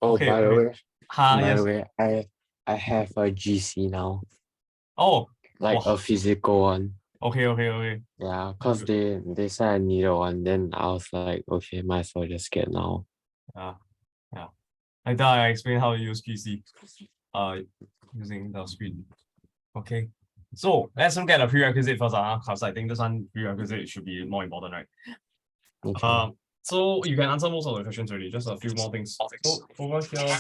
Oh, Okay, by the way, yes. I have a GC now, Oh, like a wow. physical one. Okay. Yeah, because they said I needed one. Then I was like, okay, might as well just get now. Yeah. I thought I explained how to use PC using the screen. Okay. So let's look at the prerequisite first, because I think this one prerequisite should be more important, right? Okay. So you can answer most of the questions already, just a few more things. So over here,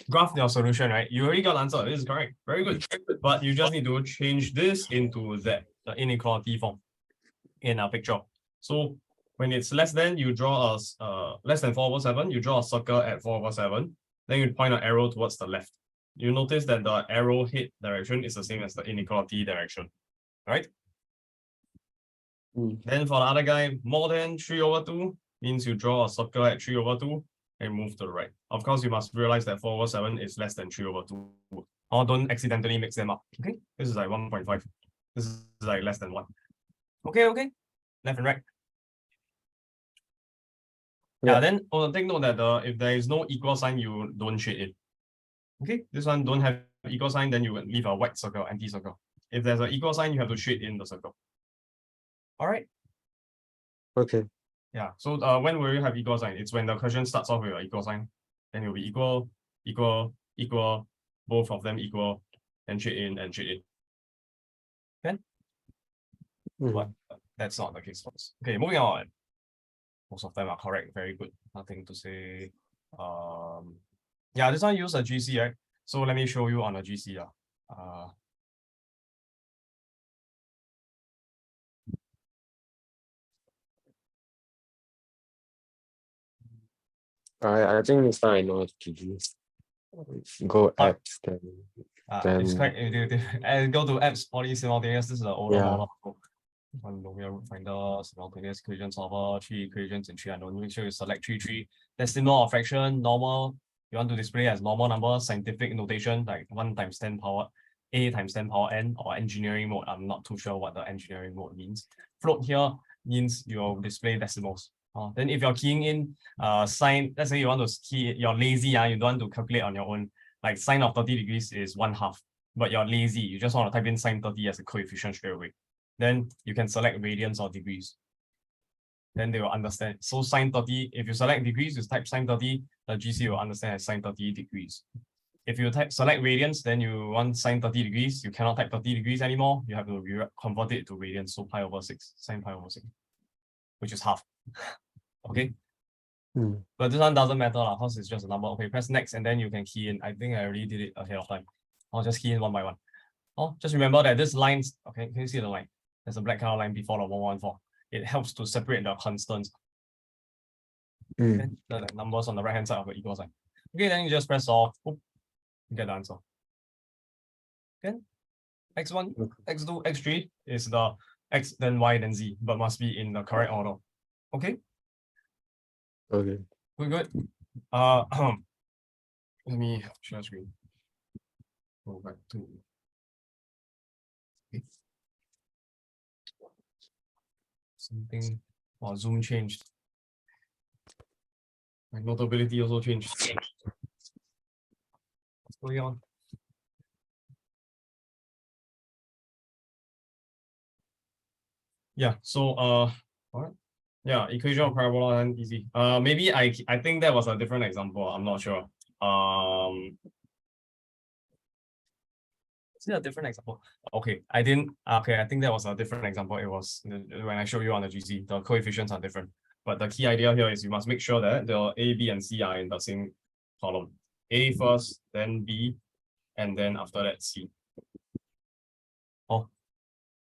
graph your solution, right? You already got the answer. This is correct. Very good. But you just need to change this into the inequality form in our picture. So when it's less than, you draw a less than 4/7, you draw a circle at 4/7, then you point an arrow towards the left. You notice that the arrow head direction is the same as the inequality direction, right? Then for the other guy, more than 3/2 means you draw a circle at 3/2 and move to the right. Of course, you must realize that 4/7 is less than 3/2. Or don't accidentally mix them up. Okay, this is like 1.5. This is like less than 1. Okay. Left and right. Yeah, then take note that if there is no equal sign, you don't shade it. Okay, this one don't have equal sign, then you leave a white circle, empty circle. If there's an equal sign, you have to shade in the circle. All right. Okay. Yeah. So when will you have equal sign? It's when the question starts off with an equal sign. Then it will be equal, both of them equal, and shade in and shade in. Okay. But that's not the case for us. Okay, moving on. Most of them are correct. Very good. Nothing to say. Yeah, this one use a GC, right? So let me show you on a GC. I think this time I know what to do. Go apps then. It's quite go to apps poly simultaneous. This is the older model. Polynomial finder, simultaneous equation solver, 3 equations and 3 unknown. Make sure you select 3 decimal or fraction, normal. You want to display as normal number, scientific notation like 1 times 10 power a times 10 power n, or engineering mode. I'm not too sure what the engineering mode means. Float here means you'll display decimals. Then if you're keying in sine, let's say you want to key, you're lazy, you don't want to calculate on your own. Like sine of 30 degrees is 1/2, but you're lazy. You just want to type in sine 30 as a coefficient straight away. Then you can select radians or degrees. Then they will understand. So sine 30, if you select degrees, you type sine 30, the GC will understand as sine 30 degrees. If you select radians, then you want sine 30 degrees, you cannot type 30 degrees anymore. You have to convert it to radians, so pi/6, sine pi/6, which is half. Okay. But this one doesn't matter, because it's just a number. Okay, press next, and then you can key in. I think I already did it ahead of time. I'll just key in one by one. Just remember that this lines, okay, can you see the line? There's a black color line before the 114. It helps to separate the constants. Okay? The numbers on the right hand side of the equal sign. Okay, then you just press solve. You get the answer. Okay. X1, X2, X3 is the X, then Y, then Z, but must be in the correct order. Okay. Okay. Good. Let me share screen. Go back to. Okay. Something. Zoom changed. My notability also changed. What's going on? Yeah, so all right. Yeah, equation of parabola and easy. Maybe I think that was a different example. I'm not sure. Is it a different example? Okay, I didn't. Okay, I think that was a different example. It was when I showed you on the GC. The coefficients are different, but the key idea here is you must make sure that the A, B, and C are in the same column. A first, then B, and then after that C.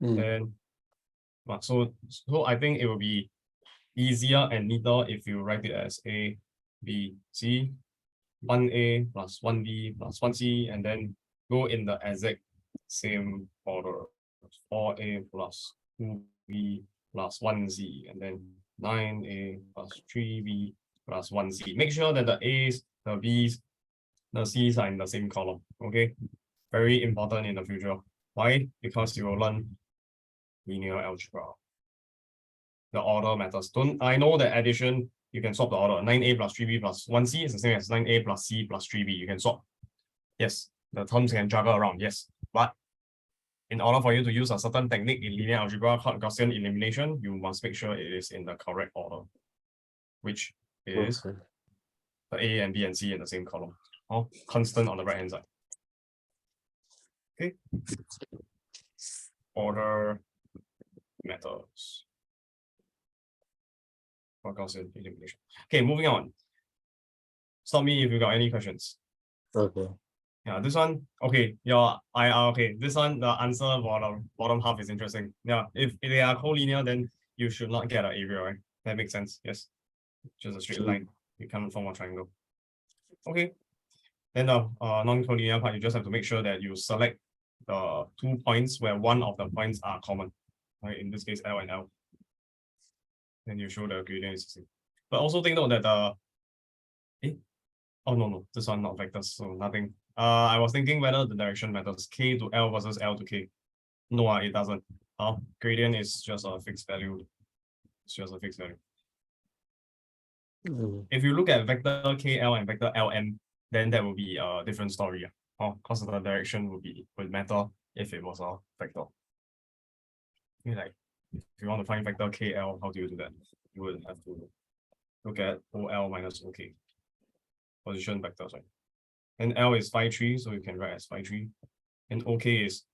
Then so I think it will be easier and neater if you write it as A, B, C, 1A plus 1B plus 1C, and then go in the exact same order. 4A plus 2B plus 1Z, and then 9A plus 3B plus 1Z. Make sure that the A's, the B's, the C's are in the same column. Okay, very important in the future. Why? Because you will learn linear algebra. The order matters. I know that addition you can swap the order. 9a plus 3b plus 1c is the same as 9a plus c plus 3b. You can swap. Yes, the terms can juggle around. Yes, but in order for you to use a certain technique in linear algebra called Gaussian elimination, you must make sure it is in the correct order, which is the A and B and C in the same column, or constant on the right hand side. Okay. Order matters for Gaussian elimination. Okay, moving on. Stop me if you got any questions. Okay. Yeah, this one, okay, okay, this one, the answer for the bottom half is interesting. Yeah, if they are collinear, then you should not get an area, right? That makes sense, yes. Just a straight line, you cannot form a triangle. Okay, then the non-collinear part, you just have to make sure that you select the 2 points where one of the points are common, right? In this case, L and L. Then you show the gradient is the same. But also take note that oh no, this one not vectors, so nothing. I was thinking whether the direction matters, K to L versus L to K. No, it doesn't. Gradient is just a fixed value. It's just a fixed value. If you look at vector KL and vector LM, then that will be a different story. Because the direction would matter if it was a vector. Like, if you want to find vector KL, how do you do that? You would have to look at OL minus OK. Position vectors, right? And L is phi 3, so you can write as phi 3. And OK is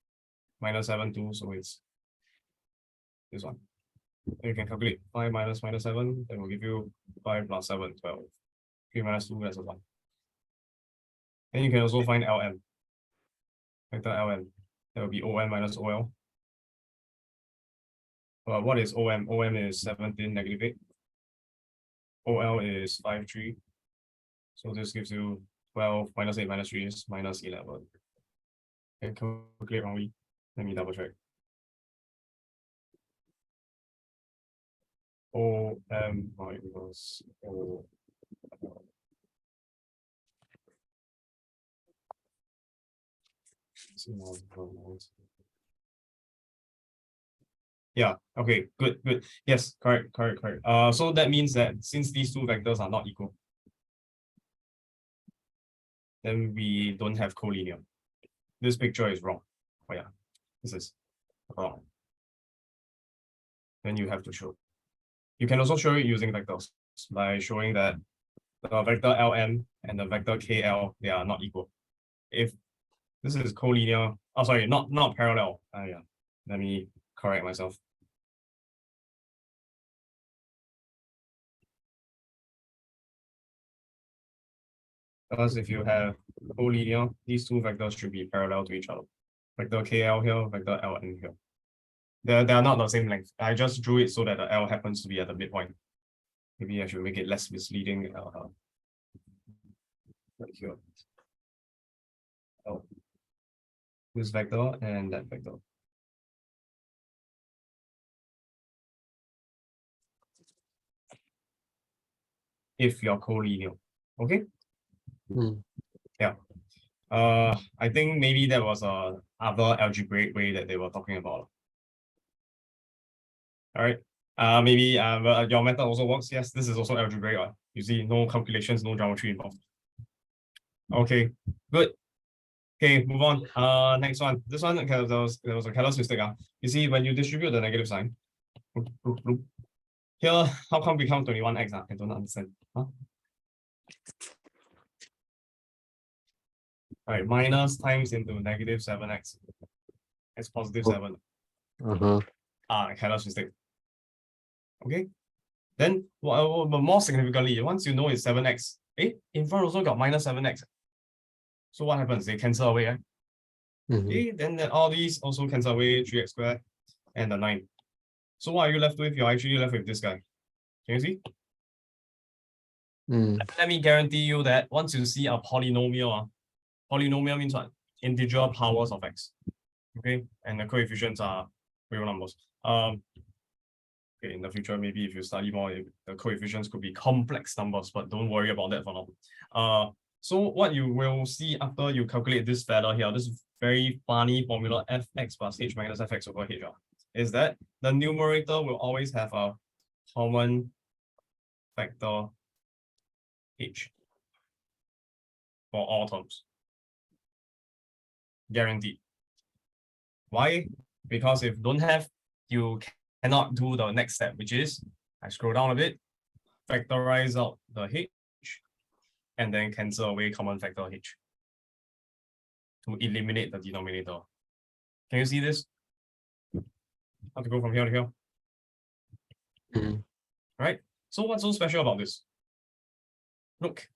minus 7, 2, so it's this one. And you can calculate 5 minus 7, that will give you 5 plus 7, 12. 3 minus 2, that's a 1. Then you can also find LM. Vector LM. That will be OM minus OL. What is OM? OM is 17, negative 8. OL is 5, 3. So this gives you 12 minus 8 minus 3 is minus 11. Okay, calculate wrongly. Let me double check. OM minus O. Yeah, okay, good. Yes, correct. So that means that since these two vectors are not equal, then we don't have collinear. This picture is wrong. Oh yeah, this is wrong. Then you have to show. You can also show it using vectors by showing that the vector LM and the vector KL, they are not equal. If this is collinear, oh sorry, not parallel. Yeah, let me correct myself. Because if you have collinear, these two vectors should be parallel to each other. Vector KL here, vector LM here. They are not the same length. I just drew it so that the L happens to be at the midpoint. Maybe I should make it less misleading. Right here. Oh, this vector and that vector. If you're collinear, okay? Yeah. I think maybe that was a other algebraic way that they were talking about. All right. Maybe your method also works. Yes, this is also algebraic. You see, no calculations, no geometry involved. Okay, good. Okay, move on. Next one. This one, there was a careless mistake. You see, when you distribute the negative sign, here, how come become 21x? I don't understand. All right, minus times into negative 7x. It's positive 7. Careless mistake. Okay. Then, but more significantly, once you know it's 7x, in front also got minus 7x. So what happens? They cancel away, right? Okay, then all these also cancel away, 3x squared and the 9. So what are you left with? You're actually left with this guy. Can you see? Let me guarantee you that once you see a polynomial, polynomial means what? Integer powers of x. Okay, and the coefficients are real numbers. Okay, in the future, maybe if you study more, the coefficients could be complex numbers, but don't worry about that for now. So what you will see after you calculate this fella here, this very funny formula fx plus h minus fx over h, is that the numerator will always have a common factor h for all terms. Guaranteed. Why? Because if you don't have, you cannot do the next step, which is I scroll down a bit, factorize out the h, and then cancel away common factor h to eliminate the denominator. Can you see this? I have to go from here to here. Right? So what's so special about this? Look,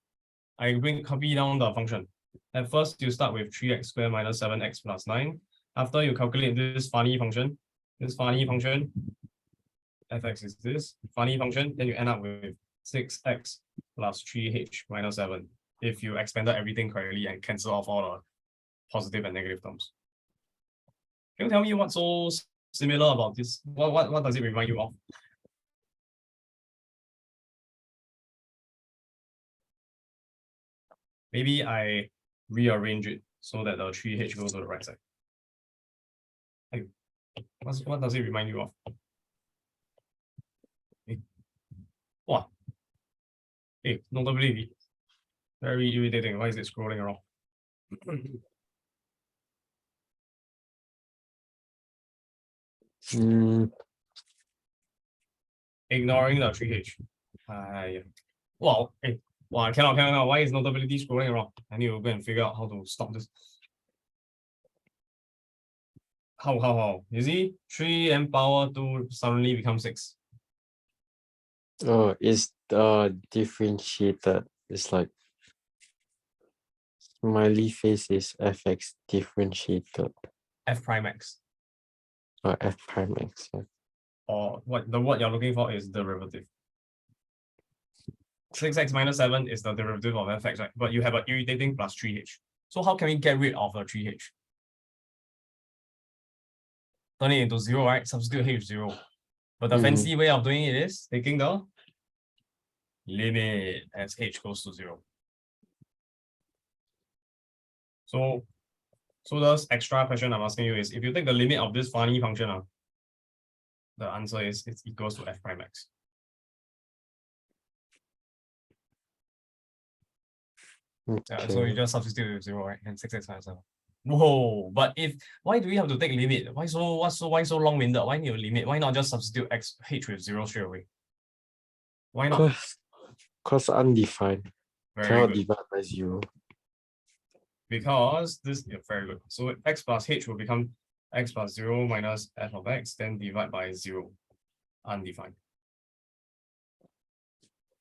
I copy down the function. At first, you start with 3x squared minus 7x plus 9. After you calculate this funny function, fx is this funny function, then you end up with 6x plus 3h minus 7 if you expanded everything correctly and cancel off all the positive and negative terms. Can you tell me what's so similar about this? What does it remind you of? Maybe I rearrange it so that the 3h goes to the right side. Hey, what does it remind you of? Hey. Wow. Hey, notably, very irritating. Why is it scrolling around? Ignoring the 3h. Well, hey, well, I cannot. Why is notability scrolling around? I need to go and figure out how to stop this. How? You see, 3 power 2 suddenly becomes 6. Oh, it's differentiated. It's like smiley face is fx differentiated. F prime x. Or f prime x. Yeah. Or what the word you're looking for is derivative. 6x minus 7 is the derivative of fx, right? But you have an irritating plus 3h. So how can we get rid of the 3h? Turn it into 0, right? Substitute h 0. But the fancy way of doing it is taking the limit as h goes to 0. So the extra question I'm asking you is, if you take the limit of this funny function, the answer is it's equals to f prime x. Okay. Yeah, so you just substitute with 0, right? And 6x minus 7. Whoa, but why do we have to take limit? Why so long-winded? Why need a limit? Why not just substitute h with 0 straight away? Why not? Because undefined. Very Cannot good. divide by 0. Because this, yeah, very good. So x plus h will become x plus 0 minus f of x, then divide by 0, undefined.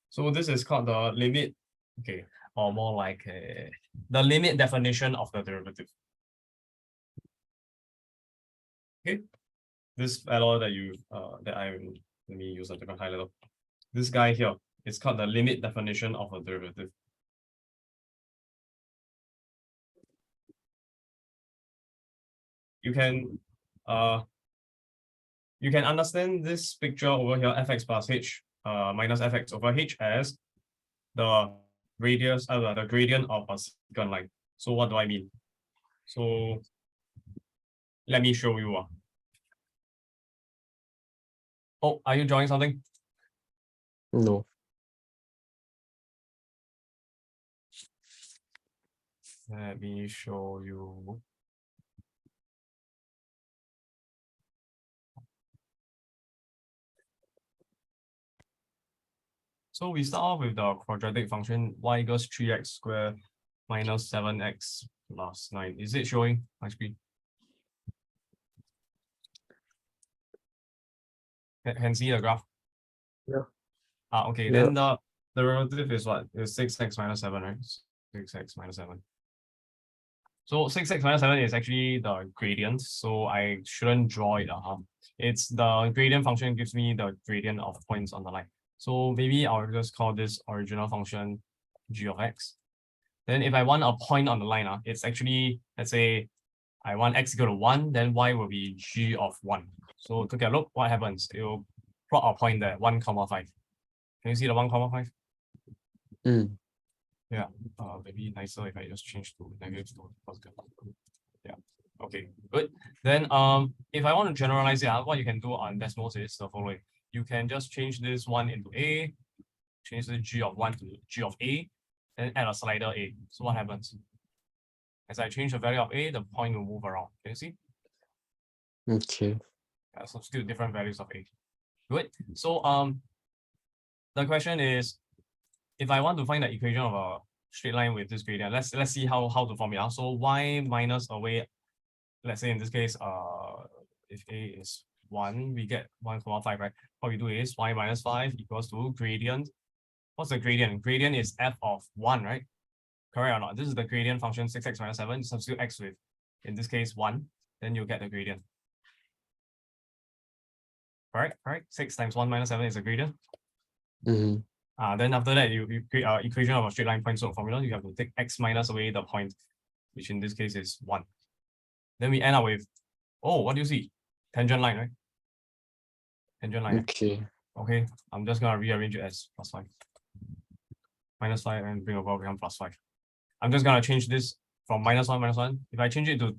So this is called the limit, okay, or more like the limit definition of the derivative. Okay, this fellow that let me use a different highlighter. This guy here, it's called the limit definition of a derivative. You can understand this picture over here, fx plus h minus fx over h, as the radius, the gradient of a secant line. So what do I mean? So let me show you. Oh, are you drawing something? No. Let me show you. So we start off with the quadratic function y equals 3x squared minus 7x plus 9. Is it showing my screen? Can see the graph? Yeah. Okay, Yeah. then the derivative is what? Is 6x minus 7, right? 6x minus 7. So 6x minus 7 is actually the gradient, so I shouldn't draw it. It's the gradient function gives me the gradient of points on the line. So maybe I'll just call this original function g of x. Then if I want a point on the line, it's actually, let's say I want x equal to 1, then y will be g of 1. So to get a look, what happens? It will plot a point there, 1, 5. Can you see the 1, 5? Yeah, maybe nicer if I just change to negative to positive. Yeah, okay, good. Then if I want to generalize it, what you can do on decimals is the following. You can just change this 1 into a, change the g of 1 to g of a, then add a slider a. So what happens? As I change the value of a, the point will move around. Can you see? Okay. Yeah, so still different values of a. Good. So the question is, if I want to find the equation of a straight line with this gradient, let's see how to form it. So y minus away, let's say in this case, if a is 1, we get 1,5, right? What we do is y minus 5 equals to gradient. What's the gradient? Gradient is f of 1, right? Correct or not? This is the gradient function 6x minus 7. Substitute x with, in this case, 1. Then you'll get the gradient. Correct? 6 times 1 minus 7 is a gradient. Mm-hmm. Then after that, you create an equation of a straight line point slope formula. You have to take x minus away the point, which in this case is 1. Then we end up with, oh, what do you see? Tangent line, right? Tangent line. Okay. Okay, I'm just going to rearrange it as plus 5. Minus 5 and bring over become plus 5. I'm just going to change this from minus 1. If I change it to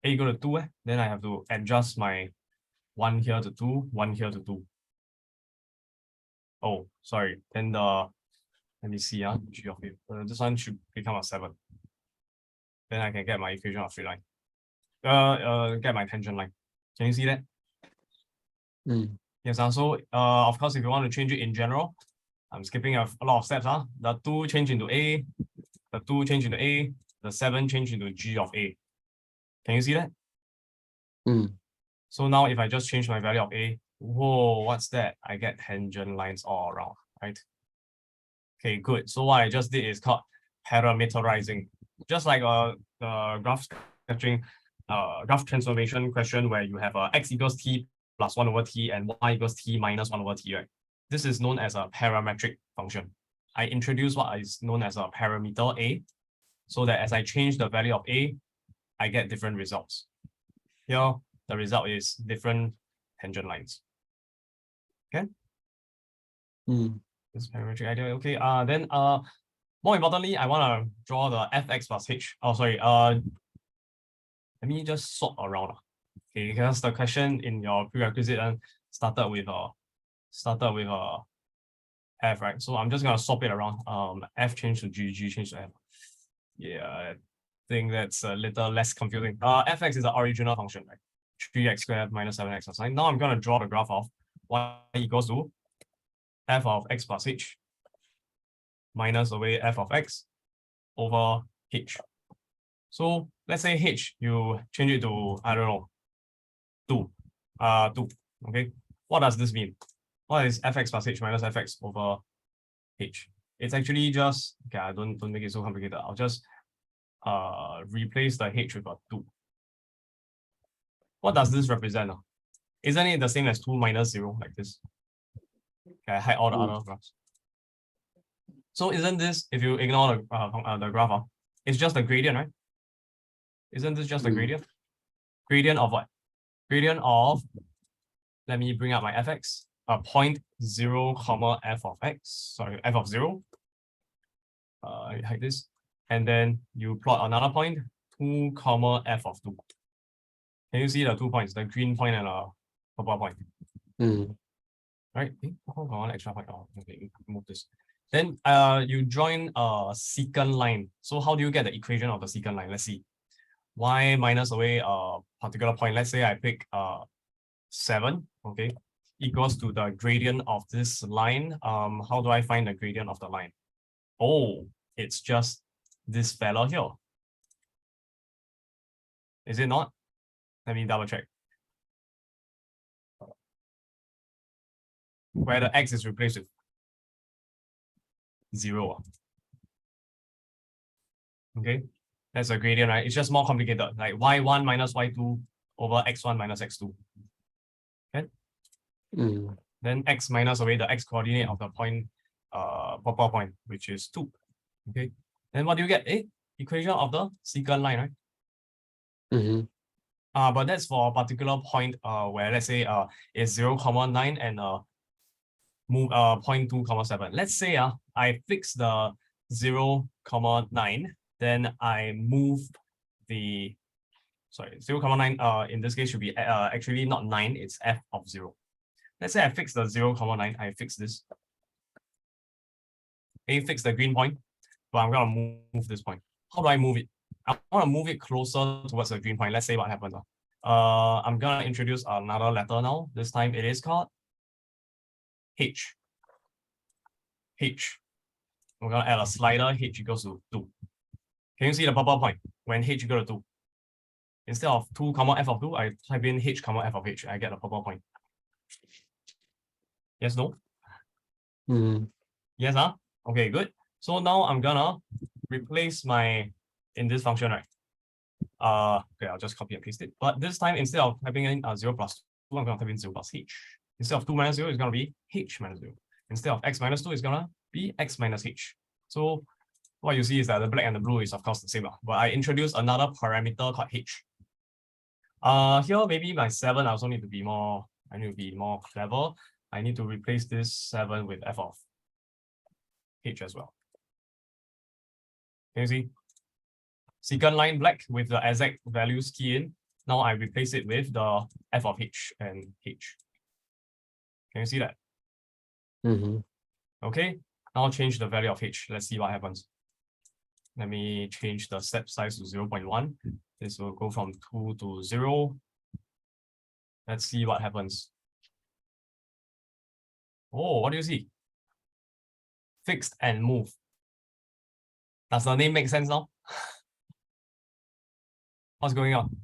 a equal to 2, then I have to adjust my 1 here to 2, 1 here to 2. Oh, sorry. Then let me see, g of it. This one should become a 7. Then I can get my equation of straight line. Get my tangent line. Can you see that? Yes. So of course, if you want to change it in general, I'm skipping a lot of steps. The 2 change into a, the 2 change into a, the 7 change into g of a. Can you see that? So now if I just change my value of a, whoa, what's that? I get tangent lines all around, right? Okay, good. So what I just did is called parameterizing. Just like the graph sketching, graph transformation question where you have x equals t plus 1 over t and y equals t minus 1 over t, right? This is known as a parametric function. I introduce what is known as a parameter a, so that as I change the value of a, I get different results. Here, the result is different tangent lines. Okay? This parametric idea. Okay, then more importantly, I want to draw the fx plus h. Oh, sorry. Let me just swap around. Okay, because the question in your prerequisite started with f, right? So I'm just gonna swap it around. F change to g, g change to f. Yeah, I think that's a little less confusing. Fx is the original function, right? 3x squared minus 7x plus 9. Now I'm gonna draw the graph of y equals to f of x plus h minus away f of x over h. So let's say h, you change it to, I don't know, 2. 2. Okay. What does this mean? What is fx plus h minus fx over h? It's actually just, okay, don't make it so complicated. I'll just replace the h with a 2. What does this represent? Isn't it the same as 2 minus 0 like this? Okay, I hide all the other graphs. So isn't this, if you ignore the graph, it's just the gradient, right? Isn't this just the gradient? Gradient of what? Gradient of, let me bring up my fx, point 0, comma f of x, sorry, f of 0. Like this. And then you plot another point, 2, comma f of 2. Can you see the 2 points, the green point and a purple point? Right? One extra point. Oh, okay, move this. Then you join a secant line. So how do you get the equation of the secant line? Let's see. Y minus away a particular point. Let's say I pick 7, okay, equals to the gradient of this line. How do I find the gradient of the line? Oh, it's just this fella here. Is it not? Let me double check. Where the x is replaced with 0. Okay, that's a gradient, right? It's just more complicated, like y1 minus y2 over x1 minus x2. Okay. Then x minus away the x coordinate of the point, purple point, which is 2. Okay. Then what do you get? Equation of the secant line, right? But that's for a particular point where let's say it's 0, 9 and move 0.2, 7. Let's say I fix the 0, 9, then I move the 0, 9 in this case should be actually not 9, it's f of 0. Let's say I fix the 0, 9, I fix this. A fix the green point, but I'm gonna move this point. How do I move it? I want to move it closer towards the green point. Let's say what happens. I'm gonna introduce another letter now. This time it is called H. H. We're gonna add a slider. H equals to 2. Can you see the purple point when H equals to 2? Instead of 2 comma f of 2, I type in H comma f of H. I get a purple point. Yes, no? Yes, huh? Okay, good. So now I'm gonna replace my in this function, right? Okay, I'll just copy and paste it. But this time, instead of typing in 0 plus 2, I'm gonna type in 0 plus H. Instead of 2 minus 0, it's gonna be H minus 0. Instead of x minus 2, it's gonna be x minus H. So what you see is that the black and the blue is of course the same, but I introduced another parameter called H. Here maybe my 7, I also need to be more, clever. I need to replace this 7 with f of H as well. Can you see? Secant line black with the exact values key in. Now I replace it with the f of H and H. Can you see that? Okay, now change the value of H. Let's see what happens. Let me change the step size to 0.1. This will go from 2 to 0. Let's see what happens. Oh, what do you see? Fixed and move. Does the name make sense now? What's going on?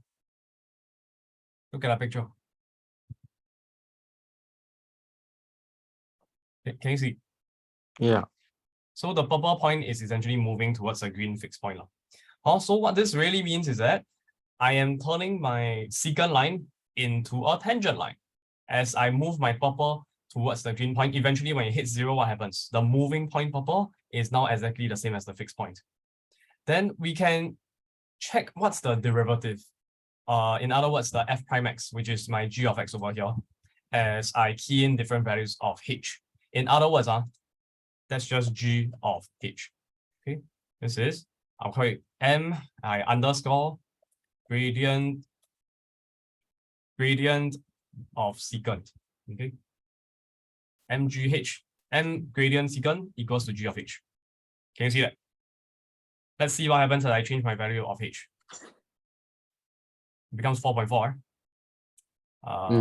Look at that picture. Can you see? Yeah. So the purple point is essentially moving towards a green fixed point. Also, what this really means is that I am turning my secant line into a tangent line. As I move my purple towards the green point, eventually when it hits 0, what happens? The moving point purple is now exactly the same as the fixed point. Then we can check what's the derivative. In other words, the f prime x, which is my g of x over here, as I key in different values of h. In other words, that's just g of h. Okay, this is, I'll call it m, I underscore gradient of secant. Okay, mgh, m gradient secant equals to g of h. Can you see that? Let's see what happens as I change my value of h. It becomes 4.4.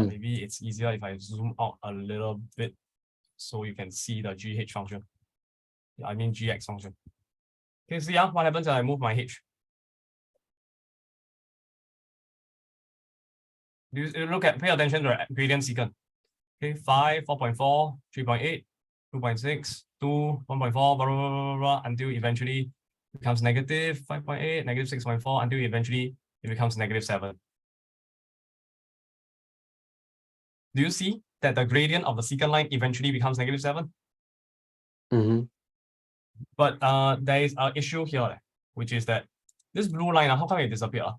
Maybe it's easier if I zoom out a little bit so you can see the gh function. I mean gx function. Can you see what happens as I move my h? You look at, pay attention to the gradient secant. Okay, 5, 4.4, 3.8, 2.6, 2, 1.4, blah, blah, blah, blah, until eventually it becomes negative 5.8, negative 6.4, until eventually it becomes negative 7. Do you see that the gradient of the secant line eventually becomes negative 7? But there is an issue here, which is that this blue line, how come it disappeared?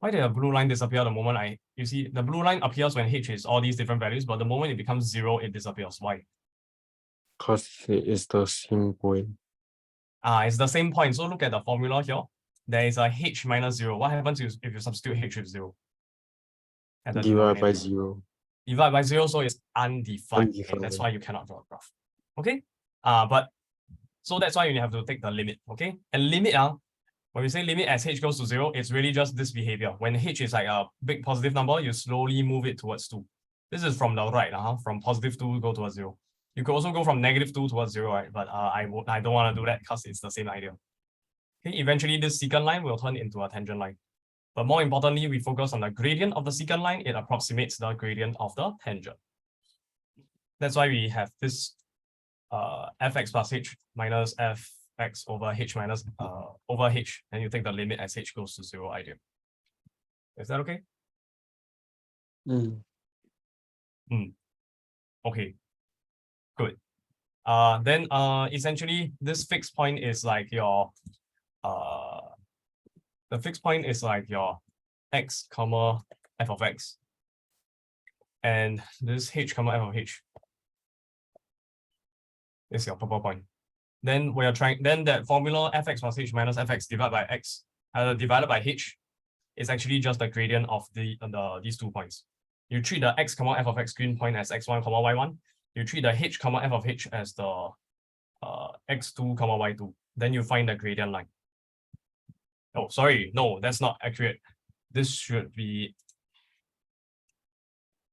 Why did the blue line disappear the moment you see the blue line appears when h is all these different values, but the moment it becomes 0, it disappears. Why? Because it is the same point. It's the same point. So look at the formula here. There is a h minus 0. What happens if you substitute h with 0? Divided by 0. Divide by 0, so it's undefined. Okay, that's why you cannot draw a graph. Okay. So that's why you have to take the limit. Okay. And limit, when we say limit as h goes to 0, it's really just this behavior. When h is like a big positive number, you slowly move it towards 2. This is from the right, from positive 2 go towards 0. You could also go from negative 2 towards 0, right? But I don't want to do that because it's the same idea. Okay, eventually this secant line will turn into a tangent line. But more importantly, we focus on the gradient of the secant line. It approximates the gradient of the tangent. That's why we have this fx plus h minus fx over h minus over h, and you take the limit as h goes to 0 idea. Is that okay? Okay, good. Then essentially this fixed point is like your the fixed point is like your x comma f of x, and this h comma f of h is your purple point. Then we are trying. Then that formula fx plus h minus fx divided by x divided by h is actually just the gradient of these 2 points. You treat the x comma f of x green point as x1 comma y1. You treat the h comma f of h as the x2 comma y2. Then you find the gradient line. Oh, sorry, no, that's not accurate. This should be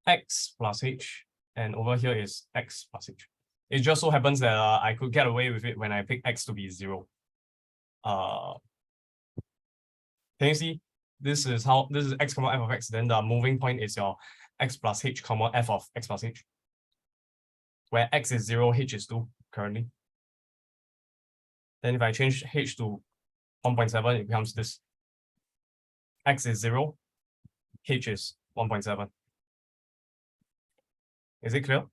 x plus h, and over here is x plus h. It just so happens that I could get away with it when I pick x to be 0. Can you see? This is x comma f of x. Then the moving point is your x plus h comma f of x plus h, where x is 0, h is 2 currently. Then if I change h to 1.7, it becomes this. X is 0, h is 1.7. Is it clear?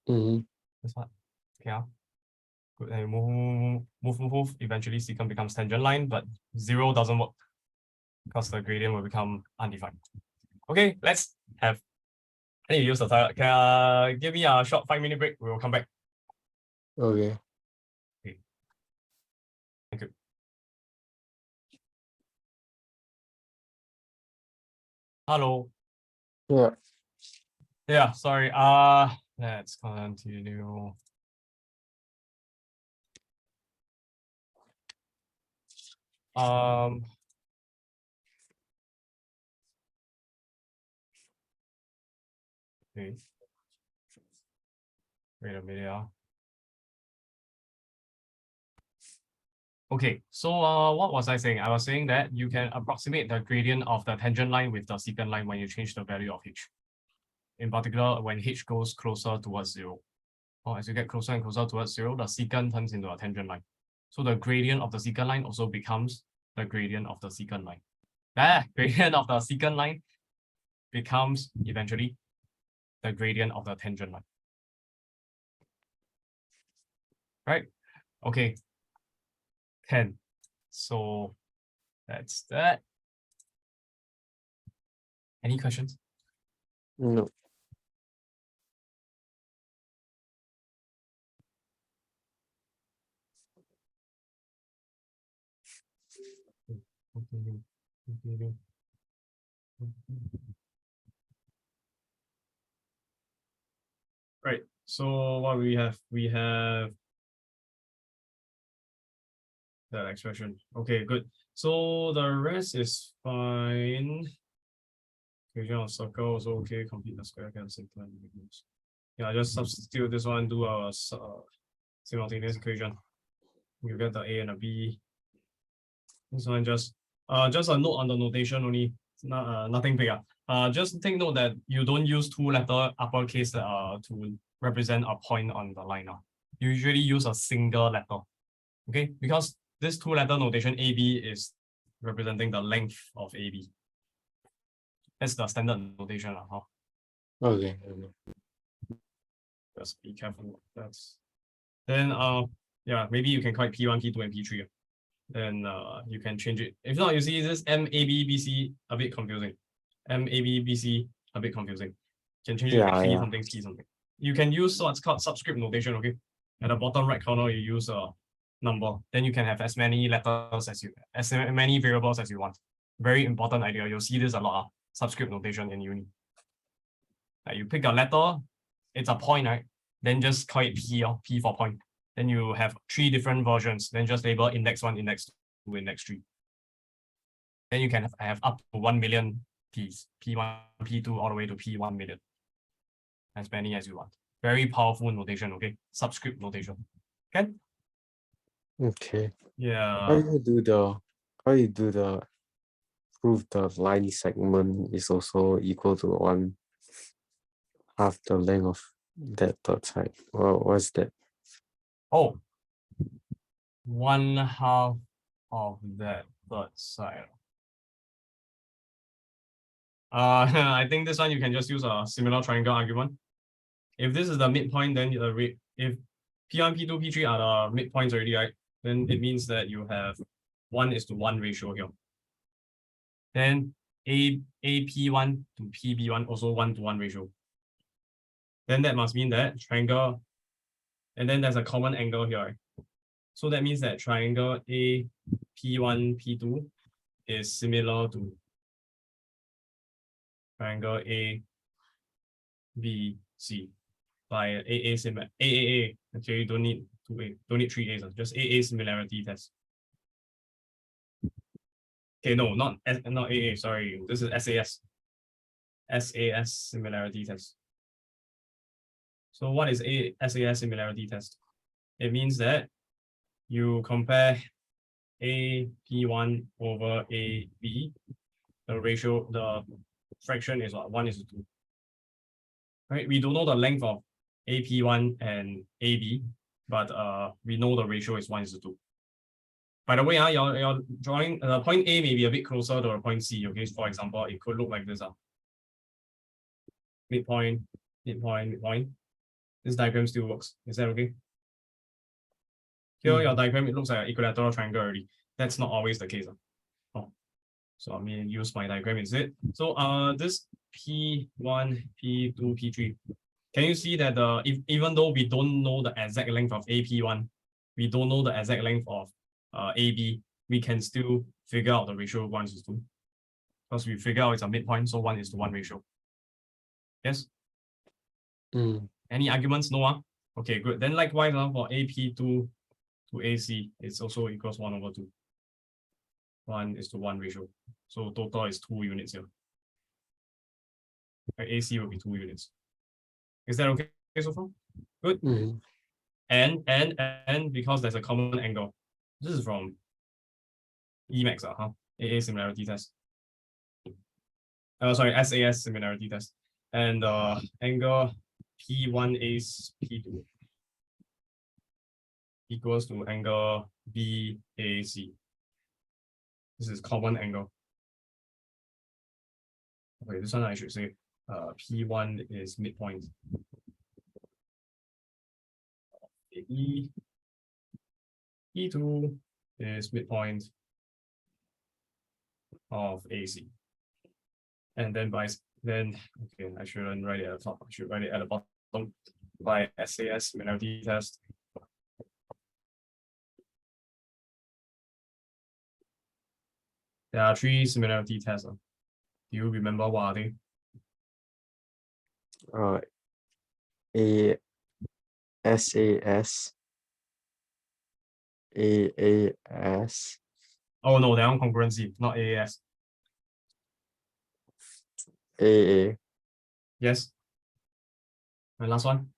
This one. Okay. Good. And move. Eventually, secant becomes tangent line, but 0 doesn't work because the gradient will become undefined. Okay, let's have. I need to use the toilet. Can give me a short 5-minute break? We will come back. Okay. Okay. Thank you. Hello. Yeah. Yeah, sorry. Let's continue. Okay. Wait a minute. Okay, so what was I saying? I was saying that you can approximate the gradient of the tangent line with the secant line when you change the value of h. In particular, when h goes closer towards 0. Or as you get closer and closer towards 0, the secant turns into a tangent line. So the gradient of the secant line also becomes the gradient of the secant line. That gradient of the secant line becomes eventually the gradient of the tangent line. Right? Okay. 10. So that's that. Any questions? No. Right. So what we have that expression. Okay, good. So the rest is fine. Equation of circle also okay. Complete the square against yeah, just substitute this one, do our simultaneous equation. You get the A and a B. This one just a note on the notation only. Nothing big. Just take note that you don't use 2-letter uppercase to represent a point on the line. You usually use a single letter. Okay, because this 2-letter notation AB is representing the length of AB. That's the standard notation. Okay. Just be careful. That's then yeah, maybe you can call it P1, P2, and P3. Then you can change it. If not, you see this MABBC a bit confusing. MABBC a bit confusing. You can change it to P something, P something. You can use what's called subscript notation, okay? At the bottom right corner, you use a number. Then you can have as many letters as many variables as you want. Very important idea. You'll see this a lot. Subscript notation in uni. You pick a letter, it's a point, right? Then just call it P or P for point. Then you have 3 different versions. Then just label index 1, index 2, index 3. Then you can have up to 1 million P's, P1, P2, all the way to P1 million. As many as you want. Very powerful notation, okay? Subscript notation. Okay? Okay. Yeah. How you do the prove the line segment is also equal to 1/2 the length of that third side? Well, what's that? Oh, 1/2 of that third side. I think this one you can just use a similar triangle argument. If this is the midpoint, then the rate, if P1, P2, P3 are the midpoints already, right? Then it means that you have 1:1 ratio here. Then AP1 to PB1 also 1:1 ratio. Then that must mean that triangle, and then there's a common angle here. Right? So that means that triangle AP1, P2 is similar to triangle ABC by AAA. Actually, you don't need 2A. Don't need 3 A's, just AA similarity test. Okay, no, not AA, sorry. This is SAS. SAS similarity test. So what is a SAS similarity test? It means that you compare AP1 over AB. The ratio, the fraction is what? 1:2. Right? We don't know the length of AP1 and AB, but we know the ratio is 1:2. By the way, you're drawing the point A may be a bit closer to the point C. Okay, for example, it could look like this. Midpoint, midpoint, midpoint. This diagram still works. Is that okay? Here, your diagram, it looks like an equilateral triangle already. That's not always the case. Oh. So I mean, use my diagram instead. So this P1, P2, P3. Can you see that even though we don't know the exact length of AP1, we don't know the exact length of AB, we can still figure out the ratio 1:2. Because we figure out it's a midpoint, so 1:1 ratio. Yes? Any arguments? No? Okay, good. Then likewise, for AP2 to AC, it's also equals 1/2. 1:1 ratio. So total is 2 units here. AC will be 2 units. Is that okay so far? Good. And because there's a common angle, this is from Emacs, AA similarity test. Sorry, SAS similarity test. And angle P1A P2 equals to angle BAC. This is common angle. Okay, this one I should say P1 is midpoint. P2 is midpoint of AC. And then okay, I shouldn't write it at the top. I should write it at the bottom by SAS similarity test. There are 3 similarity tests. Do you remember what are they? SAS, AAS. Oh no, they're on congruency, not AAS. AA. Yes. My last one.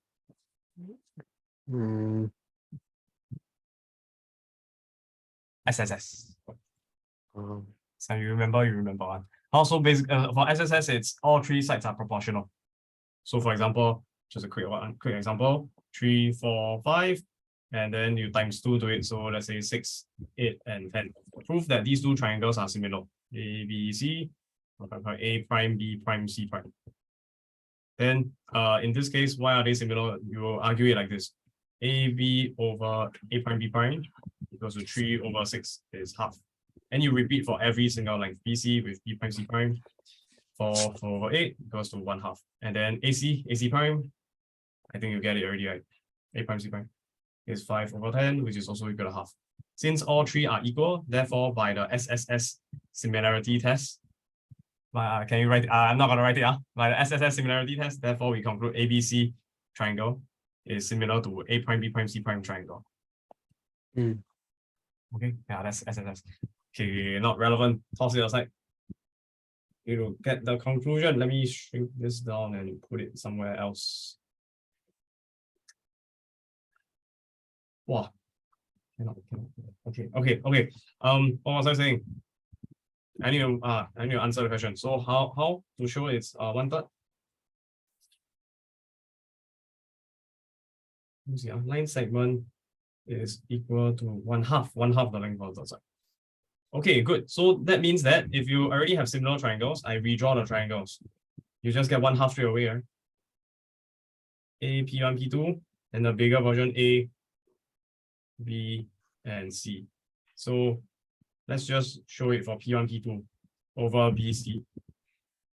SSS. So you remember one. Also, basically, for SSS, it's all 3 sides are proportional. So for example, just a quick example, 3, 4, 5, and then you times 2 to it. So let's say 6, 8, and 10. Prove that these 2 triangles are similar. A, B, C, A prime, B prime, C prime. Then in this case, why are they similar? You will argue it like this. AB over A prime, B prime equals to 3 over 6 is half. And you repeat for every single length. BC with B prime, C prime. 4 over 8 equals to 1/2. And then AC prime, I think you get it already, right? A prime, C prime is 5 over 10, which is also equal to half. Since all 3 are equal, therefore by the SSS similarity test, can you write it? I'm not going to write it. By the SSS similarity test, therefore we conclude ABC triangle is similar to A prime, B prime, C prime triangle. Okay, yeah, that's SSS. Okay, not relevant. Toss it aside. You get the conclusion. Let me shrink this down and put it somewhere else. Wow. Cannot. Okay. What was I saying? I need to answer the question. So how to show it's 1/3? You see, line segment is equal to 1/2 the length of the side. Okay, good. So that means that if you already have similar triangles, I redraw the triangles. You just get 1/2 straight away, right? A, P1, P2, and the bigger version A, B, and C. So let's just show it for P1, P2 over BC.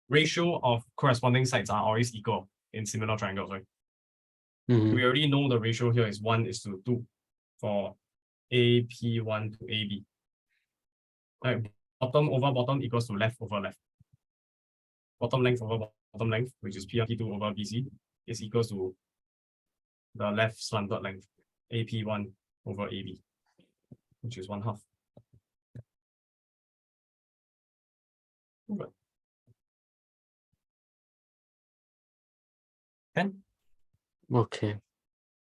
Ratio of corresponding sides are always equal in similar triangles, right? We already know the ratio here is 1:2 for AP1 to AB. Right, bottom over bottom equals to left over left. Bottom length over bottom length, which is P1, P2 over BC, is equals to the left slanted length. AP1 over AB, which is 1/2. Good. 10. Okay.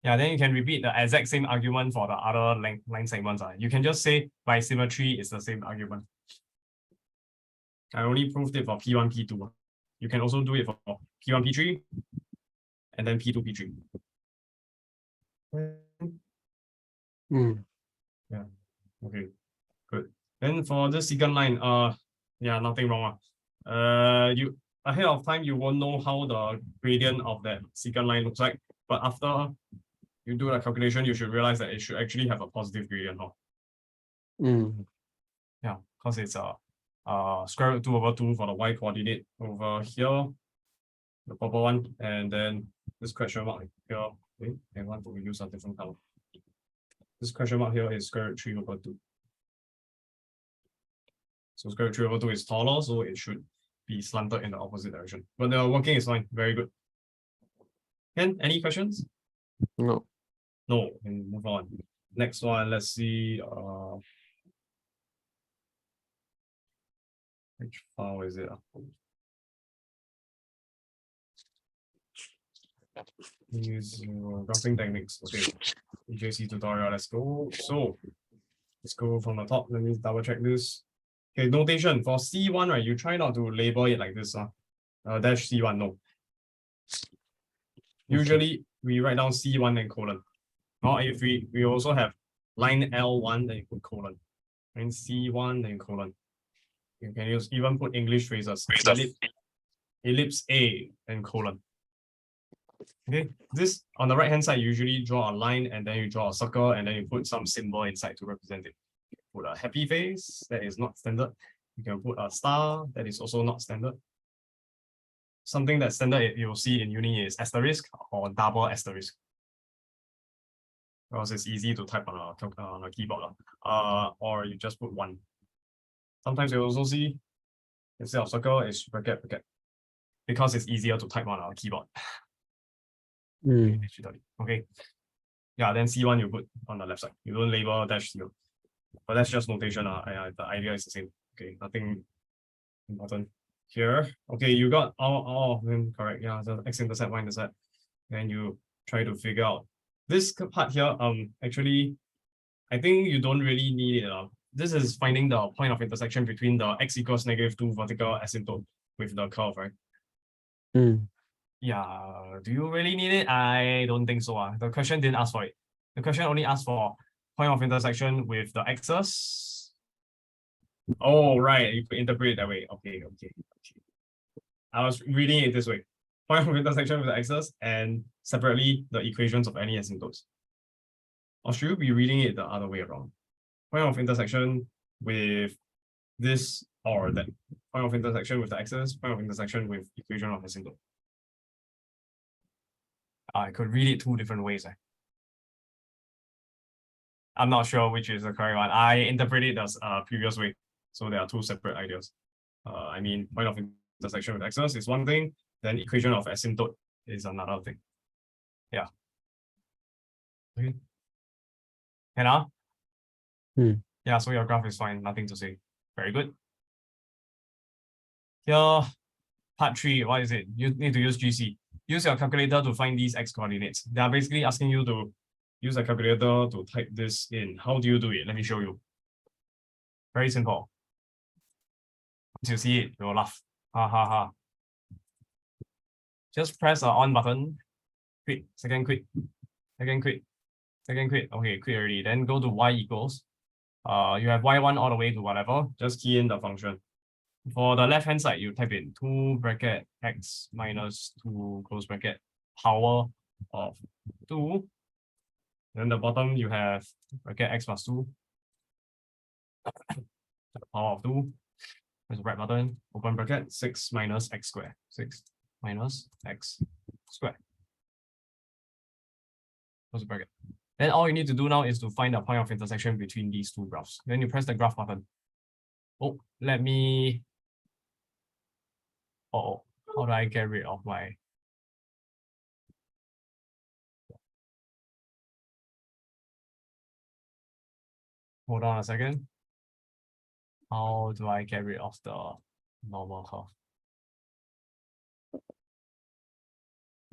Yeah, then you can repeat the exact same argument for the other line segments. You can just say by symmetry is the same argument. I only proved it for P1, P2. You can also do it for P1, P3, and then P2, P3. Yeah, okay, good. Then for the second line, yeah, nothing wrong. You ahead of time, you won't know how the gradient of that second line looks like, but after you do the calculation, you should realize that it should actually have a positive gradient. Yeah, because it's square root 2/2 for the y coordinate over here, the purple one, and then this question mark here. Okay, I want to use a different color. This question mark here is square root 3/2. So square root 3/2 is taller, so it should be slanted in the opposite direction. But the working is fine, very good. Ken, any questions? No. No, and move on. Next one, let's see. Which file is it? Use graphing techniques. Okay, EJC tutorial. Let's go. So let's go from the top. Let me double check this. Okay, notation for C1, right? You try not to label it like this. Dash C1, no. Usually we write down C1 and colon. Or if we also have line L1, then you put colon. And C1, then colon. You can even put English phrases. Ellipse A and colon. Okay, this on the right hand side, you usually draw a line and then you draw a circle and then you put some symbol inside to represent it. Put a happy face, that is not standard. You can put a star, that is also not standard. Something that's standard you'll see in uni is asterisk or double asterisk. Because it's easy to type on a keyboard. Or you just put 1. Sometimes you also see instead of circle, it's bracket. Because it's easier to type on a keyboard. Okay. Yeah, then C1 you put on the left side. You don't label dash C1. But that's just notation. The idea is the same. Okay, nothing important here. Okay, you got all of them correct. Yeah, the x-intercept, y-intercept. Then you try to figure out this part here. Actually, I think you don't really need it. This is finding the point of intersection between the x equals -2 vertical asymptote with the curve, right? Yeah, do you really need it? I don't think so. The question didn't ask for it. The question only asked for point of intersection with the axis. Oh, right, you could interpret it that way. Okay. I was reading it this way. Point of intersection with the axis and separately the equations of any asymptotes. Or should you be reading it the other way around? Point of intersection with this or that. Point of intersection with the axis, point of intersection with equation of asymptote. I could read it 2 different ways. I'm not sure which is the correct one. I interpret it as a previous way. So there are 2 separate ideas. I mean, point of intersection with axis is one thing, then equation of asymptote is another thing. Yeah. Okay. Hannah? Yeah, so your graph is fine, nothing to say. Very good. Here, part 3, what is it? You need to use GC. Use your calculator to find these x coordinates. They are basically asking you to use a calculator to type this in. How do you do it? Let me show you. Very simple. Once you see it, you'll laugh. Ha ha ha. Just press the on button. Quit. Second quit. Second quit. Second quit. Okay, quit already. Then go to y equals. You have y1 all the way to whatever. Just key in the function. For the left hand side, you type in 2 bracket x minus 2 close bracket power of 2. Then the bottom you have bracket x plus 2. The power of 2. Press the right button, open bracket, 6 minus x squared. 6 minus x squared. Close the bracket. Then all you need to do now is to find the point of intersection between these 2 graphs. Then you press the graph button. Oh, let me. Oh, how do I get rid of my Hold on a second. How do I get rid of the normal curve?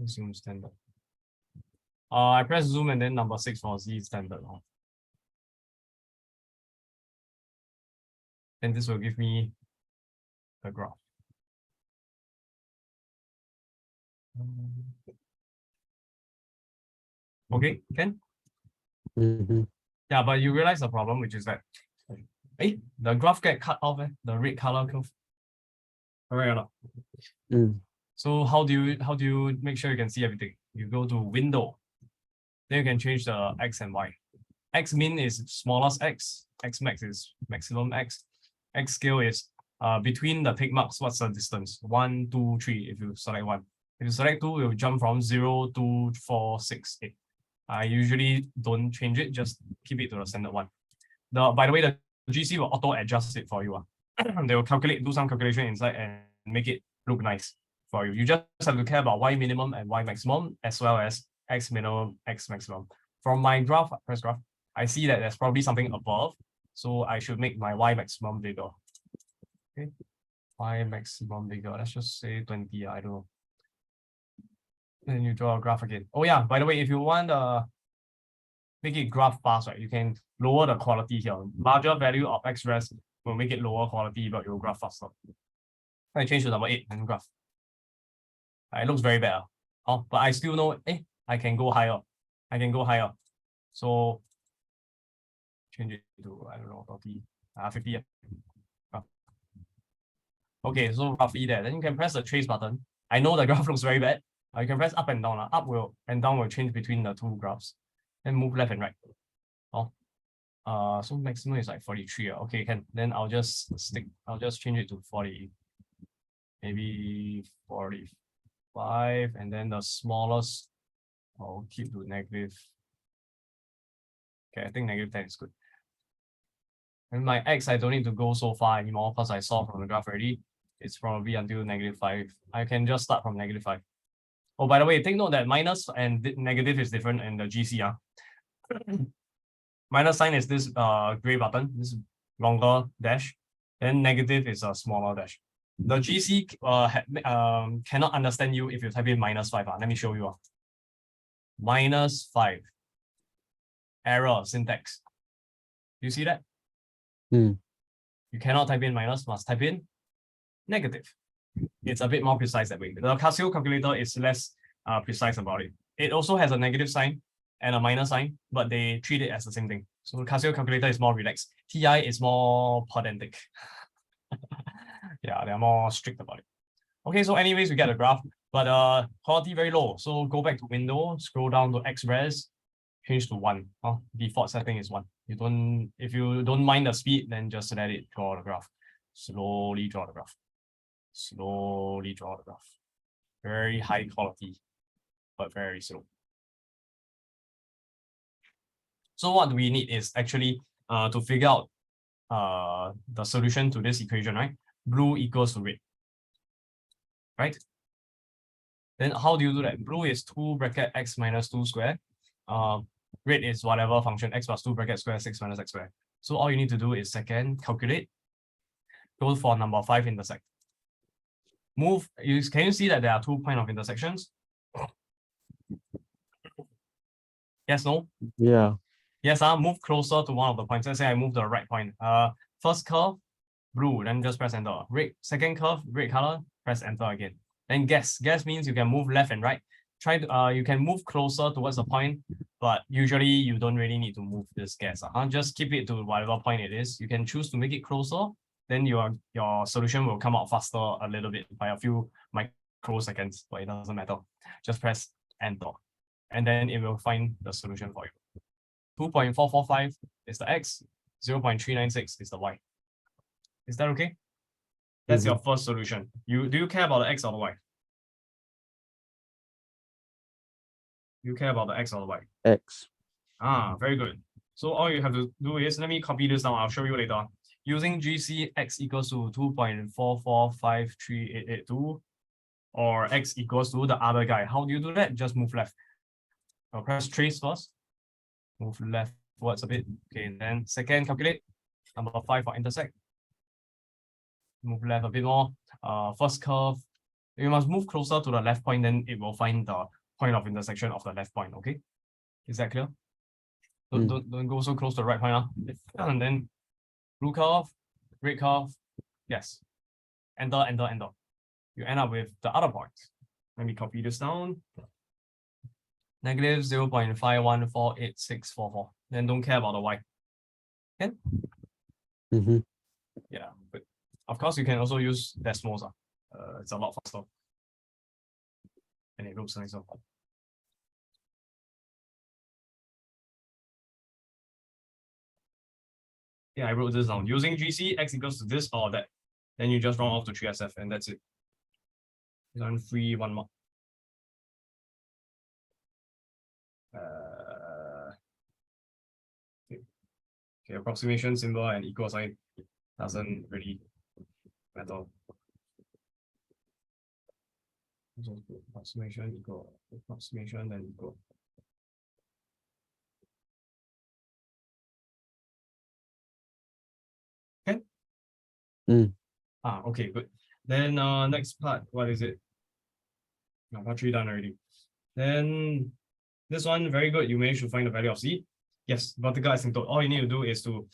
Zoom standard. I press zoom and then number 6 for Z standard. Then this will give me the graph. Okay, Ken? Yeah, but you realize the problem, which is that the graph get cut off, the red color curve. Correct or not? So how do you make sure you can see everything? You go to window, then you can change the X and Y. X min is smallest X, X max is maximum X, X scale is between the tick marks, what's the distance? 1, 2, 3 if you select 1. If you select 2, it will jump from 0 to 4, 6, 8. I usually don't change it, just keep it to the standard one. By the way, the GC will auto adjust it for you. They will do some calculation inside and make it look nice for you. You just have to care about Y minimum and Y maximum, as well as X minimum, X maximum. From my graph, press graph, I see that there's probably something above, so I should make my Y maximum bigger. Okay, Y maximum bigger. Let's just say 20. I don't know. Then you draw a graph again. Oh yeah, by the way, if you want to make it graph fast, right, you can lower the quality here. Larger value of XRES will make it lower quality, but it will graph faster. I change to number 8 and graph. It looks very bad. Oh, but I still know, I can go higher. I can go higher. So change it to, I don't know, 30, 50. Okay, so roughly there. Then you can press the trace button. I know the graph looks very bad. You can press up and down. Up and down will change between the two graphs. Then move left and right. So maximum is like 43. Okay, then I'll just change it to 40. Maybe 45. And then the smallest, I'll keep to negative. Okay, I think negative 10 is good. And my X, I don't need to go so far anymore because I saw from the graph already. It's probably until negative 5. I can just start from negative 5. Oh, by the way, take note that minus and negative is different in the GC. Minus sign is this gray button, this longer dash. Then negative is a smaller dash. The GC cannot understand you if you type in -5. Let me show you. -5. Error syntax. You see that? You cannot type in minus, must type in negative. It's a bit more precise that way. The Casio calculator is less precise about it. It also has a negative sign and a minus sign, but they treat it as the same thing. So the Casio calculator is more relaxed. TI is more pedantic. Yeah, they're more strict about it. Okay, so anyways, we get a graph, but quality very low. So go back to window, scroll down to XRES, change to 1. Default setting is 1. If you don't mind the speed, then just let it draw the graph. Slowly draw the graph. Slowly draw the graph. Very high quality, but very slow. So what we need is actually to figure out the solution to this equation, right? Blue equals to red, right? Then how do you do that? Blue is 2 bracket x minus 2 square. Red is whatever function x plus 2 bracket square 6 minus x square. So all you need to do is second, calculate, go for number 5 intersect. Move, can you see that there are 2 points of intersections? Yes, no? Yeah. Yes, move closer to one of the points. Let's say I move to the right point. First curve, blue, then just press enter. Red, second curve, red color, press enter again. Then guess. Guess means you can move left and right. You can move closer towards the point, but usually you don't really need to move this guess. Just keep it to whatever point it is. You can choose to make it closer, then your solution will come out faster a little bit by a few microseconds, but it doesn't matter. Just press enter, and then it will find the solution for you. 2.445 is the X, 0.396 is the Y. Is that okay? That's your first solution. Do you care about the X or the Y? You care about the X or the Y? X. Very good. So all you have to do is, let me copy this down. I'll show you later. Using GC, X equals to 2.4453882, or X equals to the other guy. How do you do that? Just move left. I'll press trace first. Move left leftwards a bit. Okay, then second, calculate. Number 5 for intersect. Move left a bit more. First curve, you must move closer to the left point, then it will find the point of intersection of the left point. Okay, is that clear? Don't go so close to the right point. And then blue curve, red curve. Yes. Enter. You end up with the other point. Let me copy this down. Negative 0.514864. Then don't care about the y. Okay? Yeah, but of course you can also use decimals. It's a lot faster. And it looks nicer. Yeah, I wrote this down. Using GC, x equals to this or that. Then you just round off to 3SF and that's it. One free, 1 mark. Okay, approximation symbol and equal sign doesn't really matter. Approximation equal, approximation then equal. Okay. Okay, good. Then next part, what is it? No, part 3 done already. Then this one, very good. You managed to find the value of C. Yes, vertical asymptote. All you need to do is to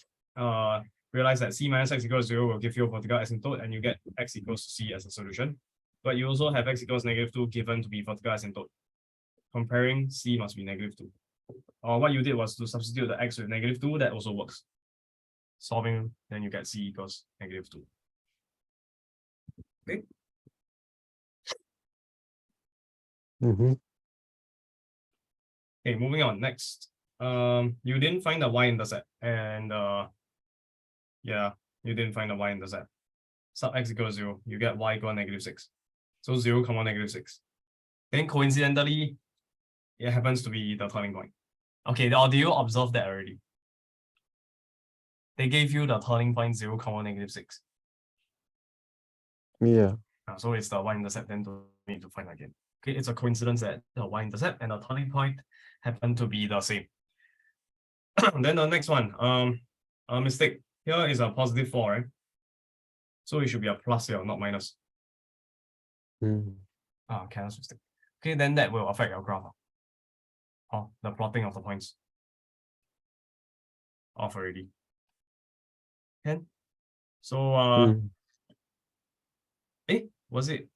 realize that C minus x equals 0 will give you a vertical asymptote and you get x equals to C as a solution. But you also have x equals -2 given to be vertical asymptote. Comparing, C must be -2. What you did was to substitute the x with -2, that also works. Solving, then you get C equals -2. Okay. Okay, moving on. Next, you didn't find the y-intercept, and yeah, you didn't find the y-intercept. Sub x equals 0, you get y equal -6. So 0, -6. Then coincidentally, it happens to be the turning point. Okay, do you observe that already? They gave you the turning point 0, -6. Yeah. So it's the y-intercept, then don't need to find again. Okay, it's a coincidence that the y-intercept and the turning point happen to be the same. Then the next one, a mistake. Here is a +4, right? So it should be a plus here, not minus. Careless mistake. Okay, then that will affect your graph. The plotting of the points. Off already. Okay. So was it?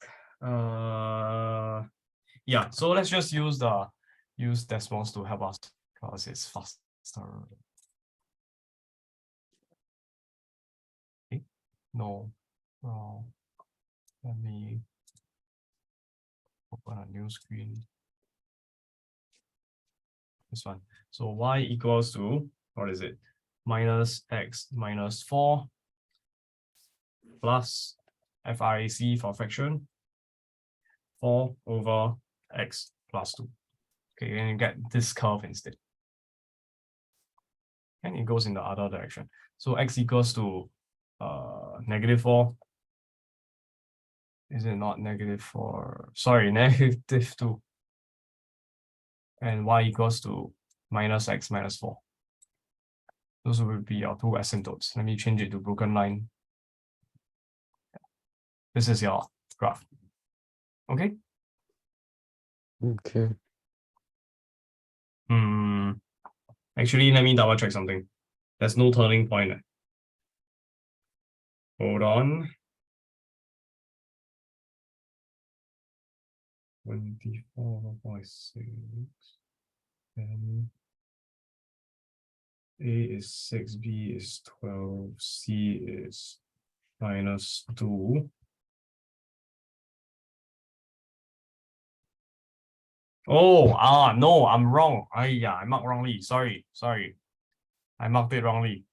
Yeah, so let's just use decimals to help us because it's faster. Okay. No. Let me open a new screen. This one. So y equals to, what is it? Minus x minus 4 plus FRAC for fraction 4 over x plus 2. Okay, and you get this curve instead. And it goes in the other direction. So x equals to -4. Is it not -4? Sorry, -2. And y equals to -x minus 4. Those will be our two asymptotes. Let me change it to broken line. This is your graph. Okay? Okay. Actually, let me double check something. There's no turning point. Hold on. 24.6. And A is 6, B is 12, C is -2. Oh, no, I'm wrong. Yeah, I marked wrongly. Sorry. I marked it wrongly.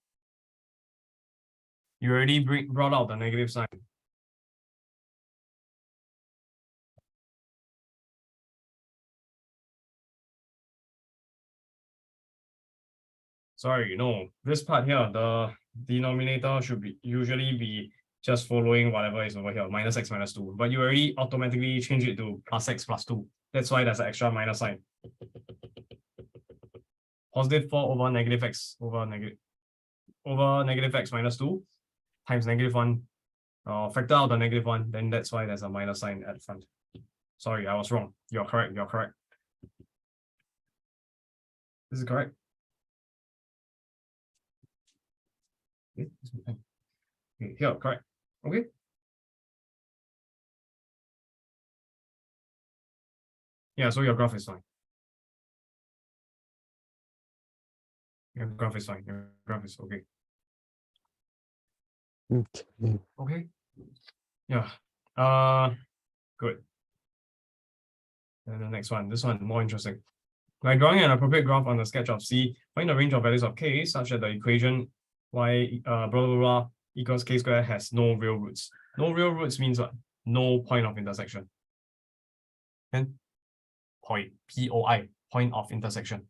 You already brought out the negative sign. Sorry, no. This part here, the denominator should usually be just following whatever is over here, -x minus 2. But you already automatically change it to +x plus 2. That's why there's an extra minus sign. positive 4 over negative x over negative x minus 2 times negative 1, factor out the negative 1, then that's why there's a minus sign at the front. Sorry, I was wrong. You're correct. You're correct. This is correct. Okay, here, correct. Okay. Yeah, so your graph is fine. Your graph is fine. Your graph is okay. Okay. Okay. Yeah. Good. And the next one, this one more interesting. By drawing an appropriate graph on the sketch of C, find the range of values of k such that the equation y blah blah blah equals k squared has no real roots. No real roots means what? No point of intersection. And point, POI, point of intersection.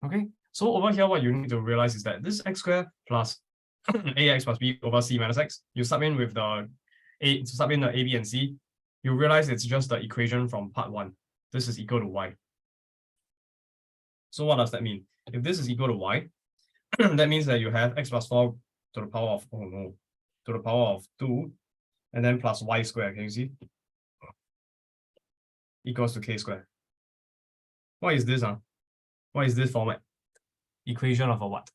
Okay, so over here, what you need to realize is that this x squared plus ax plus b over c minus x, you sub in with the sub in the a, b, and c, you realize it's just the equation from part 1. This is equal to y. So what does that mean? If this is equal to y, that means that you have x plus 4 to the power of, to the power of 2, and then plus y squared, can you see? Equals to k squared. What is this? What is this format? Equation of a what?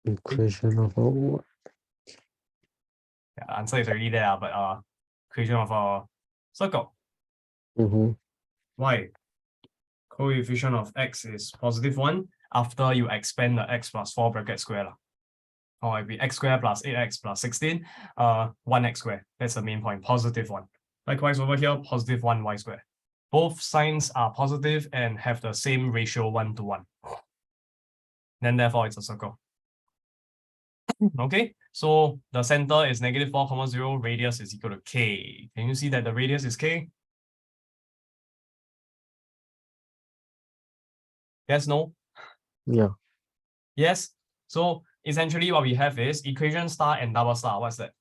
Equation of a what? Yeah, answer is already there, but equation of a circle. Why? Coefficient of x is positive 1 after you expand the x plus 4 bracket square. Or it'd be x squared plus 8x plus 16, 1x squared. That's the main point, positive 1. Likewise, over here, positive 1y squared. Both signs are positive and have the same ratio 1 to 1. Then therefore, it's a circle. Okay, so the center is negative 4, 0, radius is equal to k. Can you see that the radius is k? Yes, no? Yeah. Yes. So essentially what we have is equation star and double star. What's that?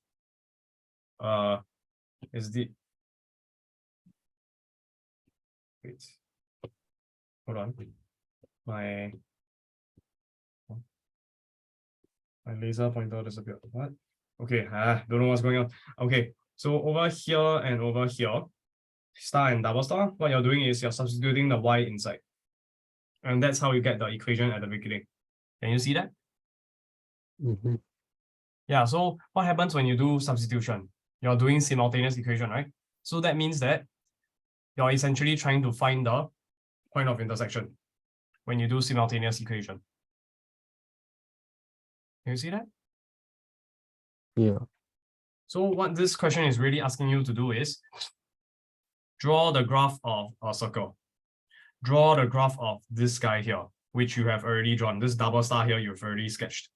Is the wait. Hold on. My laser pointer disappeared. What? Okay, don't know what's going on. Okay, so over here and over here, star and double star, what you're doing is you're substituting the y inside. And that's how you get the equation at the beginning. Can you see that? Yeah, so what happens when you do substitution? You're doing simultaneous equation, right? So that means that you're essentially trying to find the point of intersection when you do simultaneous equation. Can you see that? Yeah. So what this question is really asking you to do is draw the graph of a circle. Draw the graph of this guy here, which you have already drawn. This double star here, you've already sketched.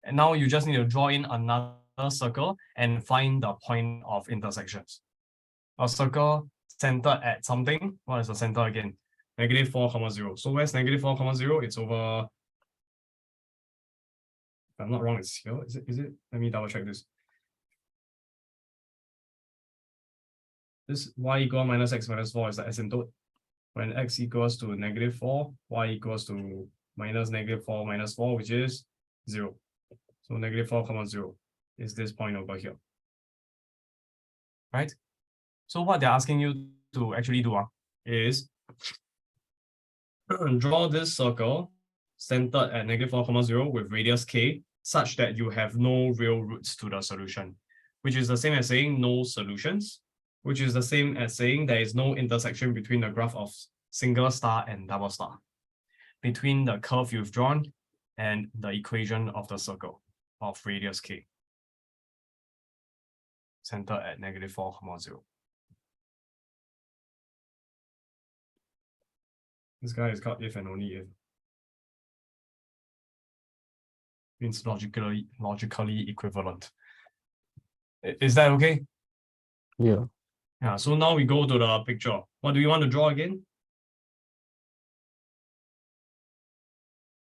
And now you just need to draw in another circle and find the point of intersections. A circle centered at something. What is the center again? Negative 4, 0. So where's negative 4, 0? It's over. If I'm not wrong, it's here. Is it? Let me double check this. This y equal minus x minus 4 is the asymptote. When x equals to negative 4, y equals to minus negative 4 minus 4, which is 0. So negative 4, 0 is this point over here. Right? So what they're asking you to actually do is draw this circle centered at negative 4, 0 with radius k such that you have no real roots to the solution, which is the same as saying no solutions, which is the same as saying there is no intersection between the graph of single star and double star, between the curve you've drawn and the equation of the circle of radius k, centered at negative 4, 0. This guy is called if and only if. Means logically equivalent. Is that okay? Yeah. Yeah, so now we go to the picture. What do you want to draw again?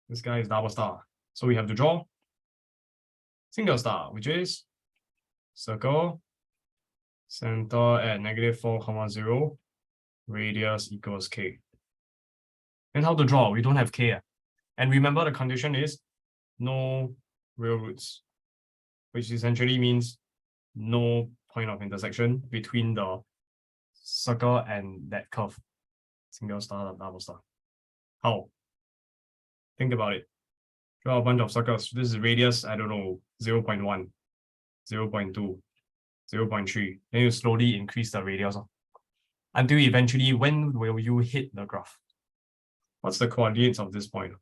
This guy is double star. So we have to draw single star, which is circle Center at -4, 0, radius equals k. And how to draw? We don't have k. And remember the condition is no real roots, which essentially means no point of intersection between the circle and that curve. Single star, double star. How? Think about it. Draw a bunch of circles. This is radius, I don't know, 0.1, 0.2, 0.3. Then you slowly increase the radius until eventually, when will you hit the graph? What's the coordinates of this point?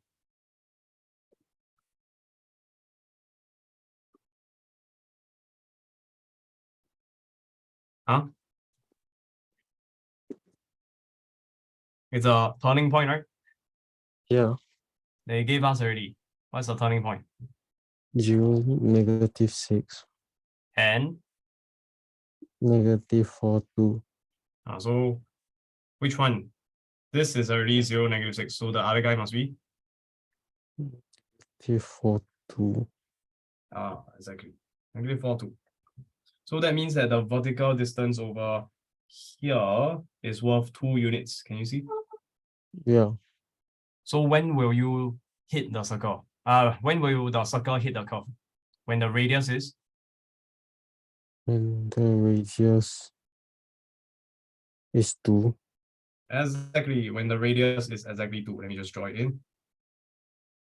Huh? It's a turning point, right? Yeah. They gave us already. What's the turning point? 0, -6. And -4, 2. so which one? This is already 0, -6. So the other guy must be -4, 2. Exactly. -4, 2. So that means that the vertical distance over here is worth 2 units. Can you see? Yeah. So when will you hit the circle? When will the circle hit the curve? When the radius is? And the radius is 2. Exactly. When the radius is exactly 2. Let me just draw it in.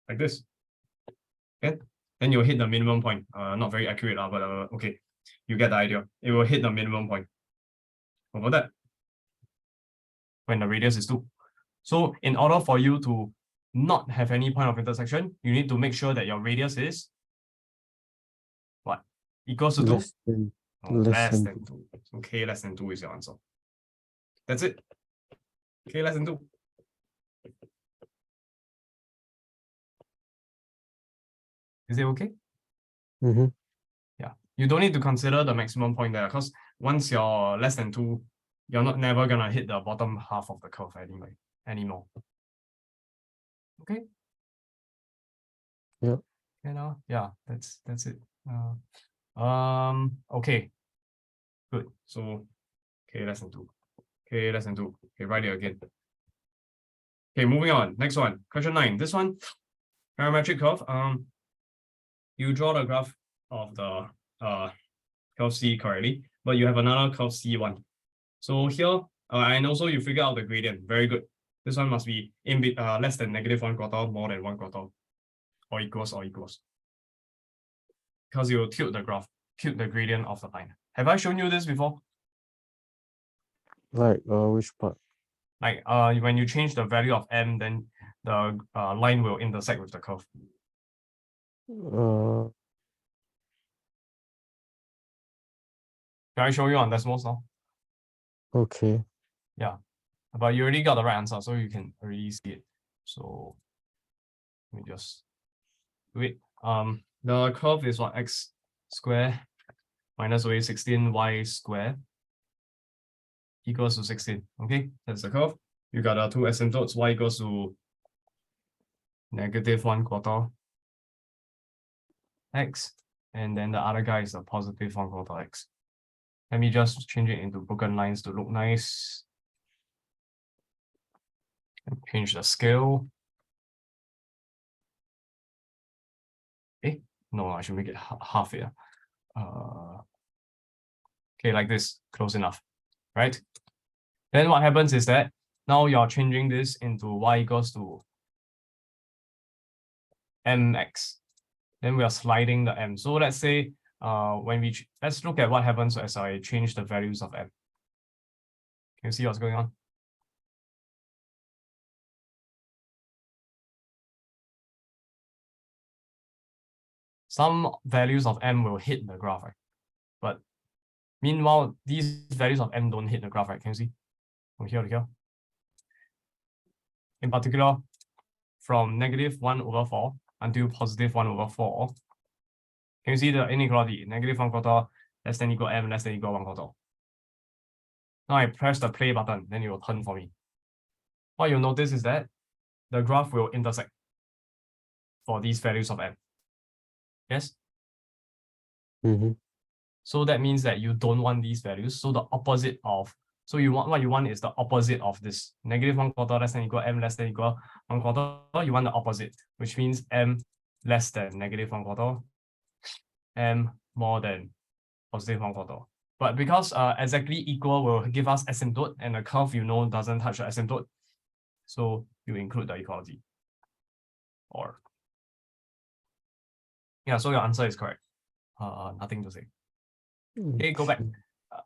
Like this. Okay. Then you'll hit the minimum point. Not very accurate, but okay. You get the idea. It will hit the minimum point over that when the radius is 2. So in order for you to not have any point of intersection, you need to make sure that your radius is what? Equals to 2? Less than 2. So k less than 2 is your answer. That's it. K less than 2. Is it okay? Mm-hmm. Yeah. You don't need to consider the maximum point there, because once you're less than 2, you're never gonna hit the bottom half of the curve anymore. Okay. Yeah. Yeah, that's it. Okay. Good. So k less than 2. K less than 2. Okay, write it again. Okay, moving on. Next one. Question 9. This one, parametric curve. You draw the graph of the curve C correctly, but you have another curve C1. So here, and also you figure out the gradient. Very good. This one must be less than -1/4, more than 1/4, or equals. Because you tilt the graph, tilt the gradient of the line. Have I shown you this before? Like which part? Like when you change the value of m, then the line will intersect with the curve. Can I show you on decimals now? Okay. Yeah, but you already got the right answer, so you can already see it. So let me just do it. The curve is what? X square minus 16y square equals to 16. Okay, that's the curve. You got two asymptotes. Y equals to -1/4 x, and then the other guy is a +1/4 x. Let me just change it into broken lines to look nice. And change the scale. No, I should make it half here. Okay, like this, close enough, right? Then what happens is that now you're changing this into y equals to mx. Then we are sliding the m. So let's say let's look at what happens as I change the values of m. Can you see what's going on? Some values of m will hit the graph, right? But meanwhile, these values of m don't hit the graph, right? Can you see? From here to here. In particular, from -1/4 until +1/4. Can you see the inequality? -1/4 less than equal m less than equal 1/4. Now I press the play button, then it will turn for me. What you'll notice is that the graph will intersect for these values of m. Yes? Mm-hmm. So that means that you don't want these values. So the opposite of, so you want, what you want is the opposite of this. -1/4 less than equal m less than equal 1/4. You want the opposite, which means m less than -1/4, m more than +1/4. But because exactly equal will give us asymptote, and the curve doesn't touch the asymptote, so you include the equality. Or yeah, so your answer is correct. Nothing to say. Okay, go back.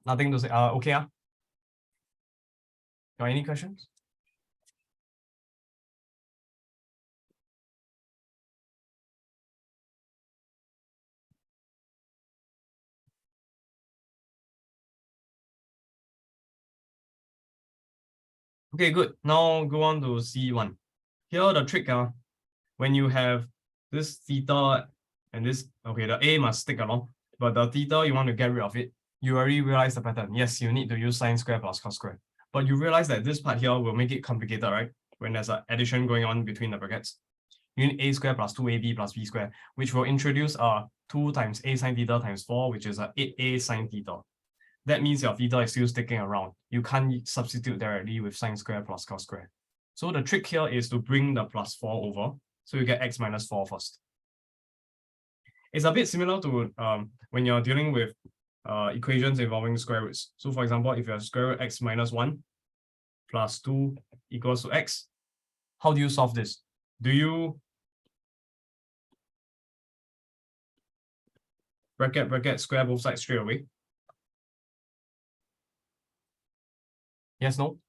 Nothing to say. Okay. Got any questions? Okay, good. Now go on to C1. Here the trick, when you have this theta and this, okay, the A must stick along, but the theta, you want to get rid of it. You already realize the pattern. Yes, you need to use sine square plus cos square. But you realize that this part here will make it complicated, right? When there's an addition going on between the brackets. You need a square plus 2ab plus b square, which will introduce 2 times a sine theta times 4, which is 8a sine theta. That means your theta is still sticking around. You can't substitute directly with sine square plus cos square. So the trick here is to bring the +4 over. So you get x minus 4 first. It's a bit similar to when you're dealing with equations involving square roots. So for example, if you have square root x minus 1 plus 2 equals to x, how do you solve this? Do you bracket square both sides straight away? Yes, no?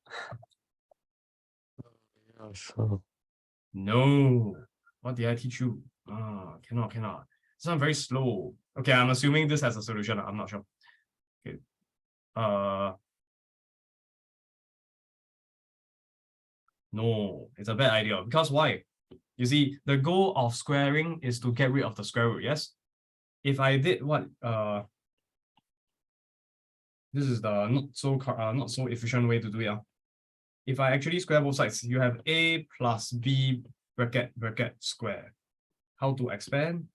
Yeah, sure. No. What did I teach you? Cannot. This one very slow. Okay, I'm assuming this has a solution. I'm not sure. Okay. No, it's a bad idea. Because why? You see, the goal of squaring is to get rid of the square root, yes? If I did what this is the not so efficient way to do it. If I actually square both sides, you have a plus b bracket square. How to expand?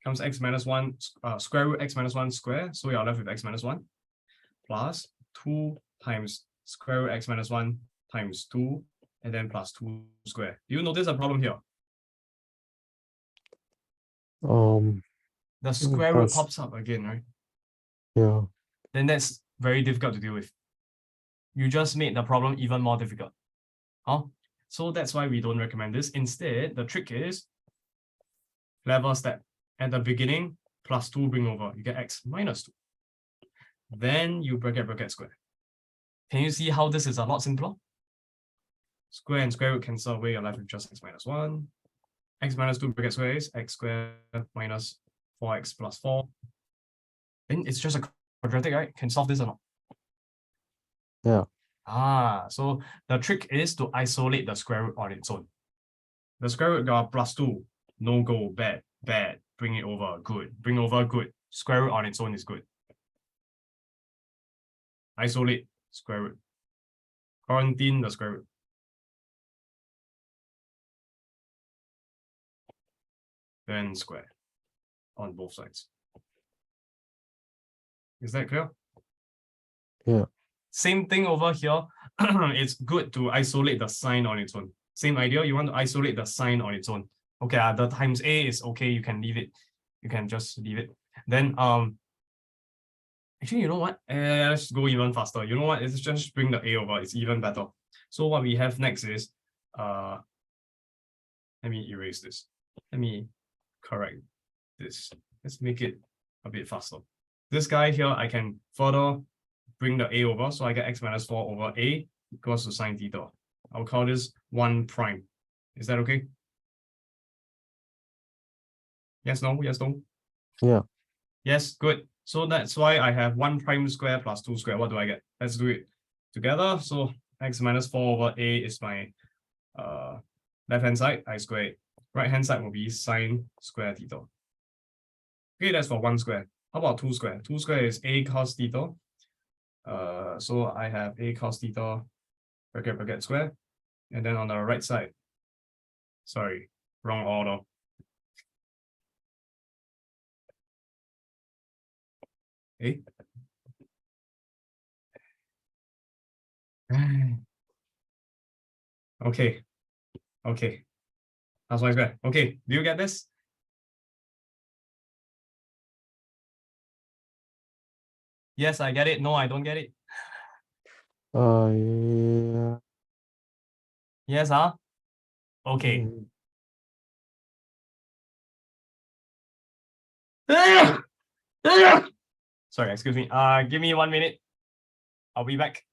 Comes x minus 1, square root x minus 1 square, so you're left with x minus 1 plus 2 times square root x minus 1 times 2, and then plus 2 square. Do you notice a problem here? The square root pops up again, right? Yeah. Then that's very difficult to deal with. You just made the problem even more difficult. So that's why we don't recommend this. Instead, the trick is clever step. At the beginning, plus 2 bring over, you get x minus 2. Then you bracket square. Can you see how this is a lot simpler? Square and square root cancel away, you're left with just x minus 1. X minus 2 bracket square is x squared minus 4x plus 4. Then it's just a quadratic, right? Can solve this or not? Yeah. So the trick is to isolate the square root on its own. The square root got +2, no go, bad. Bring it over, good. Bring over, good. Square root on its own is good. Isolate square root. Quarantine the square root. Then square on both sides. Is that clear? Yeah. Same thing over here. It's good to isolate the sign on its own. Same idea. You want to isolate the sign on its own. Okay, the times a is okay. You can leave it. You can just leave it. Then actually, you know what? Let's go even faster. You know what? Let's just bring the a over. It's even better. So what we have next is let me erase this. Let me correct this. Let's make it a bit faster. This guy here, I can further bring the a over, so I get x minus 4 over a equals to sine theta. I'll call this 1 prime. Is that okay? Yes, no? Yes, no? Yeah. Yes, good. So that's why I have 1 prime square plus 2 square. What do I get? Let's do it together. So x minus 4 over a is my left-hand side, I square it. Right-hand side will be sine square theta. Okay, that's for 1 square. How about 2 square? 2 square is a cos theta. So I have a cos theta bracket square. And then on the right side, sorry, wrong order. A. Okay. Okay. That's why it's good. Okay, do you get this? Yes, I get it. No, I don't get it. Yeah. Yes, huh? Okay. Sorry, excuse me. Give me 1 minute. I'll be back.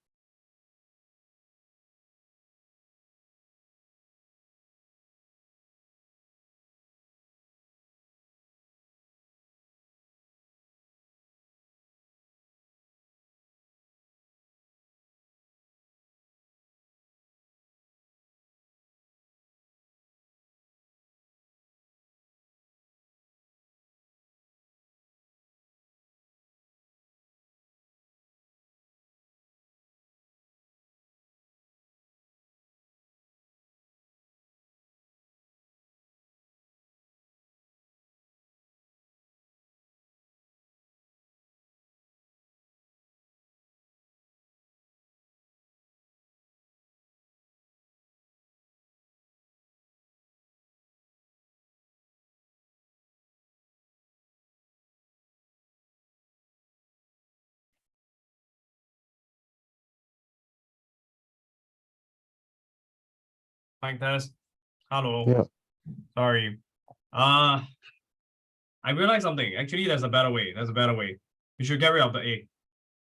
Mic test. Hello. Yeah. Sorry. I realized something. Actually, there's a better way. There's a better way. You should get rid of the A,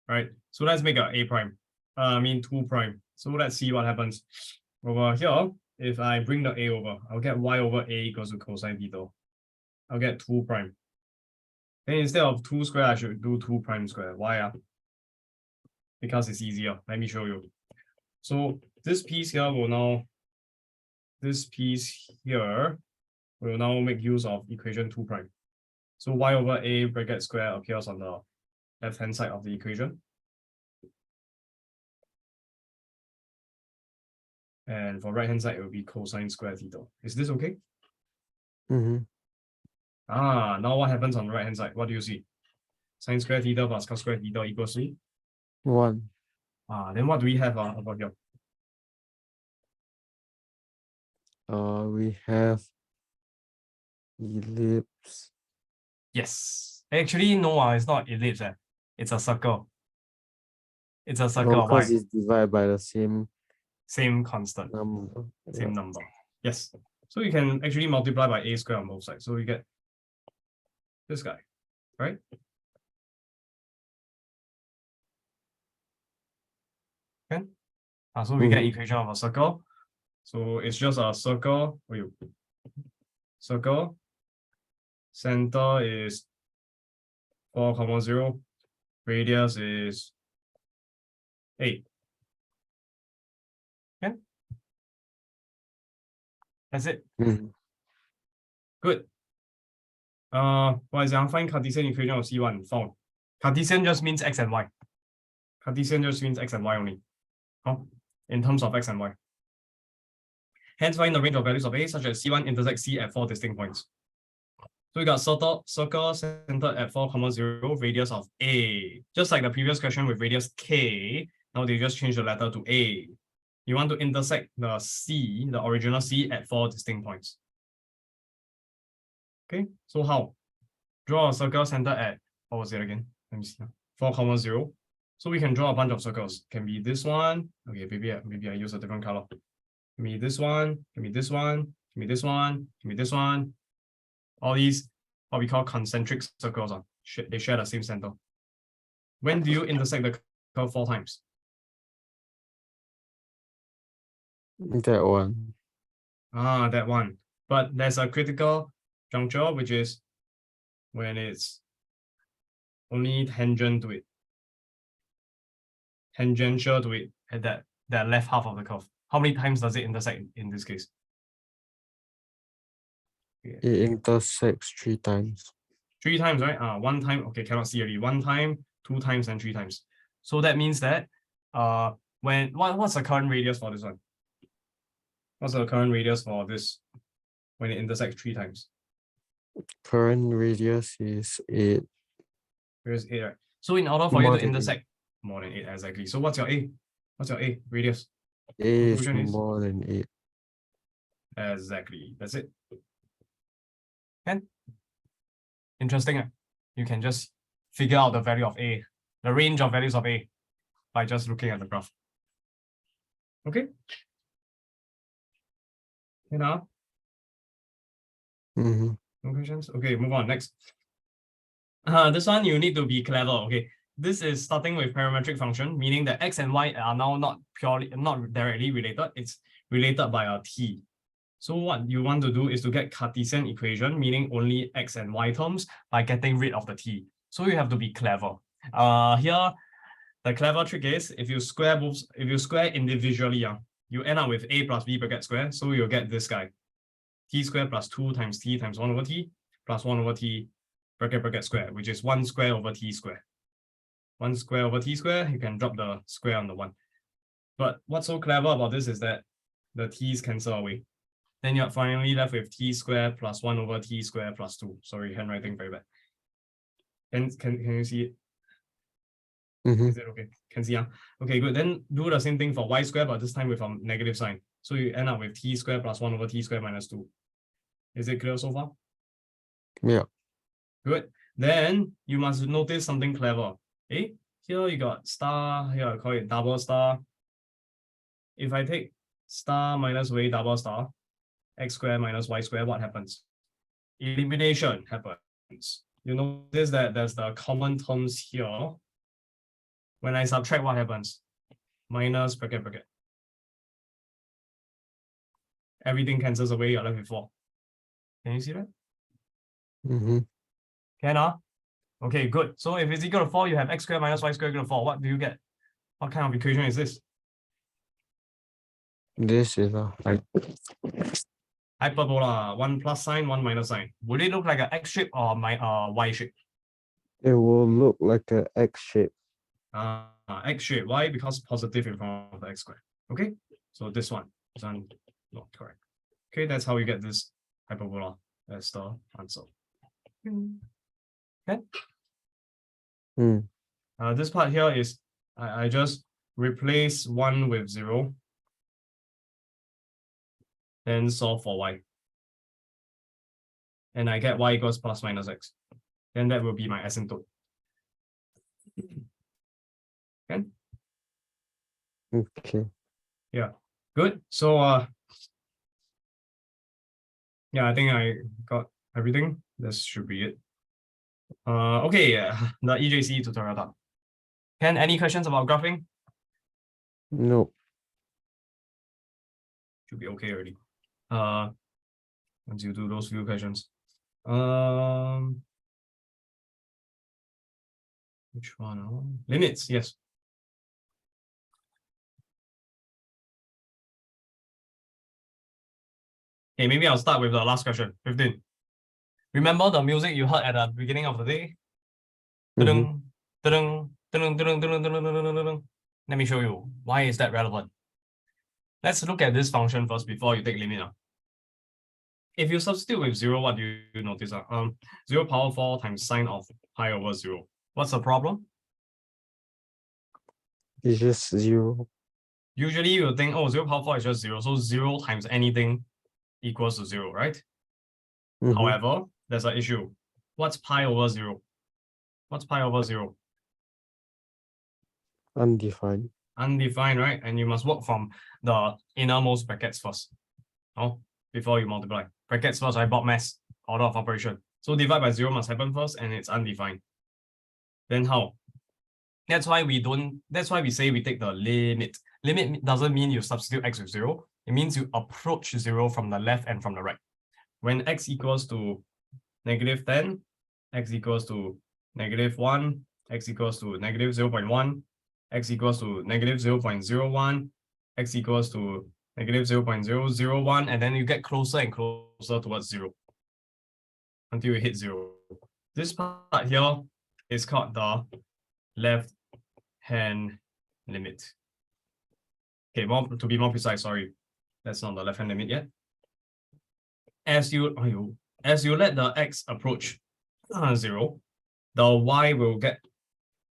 right? So let's make a A prime. I mean 2 prime. So let's see what happens. Over here, if I bring the A over, I'll get y over A equals to cosine theta. I'll get 2 prime. Then instead of 2 square, I should do 2 prime square. Why? Because it's easier. Let me show you. So this piece here will now make use of equation 2 prime. So y over A bracket square appears on the left-hand side of the equation. And for right-hand side, it will be cosine square theta. Is this okay? Now what happens on the right-hand side? What do you see? Sine square theta plus cos square theta equals to 1. Then what do we have about here? We have ellipse. Yes. Actually, no, it's not ellipse. It's a circle. It's a circle. Why? Because it's divided by the same constant. number. Same number. Yes. So you can actually multiply by A square on both sides. So you get this guy, right? Okay. So we get equation of a circle. So it's just a circle. Circle. Center is 4, 0. Radius is 8. Okay. That's it. Good. What is find Cartesian equation of C1 found? Cartesian just means x and y. Cartesian just means x and y only. In terms of x and y. Hence, find the range of values of A such as C1 intersects C at 4 distinct points. So we got circle centered at 4, 0, radius of A. Just like the previous question with radius K, now they just change the letter to A. You want to intersect the C, the original C, at 4 distinct points. Okay, so how? Draw a circle centered at, what was it again? Let me see. 4, 0. So we can draw a bunch of circles. Can be this one. Okay, maybe I use a different color. Can be this one, can be this one, can be this one, can be this one. All these, what we call concentric circles, they share the same center. When do you intersect the curve 4 times? That one. That one. But there's a critical juncture, which is when it's only tangential to it at that left half of the curve. How many times does it intersect in this case? It intersects 3 times. 3 times, right? 1 time, okay, cannot see already. 1 time, 2 times, and 3 times. So that means that what's the current radius for this one? What's the current radius for this when it intersects 3 times? Current radius is 8. Here's 8, right? So in order for you More to than intersect more than 8, exactly. So what's your A? What's your A radius? A is Conclusion is more than 8. exactly. That's it. And interesting. You can just figure out the value of A, the range of values of A, by just looking at the graph. Okay. You know. Mm-hmm. No questions? Okay, move on. Next. This one you need to be clever. Okay. This is starting with parametric function, meaning that x and y are now not directly related. It's related by a t. So what you want to do is to get Cartesian equation, meaning only x and y terms, by getting rid of the t. So you have to be clever. Here, the clever trick is if you square individually, you end up with a plus b bracket square. So you'll get this guy, t squared plus 2 times t times 1 over t plus 1 over t bracket square, which is 1 square over t square. 1 square over t square, you can drop the square on the 1. But what's so clever about this is that the t's cancel away. Then you're finally left with t squared plus 1 over t squared plus 2. Sorry, handwriting very bad. Can you see it? Mm-hmm. Is it okay? Can see, okay, good. Then do the same thing for y squared, but this time with a negative sign. So you end up with t squared plus 1 over t squared minus 2. Is it clear so far? Yeah. Good. Then you must notice something clever. Here you got star, here I call it double star. If I take star minus y double star, x squared minus y squared, what happens? Elimination happens. You notice that there's the common terms here. When I subtract, what happens? Minus bracket. Everything cancels away, you're left with 4. Can you see that? Mm-hmm. Can, Okay, good. So if it's equal to 4, you have x squared minus y squared equal to 4. What do you get? What kind of equation is this? This is a Hyperbola, 1 plus sign, 1 minus sign. Would it look like an X shape or Y shape? It will look like an X shape. X shape. Why? Because positive in front of the x squared. Okay, so this one is not correct. Okay, that's how you get this hyperbola as the answer. Okay. This part here is I just replace 1 with 0, then solve for y. And I get y equals plus minus x. Then that will be my asymptote. Okay. Okay. Yeah. Good. So yeah, I think I got everything. This should be it. Okay, the EJC tutorial done. Ken, any questions about graphing? No. Should be okay already. Once you do those few questions. Which one? Limits, yes. Okay, maybe I'll start with the last question, 15. Remember the music you heard at the beginning of the day? Mm-hmm. Let me show you. Why is that relevant? Let's look at this function first before you take limit. If you substitute with 0, what do you notice? 0 power 4 times sine of pi over 0. What's the problem? It's just 0. Usually you think, oh, 0 power 4 is just 0. So 0 times anything equals to 0, right? Mm-hmm. However, there's an issue. What's pi over 0? What's pi over 0? Undefined. Undefined, right? And you must work from the innermost brackets first. Before you multiply. Brackets first, I bought mass, order of operation. So divide by 0 must happen first, and it's undefined. Then how? That's why we say we take the limit. Limit doesn't mean you substitute x with 0. It means you approach 0 from the left and from the right. When x equals to -10, x equals to -1, x equals to -0.1, x equals to -0.01, x equals to -0.001, and then you get closer and closer towards 0 until you hit 0. This part here is called the left hand limit. Okay, to be more precise, sorry, that's not the left hand limit yet. As you let the x approach 0, the y will get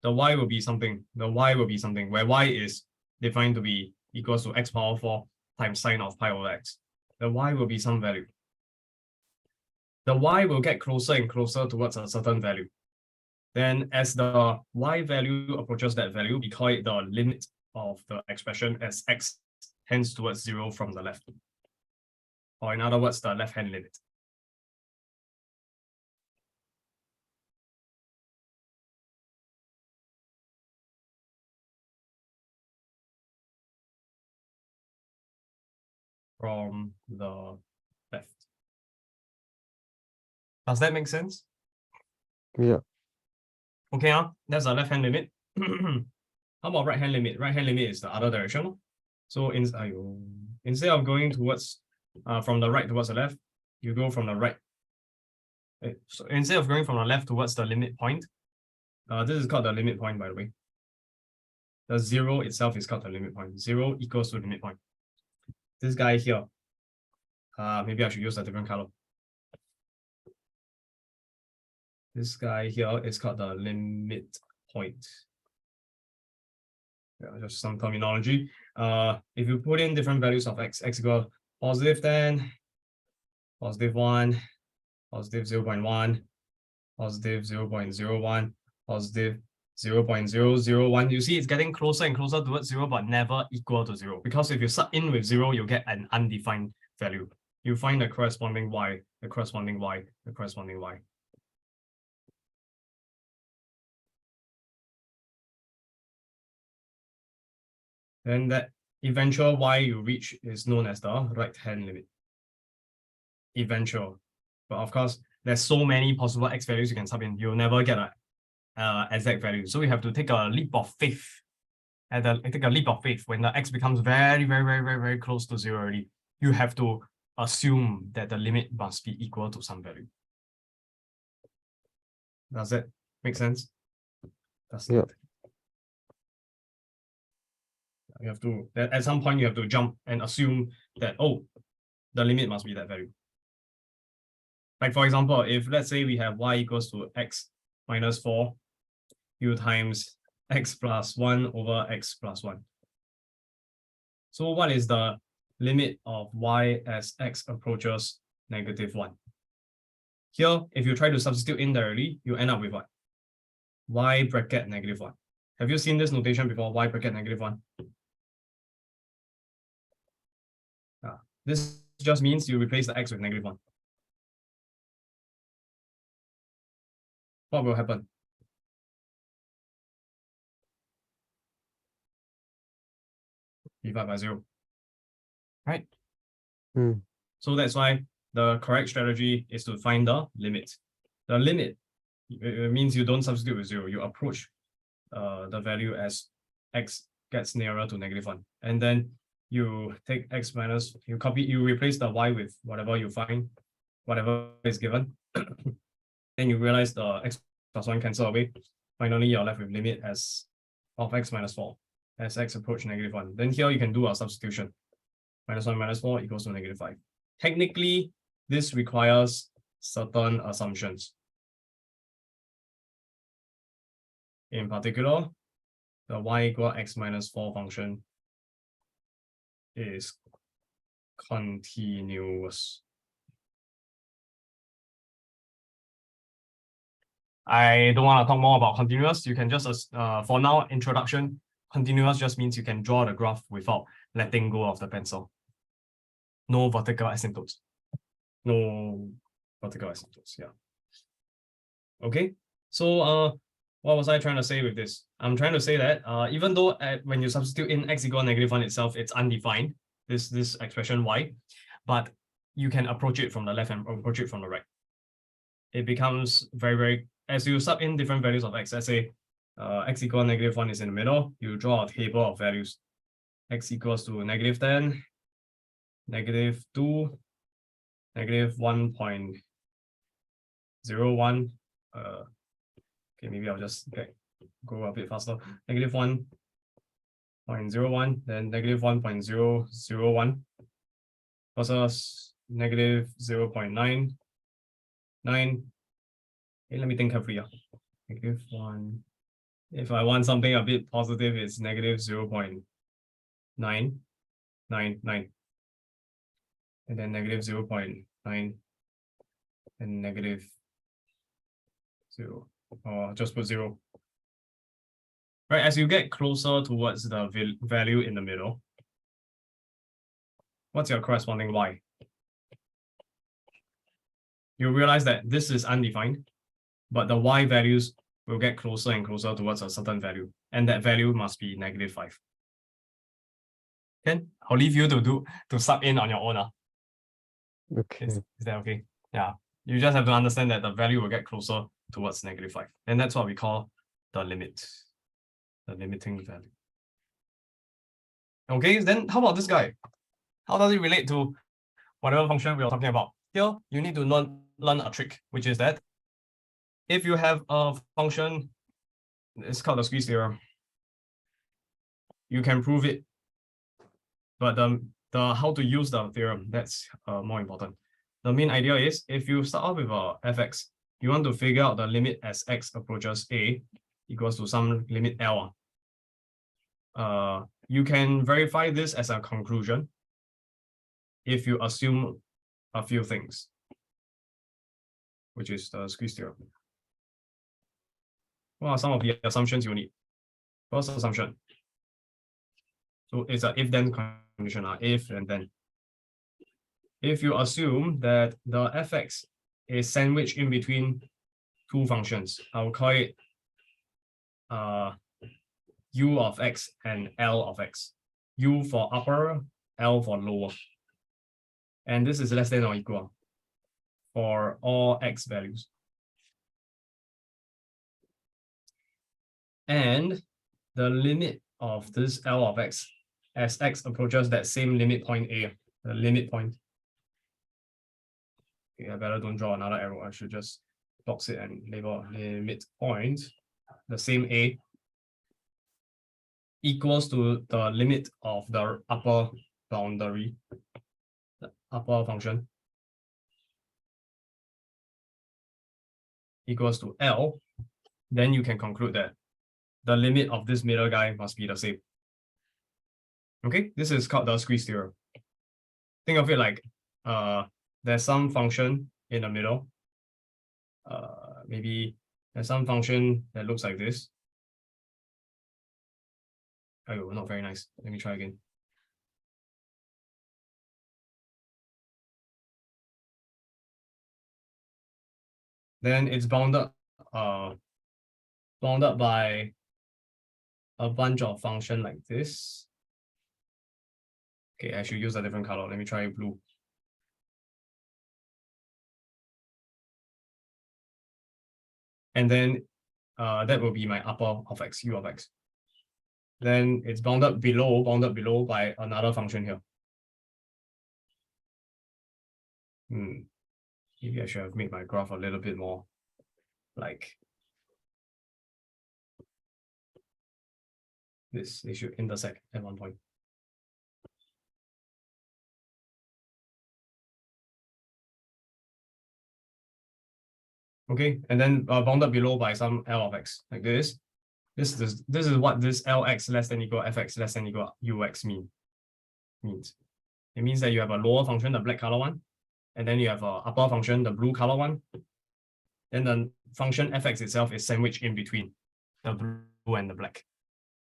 the y will be something. The y will be something where y is defined to be equals to x power 4 times sine of pi over x. The y will be some value. The y will get closer and closer towards a certain value. Then as the y value approaches that value, we call it the limit of the expression as x tends towards 0 from the left. Or in other words, the left-hand limit. From the left. Does that make sense? Yeah. Okay, that's the left-hand limit. How about right-hand limit? Right-hand limit is the other direction. So instead of going towards from the right towards the left, you go from the right. So instead of going from the left towards the limit point, this is called the limit point, by the way. The 0 itself is called the limit point. 0 equals to the limit point. This guy here, maybe I should use a different color. This guy here is called the limit point. Yeah, just some terminology. If you put in different values of x equals positive 10, positive 1, positive 0.1, positive 0.01, positive 0.001. You see, it's getting closer and closer towards 0, but never equal to 0. Because if you sub in with 0, you get an undefined value. You find the corresponding y, the corresponding y, the corresponding y. Then that eventual y you reach is known as the right-hand limit. Eventual. But of course, there's so many possible x values you can sub in. You'll never get a exact value. So we have to take a leap of faith. Take a leap of faith when the x becomes very, very, very, very, very close to 0 already. You have to assume that the limit must be equal to some value. Does that make sense? Yeah. You have to, at some point, you have to jump and assume that, oh, the limit must be that value. Like, for example, if let's say we have y equals to x minus 4, u times x plus 1 over x plus 1. So what is the limit of y as x approaches -1? Here, if you try to substitute indirectly, you end up with what? Y bracket -1. Have you seen this notation before? Y bracket -1. This just means you replace the x with -1. What will happen? Divide by 0. Right? So that's why the correct strategy is to find the limit. The limit means you don't substitute with 0. You approach the value as x gets nearer to -1. And then you take x minus, you replace the y with whatever you find, whatever is given. Then you realize the x plus 1 cancel away. Finally, you're left with limit as of x minus 4 as x approach -1. Then here you can do a substitution. -1 minus 4 equals to -5. Technically, this requires certain assumptions. In particular, the y equal x minus 4 function is continuous. I don't want to talk more about continuous. You can just, for now, introduction, continuous just means you can draw the graph without letting go of the pencil. No vertical asymptotes. No vertical asymptotes, yeah. Okay, so what was I trying to say with this? I'm trying to say that even though when you substitute in x equal -1 itself, it's undefined, this expression y, but you can approach it from the left and approach it from the right. It becomes very, very, as you sub in different values of x, let's say x equal -1 is in the middle, you draw a table of values. X equals to -10, -2, -1.01. Okay, maybe I'll just go a bit faster. -1.01, then -1.001 versus -0.99. Hey, let me think carefully. -1, If I want something a bit positive, it's negative 0.999. And then negative 0.9 and negative 0, or just put 0. Right, as you get closer towards the value in the middle, what's your corresponding y? You realize that this is undefined, but the y values will get closer and closer towards a certain value, and that value must be negative 5. Then I'll leave you to sub in on your own. Okay. Is that okay? Yeah. You just have to understand that the value will get closer towards negative 5. And that's what we call the limit, the limiting value. Okay, then how about this guy? How does it relate to whatever function we are talking about? Here, you need to learn a trick, which is that if you have a function, it's called the squeeze theorem, you can prove it. But the how to use the theorem, that's more important. The main idea is if you start off with a fx, you want to figure out the limit as x approaches a equals to some limit L. You can verify this as a conclusion if you assume a few things, which is the squeeze theorem. What are some of the assumptions you need? First assumption. So it's an if-then condition, if and then. If you assume that the fx is sandwiched in between two functions, I'll call it u of x and L of x. U for upper, L for lower. And this is less than or equal for all x values. And the limit of this L of x as x approaches that same limit point A, the limit point. Okay, I better don't draw another arrow. I should just box it and label limit point, the same A, equals to the limit of the upper boundary, the upper function, equals to L, then you can conclude that the limit of this middle guy must be the same. Okay, this is called the squeeze theorem. Think of it like there's some function in the middle. Maybe there's some function that looks like this. Oh, not very nice. Let me try again. Then it's bounded by a bunch of function like this. Okay, I should use a different color. Let me try blue. And then that will be my upper of x, u of x. Then it's bounded below by another function here. Maybe I should have made my graph a little bit more like this. They should intersect at one point. Okay, and then bounded below by some L of x like this. This is what this Lx less than equal fx less than equal ux means. It means that you have a lower function, the black color one, and then you have a upper function, the blue color one. Then the function fx itself is sandwiched in between the blue and the black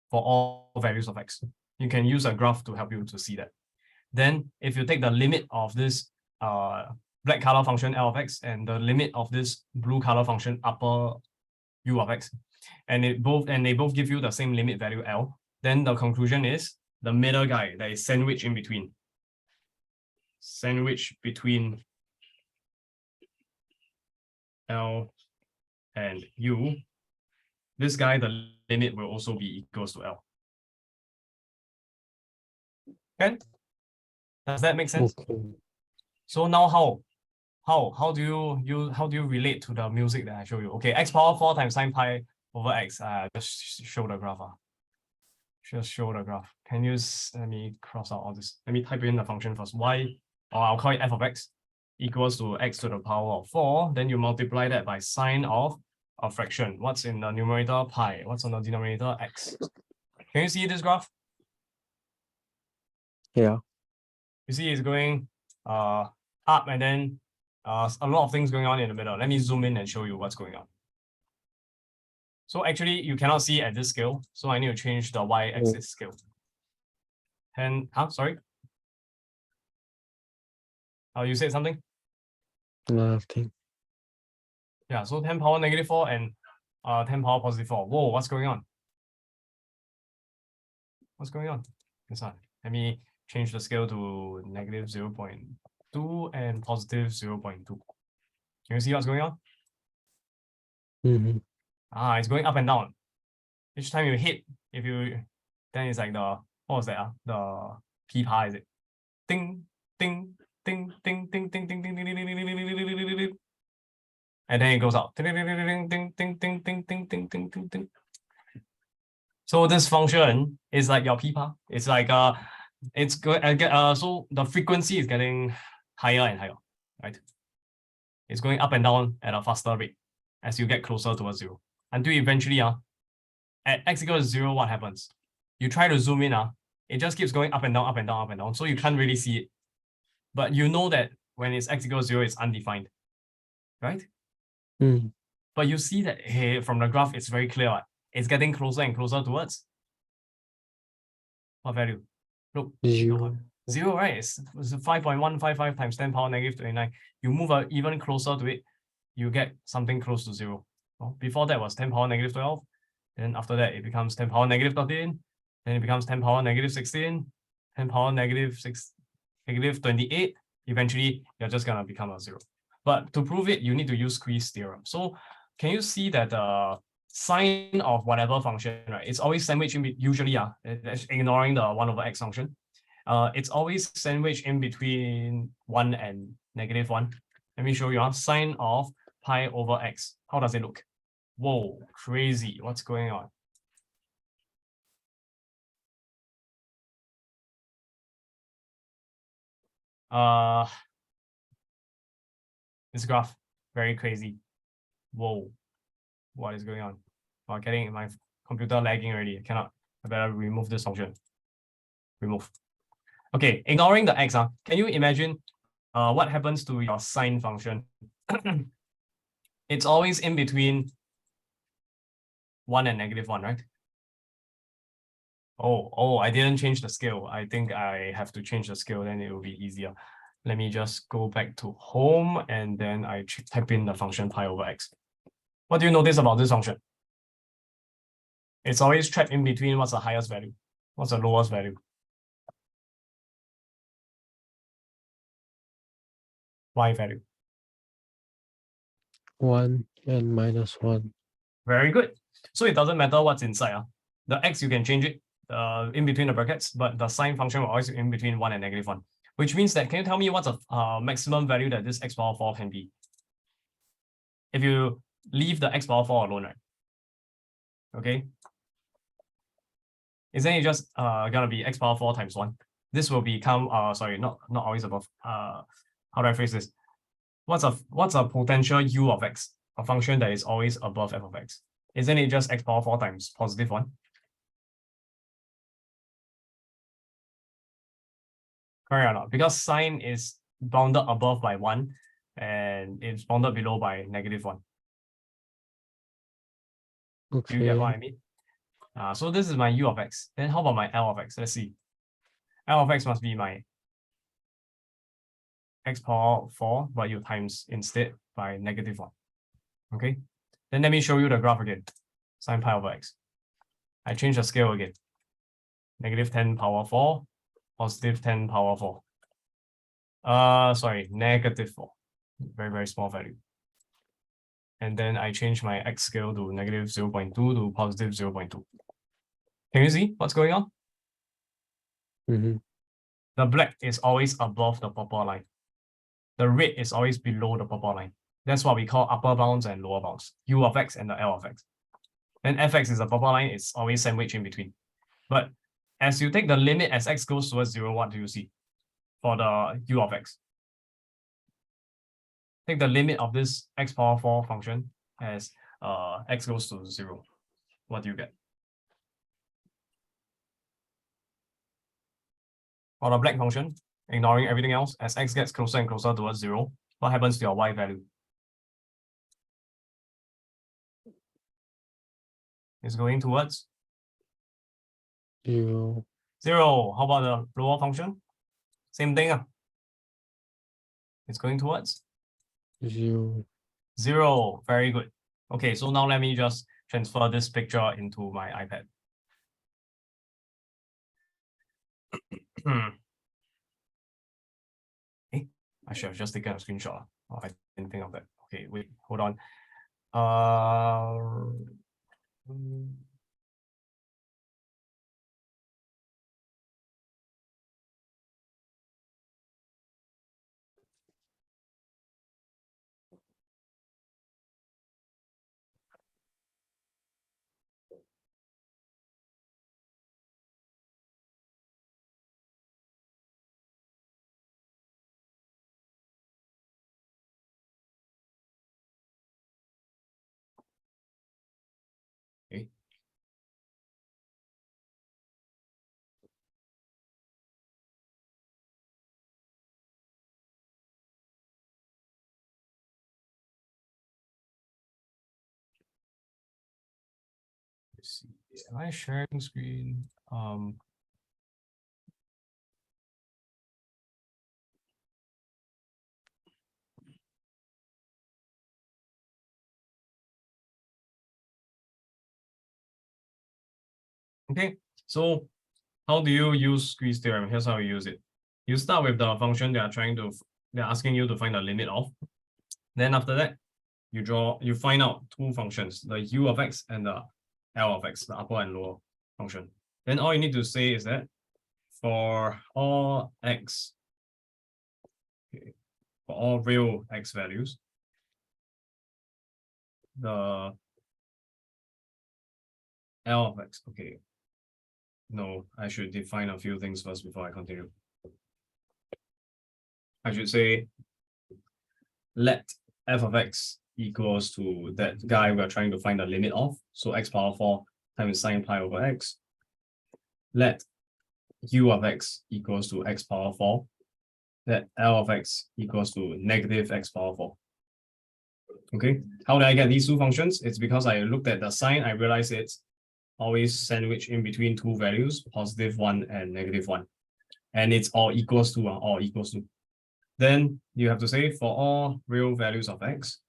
for all values of x. You can use a graph to help you to see that. Then if you take the limit of this black color function L of x and the limit of this blue color function upper u of x, and they both give you the same limit value L, then the conclusion is the middle guy that is sandwiched in between. Sandwich between L and U. This guy, the limit will also be equals to L. Okay? Does that make sense? Okay. So now how do you relate to the music that I show you? Okay, x power 4 times sine pi over x. Just show the graph. Just show the graph. Can you let me cross out all this? Let me type in the function first. Y, or I'll call it f of x equals to x to the power of 4. Then you multiply that by sine of a fraction. What's in the numerator? Pi. What's on the denominator? X. Can you see this graph? Yeah. You see it's going up and then a lot of things going on in the middle. Let me zoom in and show you what's going on. So actually you cannot see at this scale. So I need to change the y-axis scale. And sorry. You said something? Nothing. Yeah, so 10 power -4 and 10 power +4. Whoa, what's going on? What's going on? This one. Let me change the scale to -0.2 and +0.2. Can you see what's going on? Mm-hmm. It's going up and down. Each time you hit, then it's like what was that? The p-pi, is it? Ding, ding, ding, ding, ding, ding, ding, ding, ding, ding, ding, ding, ding, ding, ding, ding, and then it goes out. Ding, ding, ding, ding, ding, ding, ding, ding, ding, ding, ding, ding. So this function is like your p-pi. It's like it's good. So the frequency is getting higher and higher, right? It's going up and down at a faster rate as you get closer towards 0, until eventually at x equals 0, what happens? You try to zoom in, it just keeps going up and down, up and down, up and down. So you can't really see it. But you know that when it's x equals 0, it's undefined, right? Mm. But you see that from the graph, it's very clear. It's getting closer and closer towards what value? Look, 0. 0, right? It's 5.155 times 10 power -29. You move even closer to it, you get something close to 0. Well, before that was 10 power -12. Then after that, it becomes 10 power -13. Then it becomes 10 power -16, 10 power -28. Eventually, you're just going to become a 0. But to prove it, you need to use squeeze theorem. So can you see that the sign of whatever function, right? It's always sandwiched in, usually, ignoring the 1/x function. It's always sandwiched in between 1 and -1. Let me show you. Sine of pi over x. How does it look? Whoa, crazy. What's going on? This graph, very crazy. Whoa, what is going on? I'm getting my computer lagging already. I better remove this function. Remove. Okay, ignoring the x, can you imagine what happens to your sine function? It's always in between 1 and -1, right? Oh, I didn't change the scale. I think I have to change the scale, then it will be easier. Let me just go back to home and then I type in the function pi over x. What do you notice about this function? It's always trapped in between what's the highest value, what's the lowest value. Y value. 1 and -1. Very good. So it doesn't matter what's inside. The x, you can change it in between the brackets, but the sine function will always be in between 1 and -1. Which means that, can you tell me what's a maximum value that this x power 4 can be? If you leave the x power 4 alone, right? Okay. Isn't it just gonna be x power 4 times 1? This will become sorry, not always above. How do I phrase this? What's a potential u of x, a function that is always above f of x? Isn't it just x power 4 times +1? Correct or not? Because sine is bounded above by 1 and it's bounded below by -1. Okay. Do you get what I mean? So this is my u of x. Then how about my L of x? Let's see. L of x must be my x power 4, but you times instead by -1. Okay. Then let me show you the graph again. Sine pi over x. I change the scale again. -10 power 4, +10 power 4. Sorry, -4. Very, very small value. And then I change my x scale to -0.2 to +0.2. Can you see what's going on? Mm-hmm. The black is always above the purple line. The red is always below the purple line. That's what we call upper bounds and lower bounds, u of x and the L of x. Then fx is the purple line, it's always sandwiched in between. But as you take the limit as x goes towards 0, what do you see for the u of x? Take the limit of this x power 4 function as x goes to 0, what do you get? For the black function, ignoring everything else, as x gets closer and closer towards 0, what happens to your y value? It's going towards 0. 0. How about the lower function? Same thing. It's going towards 0. 0. Very good. Okay, so now let me just transfer this picture into my iPad. Hey, I should have just taken a screenshot. Oh, I didn't think of that. Okay, wait, hold on. Okay. Let's see. Am I sharing screen? Okay, so how do you use squeeze theorem? Here's how you use it. You start with the function they're asking you to find the limit of. Then after that, you find out two functions, the u of x and the l of x, the upper and lower function. Then all you need to say is that for all x, okay, for all real x values, the L of x, okay. No, I should define a few things first before I continue. I should say, let f of x equals to that guy we're trying to find the limit of. So x power 4 times sine pi over x. Let u of x equals to x power 4. Let L of x equals to negative x power 4. Okay, how did I get these two functions? It's because I looked at the sign, I realized it's always sandwiched in between two values, positive 1 and negative 1. And it's all equals to, all equals to. Then you have to say for all real values of x,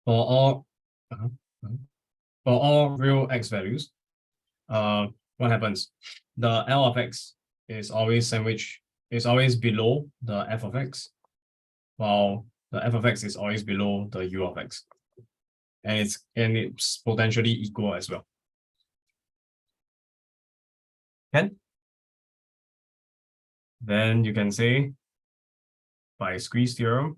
for all real x values, what happens? The L of x is always sandwiched, is always below the f of x, while the f of x is always below the u of x. And it's potentially equal as well. Can? Then you can say by squeeze theorem,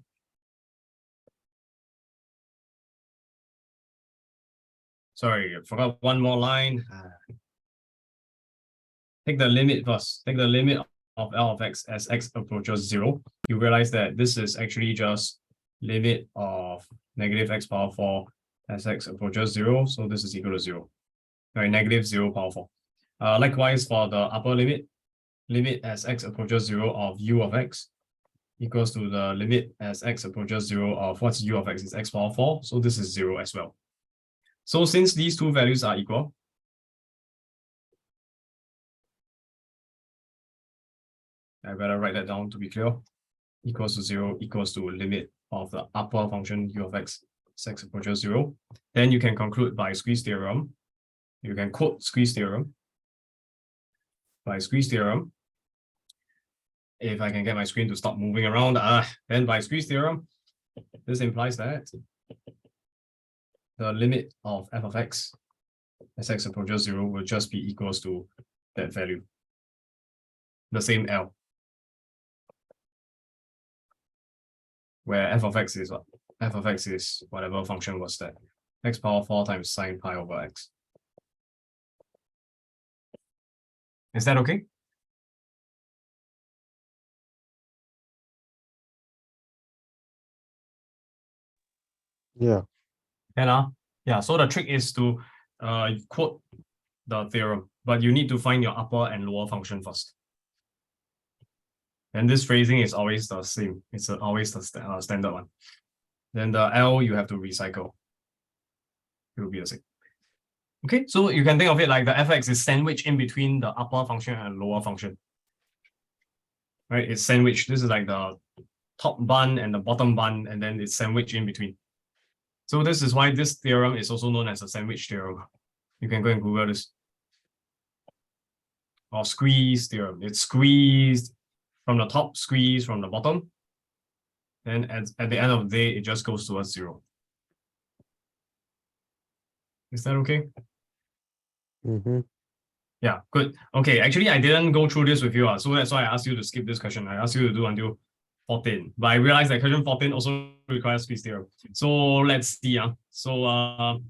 sorry, I forgot one more line. Take the limit first. Take the limit of L of x as x approaches 0. You realize that this is actually just limit of negative x power 4 as x approaches 0. So this is equal to 0. Right, negative 0 power 4. Likewise, for the upper limit, limit as x approaches 0 of u of x equals to the limit as x approaches 0 of what's u of x is x power 4. So this is 0 as well. So since these two values are equal, I better write that down to be clear. Equals to 0 equals to limit of the upper function u of x as x approaches 0. Then you can conclude by squeeze theorem. You can quote squeeze theorem. By squeeze theorem, if I can get my screen to stop moving around, then by squeeze theorem, this implies that the limit of f of x as x approaches 0 will just be equals to that value, the same L, where f of x is what? F of x is whatever function was that, x power 4 times sine pi over x. Is that okay? Yeah. And yeah, so the trick is to quote the theorem, but you need to find your upper and lower function first. And this phrasing is always the same. It's always the standard one. Then the L you have to recycle. It will be the same. Okay, so you can think of it like the fx is sandwiched in between the upper function and lower function. Right, it's sandwiched. This is like the top bun and the bottom bun, and then it's sandwiched in between. So this is why this theorem is also known as a sandwich theorem. You can go and Google this. Or squeeze theorem. It's squeezed from the top, squeezed from the bottom. And at the end of the day, it just goes towards 0. Is that okay? Mm-hmm. Yeah, good. Okay, actually, I didn't go through this with you, so that's why I asked you to skip this question. I asked you to do until 14, but I realized that question 14 also requires squeeze theorem. So let's see. So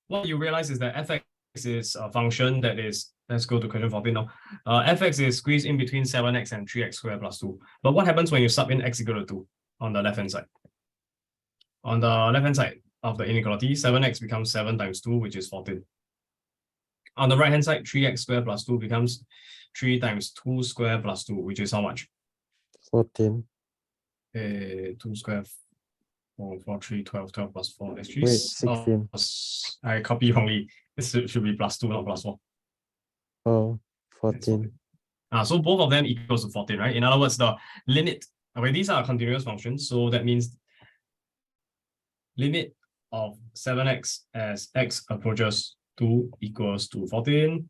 what you realize is that fx is a function that is, let's go to question 14 now. Fx is squeezed in between 7x and 3x squared plus 2. But what happens when you sub in x equal to 2 on the left-hand side? On the left-hand side of the inequality, 7x becomes 7 times 2, which is 14. On the right-hand side, 3x squared plus 2 becomes 3 times 2 squared plus 2, which is how much? 14. 2 squared, 4, 4, 3, 12, 12 plus 4. Wait, 16. I copy wrongly. This should be plus 2, not plus 4. Oh, 14. So both of them equals to 14, right? In other words, the limit, okay, these are continuous functions, so that means limit of 7x as x approaches 2 equals to 14,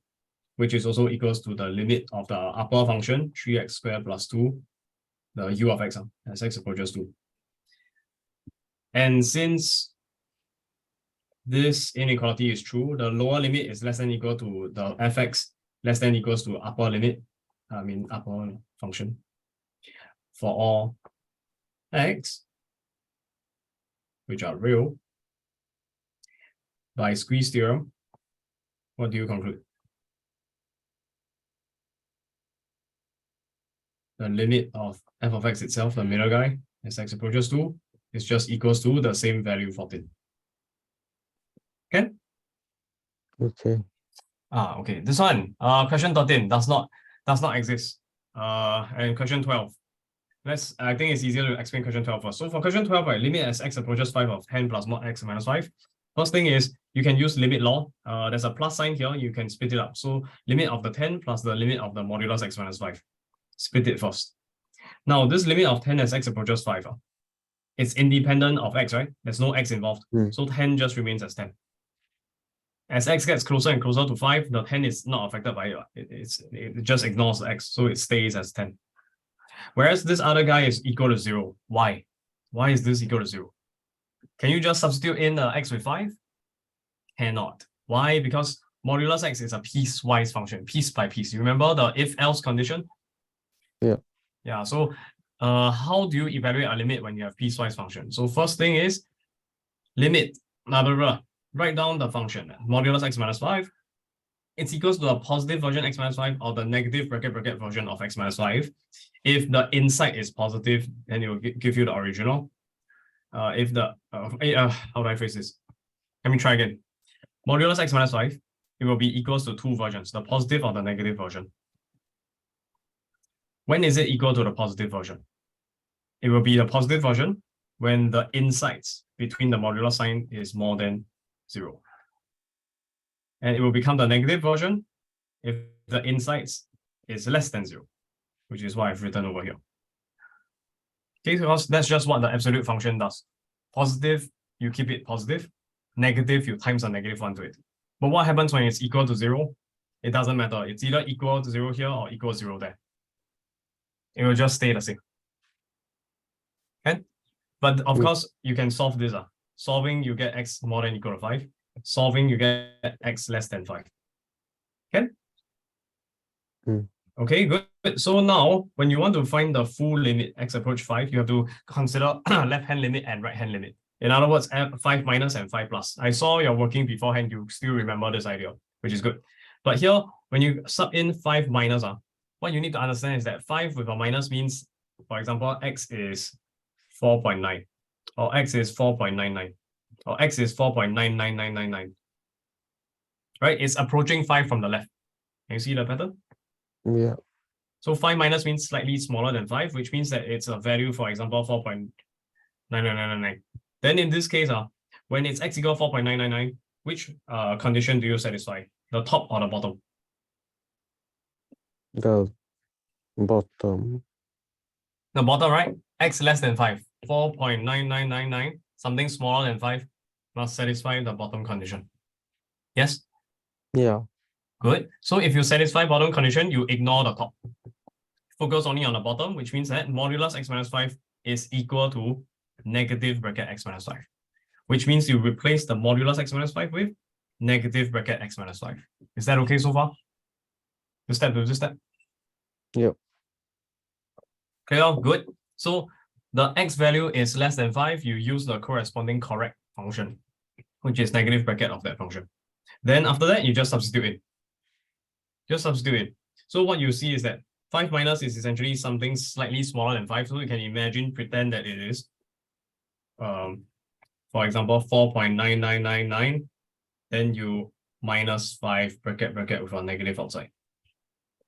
which is also equals to the limit of the upper function, 3x squared plus 2, the u of x as x approaches 2. And since this inequality is true, the lower limit is less than equal to the fx less than equals to upper limit, upper function for all x, which are real. By squeeze theorem, what do you conclude? The limit of f of x itself, the middle guy, as x approaches 2, is just equals to the same value 14. Okay? Okay. Okay. This one, question 13 does not exist. And question 12. I think it's easier to explain question 12 first. So for question 12, right, limit as x approaches 5 of 10 plus mod x minus 5. First thing is you can use limit law. There's a plus sign here. You can split it up. So limit of the 10 plus the limit of the modulus x minus 5. Split it first. Now this limit of 10 as x approaches 5. It's independent of x, right? There's no x involved. So 10 just remains as 10. As x gets closer and closer to 5, the 10 is not affected by it. It just ignores the x, so it stays as 10. Whereas this other guy is equal to 0. Why? Why is this equal to 0? Can you just substitute in x with 5? Cannot. Why? Because modulus x is a piecewise function, piece by piece. You remember the if-else condition? Yeah. Yeah, so how do you evaluate a limit when you have piecewise function? So first thing is limit, blah, blah, blah. Write down the function, modulus x minus 5. It's equals to a positive version x minus 5 or the negative bracket version of x minus 5. If the inside is positive, then it will give you the original. If the, how do I phrase this? Let me try again. Modulus x minus 5, it will be equals to 2 versions, the positive or the negative version. When is it equal to the positive version? It will be the positive version when the insides between the modulus sign is more than 0. And it will become the negative version if the insides is less than 0, which is what I've written over here. Okay, because that's just what the absolute function does. Positive, you keep it positive. Negative, you times a negative 1 to it. But what happens when it's equal to 0? It doesn't matter. It's either equal to 0 here or equal to 0 there. It will just stay the same. Okay? But of course, you can solve this. Solving, you get x more than equal to 5. Solving, you get x less than 5. Okay? Okay, good. So now, when you want to find the full limit x approach 5, you have to consider left-hand limit and right-hand limit. In other words, 5 minus and 5 plus. I saw you're working beforehand, you still remember this idea, which is good. But here, when you sub in 5 minus, what you need to understand is that 5 with a minus means, for example, x is 4.9. or x is 4.99, or x is 4.99999. Right? It's approaching 5 from the left. Can you see the pattern? Yeah. So 5 minus means slightly smaller than 5, which means that it's a value, for example, 4.99999. Then in this case, when it's x equal 4.999, which condition do you satisfy? The top or the bottom? The bottom. The bottom, right? X less than 5. 4.9999, something smaller than 5, must satisfy the bottom condition. Yes? Yeah. Good. So if you satisfy bottom condition, you ignore the top. Focus only on the bottom, which means that modulus x minus 5 is equal to negative bracket x minus 5. Which means you replace the modulus x minus 5 with negative bracket x minus 5. Is that okay so far? This step to this step? Yep. Clear? Good. So the x value is less than 5, you use the corresponding correct function, which is negative bracket of that function. Then after that, you just substitute it. Just substitute it. So what you see is that 5 minus is essentially something slightly smaller than 5. So you can imagine, pretend that it is, for example, 4.9999. Then you minus 5 bracket with a negative outside.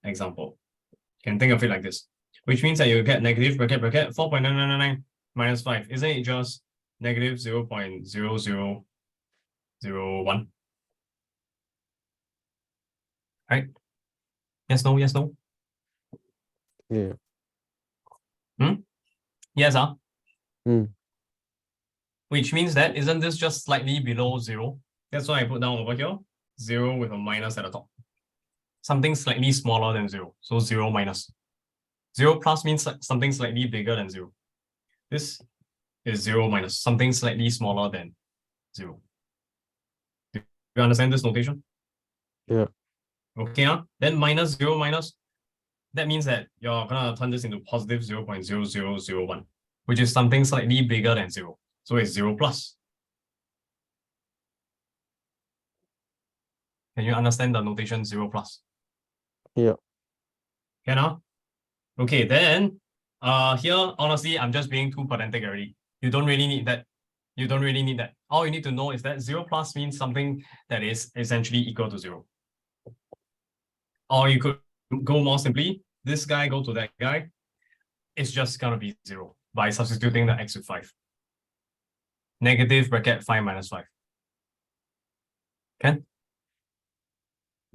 Example. You can think of it like this, which means that you get negative bracket 4.9999 minus 5. Isn't it just negative 0.0001? Right? Yes, no, yes, no? Yeah. Yes, Which means that isn't this just slightly below 0? That's why I put down over here 0 with a minus at the top. Something slightly smaller than 0. So 0 minus. 0 plus means something slightly bigger than 0. This is 0 minus, something slightly smaller than 0. Do you understand this notation? Yeah. Okay, then minus 0 minus, that means that you're going to turn this into positive 0.0001, which is something slightly bigger than 0. So it's 0 plus. Can you understand the notation 0 plus? Yeah. Can Okay, then here, honestly, I'm just being too pedantic already. You don't really need that. You don't really need that. All you need to know is that 0 plus means something that is essentially equal to 0. Or you could go more simply, this guy go to that guy, it's just gonna be 0 by substituting the x with 5. Negative bracket 5 minus 5. Can?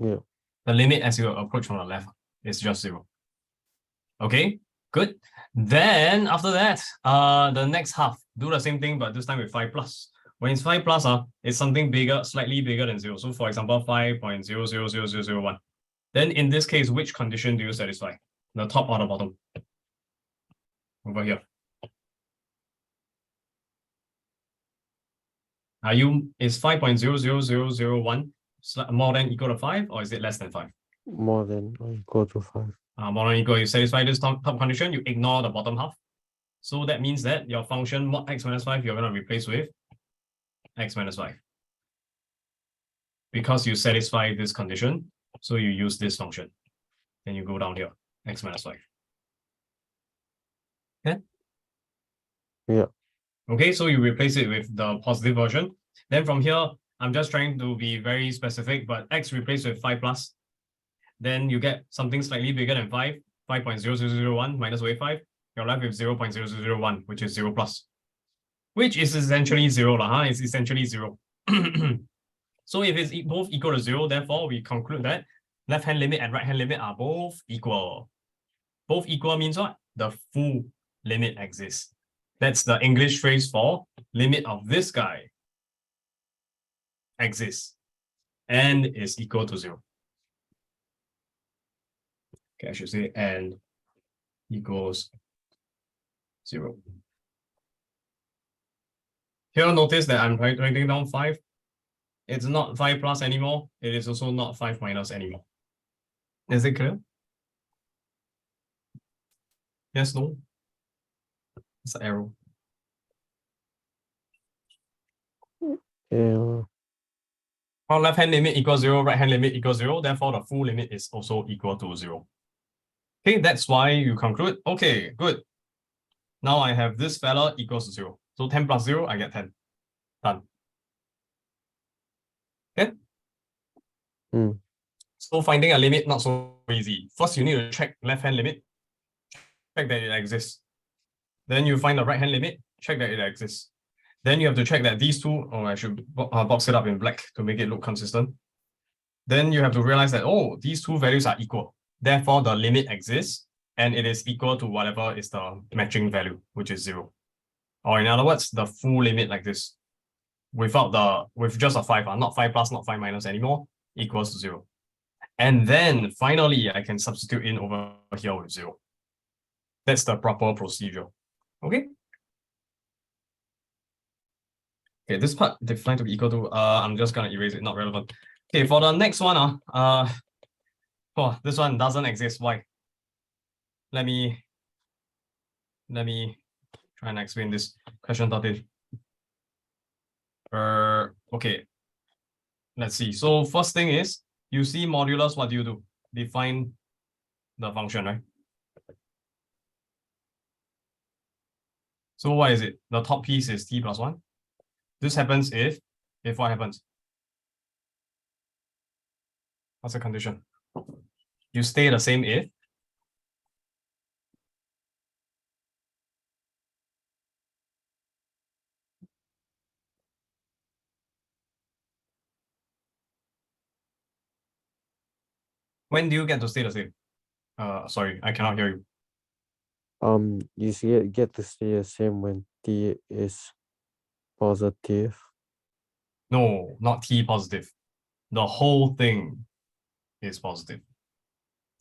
Yeah. The limit as you approach from the left is just 0. Okay, good. Then after that, the next half, do the same thing, but this time with 5 plus. When it's 5 plus, it's something bigger, slightly bigger than 0. So for example, 5.000001. Then in this case, which condition do you satisfy? The top or the bottom? Over here. Is 5.00001 more than equal to 5, or is it less than 5? More than or equal to 5. More than equal, you satisfy this top condition, you ignore the bottom half. So that means that your function mod x minus 5, you're going to replace with x minus 5. Because you satisfy this condition, so you use this function. Then you go down here, x minus 5. Okay? Yeah. Okay, so you replace it with the positive version. Then from here, I'm just trying to be very specific, but x replaced with 5 plus. Then you get something slightly bigger than 5, 5.0001 minus away 5. You're left with 0.0001, which is 0 plus. Which is essentially 0, it's essentially 0. So if it's both equal to 0, therefore we conclude that left-hand limit and right-hand limit are both equal. Both equal means what? The full limit exists. That's the English phrase for limit of this guy exists and is equal to 0. Okay, I should say and equals 0. Here, notice that I'm writing down 5. It's not 5 plus anymore. It is also not 5 minus anymore. Is it clear? Yes, no? It's an arrow. Yeah. Our left-hand limit equals 0, right-hand limit equals 0. Therefore, the full limit is also equal to 0. Okay, that's why you conclude. Okay, good. Now I have this fella equals to 0. So 10 plus 0, I get 10. Done. Okay? So finding a limit, not so easy. First, you need to check left-hand limit, check that it exists. Then you find the right-hand limit, check that it exists. Then you have to check that these two, I should box it up in black to make it look consistent. Then you have to realize that, these two values are equal. Therefore, the limit exists and it is equal to whatever is the matching value, which is 0. Or in other words, the full limit like this, with just a 5, not 5 plus, not 5 minus anymore, equals to 0. And then finally, I can substitute in over here with 0. That's the proper procedure. Okay? Okay, this part defined to be equal to, I'm just gonna erase it, not relevant. Okay, for the next one, this one doesn't exist. Why? Let me try and explain this. Question 13. Okay. Let's see. So first thing is, you see modulus, what do? Define the function, right? So what is it? The top piece is t plus 1. This happens if what happens? What's the condition? You stay the same if when do you get to stay the same? Sorry, I cannot hear you. You get to stay the same when t is positive. No, not t positive. The whole thing is positive.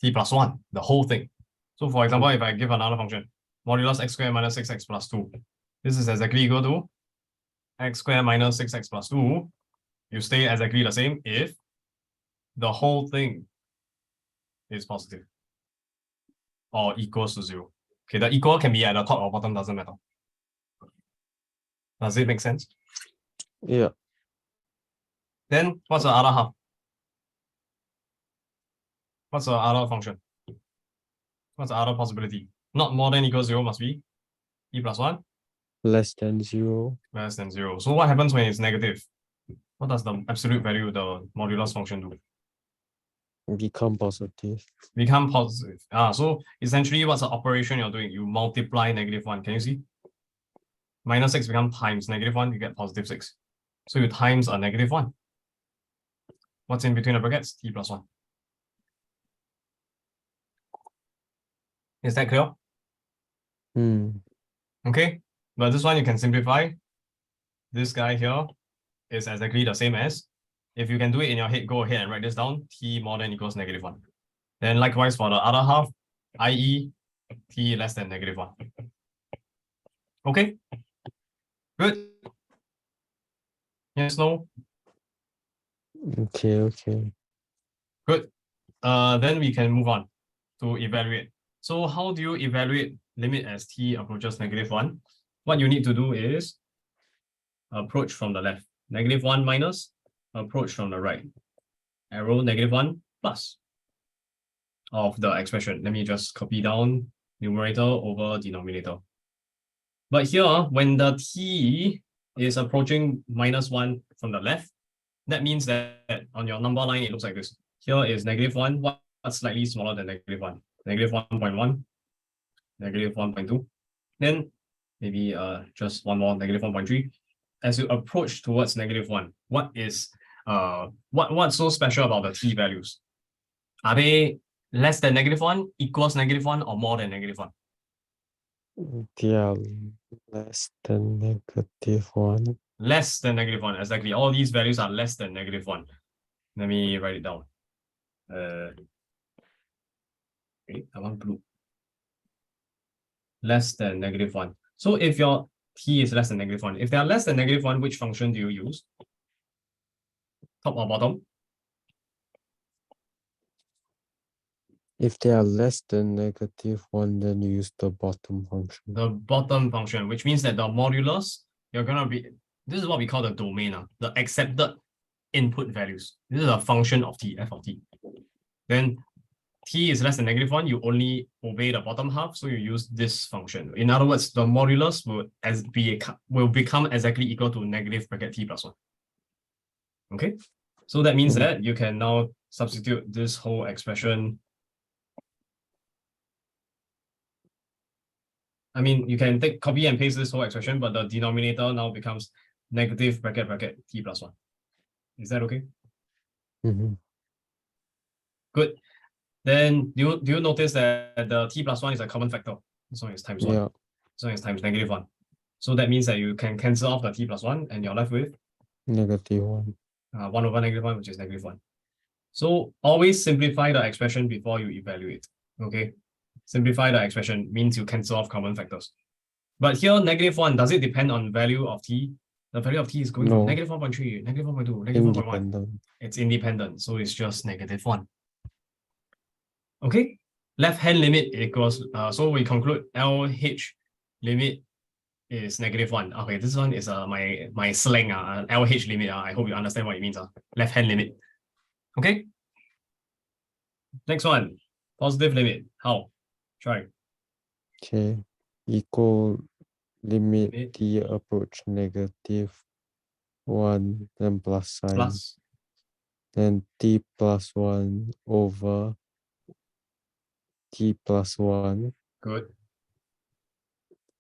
T plus 1, the whole thing. So for example, if I give another function, modulus x squared minus 6x plus 2, this is exactly equal to x squared minus 6x plus 2. You stay exactly the same if the whole thing is positive or equals to 0. Okay, the equal can be at the top or bottom, doesn't matter. Does it make sense? Yeah. Then what's the other half? What's the other function? What's the other possibility? Not more than equals 0 must be e plus 1? Less than 0. Less than 0. So what happens when it's negative? What does the absolute value, the modulus function do? Become positive. Become positive. So essentially what's the operation you're doing? You multiply -1. Can you see? Minus 6 becomes times -1, you get positive 6. So you times a -1. What's in between the brackets? T plus 1. Is that clear? Okay, but this one you can simplify. This guy here is exactly the same as, if you can do it in your head, go ahead and write this down, t more than equals -1. Then likewise for the other half, i.e. t less than -1. Okay, good. Yes, no? Okay. Good. Then we can move on to evaluate. So how do you evaluate limit as t approaches -1? What you need to do is approach from the left. -1 minus, approach from the right. Arrow -1 plus of the expression. Let me just copy down numerator over denominator. But here, when the t is approaching -1 from the left, that means that on your number line, it looks like this. Here is -1, what's slightly smaller than -1? -1.1, -1.2. Then maybe just one more, -1.3. As you approach towards -1, what's so special about the t values? Are they less than -1, equals -1, or more than -1? They are less than -1. Less than -1, exactly. All these values are less than -1. Let me write it down. Okay, I want blue. Less than -1. So if your t is less than -1, if they are less than -1, which function do you use? Top or bottom? If they are less than -1, then you use the bottom function. The bottom function, which means that the modulus, this is what we call the domain, the accepted input values. This is a function of t, f of t. Then t is less than -1, you only obey the bottom half, so you use this function. In other words, the modulus will become exactly equal to negative bracket t plus 1. Okay, so that means that you can now substitute this whole expression. I mean, you can copy and paste this whole expression, but the denominator now becomes negative bracket t plus 1. Is that okay? Good. Then do you notice that the t plus 1 is a common factor? This one is times 1. This one is times -1. So that means that you can cancel off the t plus 1 and you're left with -1. 1 over -1, which is -1. So always simplify the expression before you evaluate. Okay. Simplify the expression means you cancel off common factors. But here, -1, does it depend on value of t? The value of t is going from -1.3, -1.2, -1.1. It's independent, so it's just -1. Okay, left-hand limit equals, so we conclude LH limit is -1. Okay, this one is my slang, LH limit. I hope you understand what it means. Left-hand limit. Okay. Next one, positive limit. How? Try. Okay, equal limit t approach -1, then plus sign. Plus. Then t plus 1 over t plus 1. Good.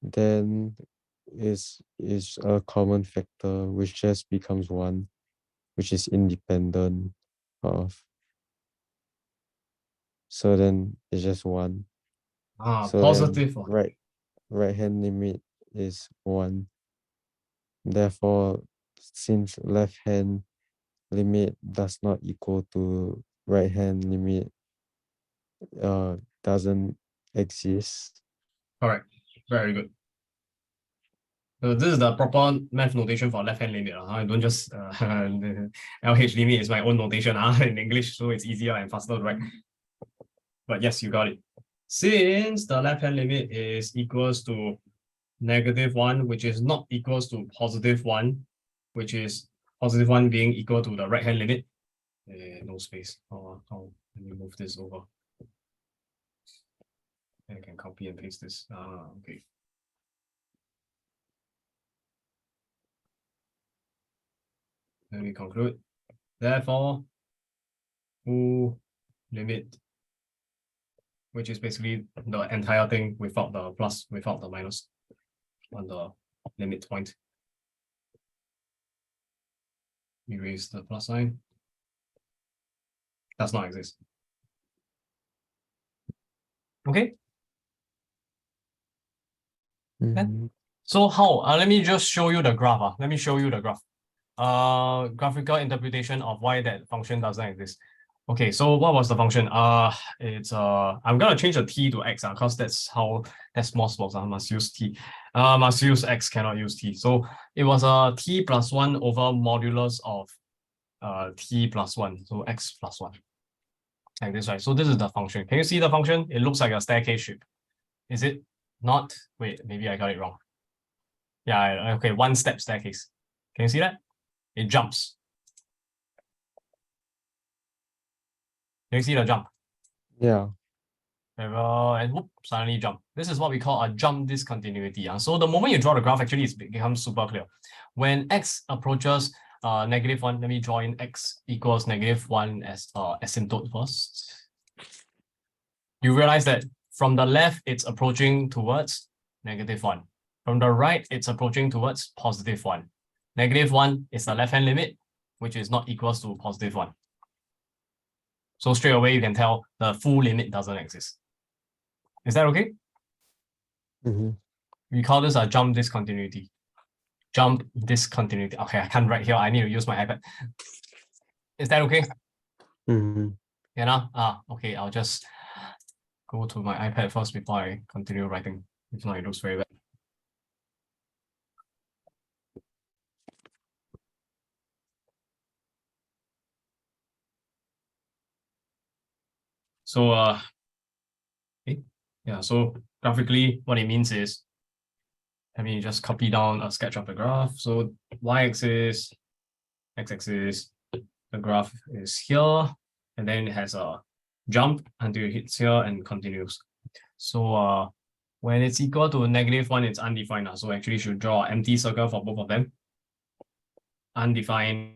Then is a common factor which just becomes 1, which is independent of. So then it's just 1. So Positive one. Right hand limit is 1. Therefore, since left hand limit does not equal to right hand limit, doesn't exist. Correct. Very good. So this is the proper math notation for left hand limit. I don't just LH limit is my own notation in English, so it's easier and faster to write. But yes, you got it. Since the left hand limit is equals to -1, which is not equals to +1, which is +1 being equal to the right hand limit. No space. Let me move this over. I can copy and paste this. Okay. Let me conclude. Therefore, full limit, which is basically the entire thing without the plus, without the minus on the limit point. Erase the plus sign. Does not exist. Okay. So how? Let me just show you the graph. Let me show you the graph. Graphical interpretation of why that function doesn't exist. Okay, so what was the function? It's I'm gonna change the t to x because that's more slope. I must use t. Must use x, cannot use t. So it was a t plus 1 over modulus of t plus 1. So x plus 1. Like this, right? So this is the function. Can you see the function? It looks like a staircase shape. Is it not? Wait, maybe I got it wrong. Yeah, okay, one step staircase. Can you see that? It jumps. Can you see the jump? Yeah. And whoop, suddenly jump. This is what we call a jump discontinuity. So the moment you draw the graph, actually it becomes super clear. When x approaches -1, let me draw in x equals -1 as asymptote first. You realize that from the left, it's approaching towards -1. From the right, it's approaching towards +1. -1 is the left-hand limit, which is not equals to +1. So straight away, you can tell the full limit doesn't exist. Is that okay? We call this a jump discontinuity. Jump discontinuity. Okay, I can't write here. I need to use my iPad. Is that okay? Yeah, okay, I'll just go to my iPad first before I continue writing. If not, it looks very bad. So so graphically, what it means is, let me just copy down a sketch of the graph. So y-axis, x-axis, the graph is here, and then it has a jump until it hits here and continues. So when it's equal to -1, it's undefined. So actually should draw an empty circle for both of them. Undefined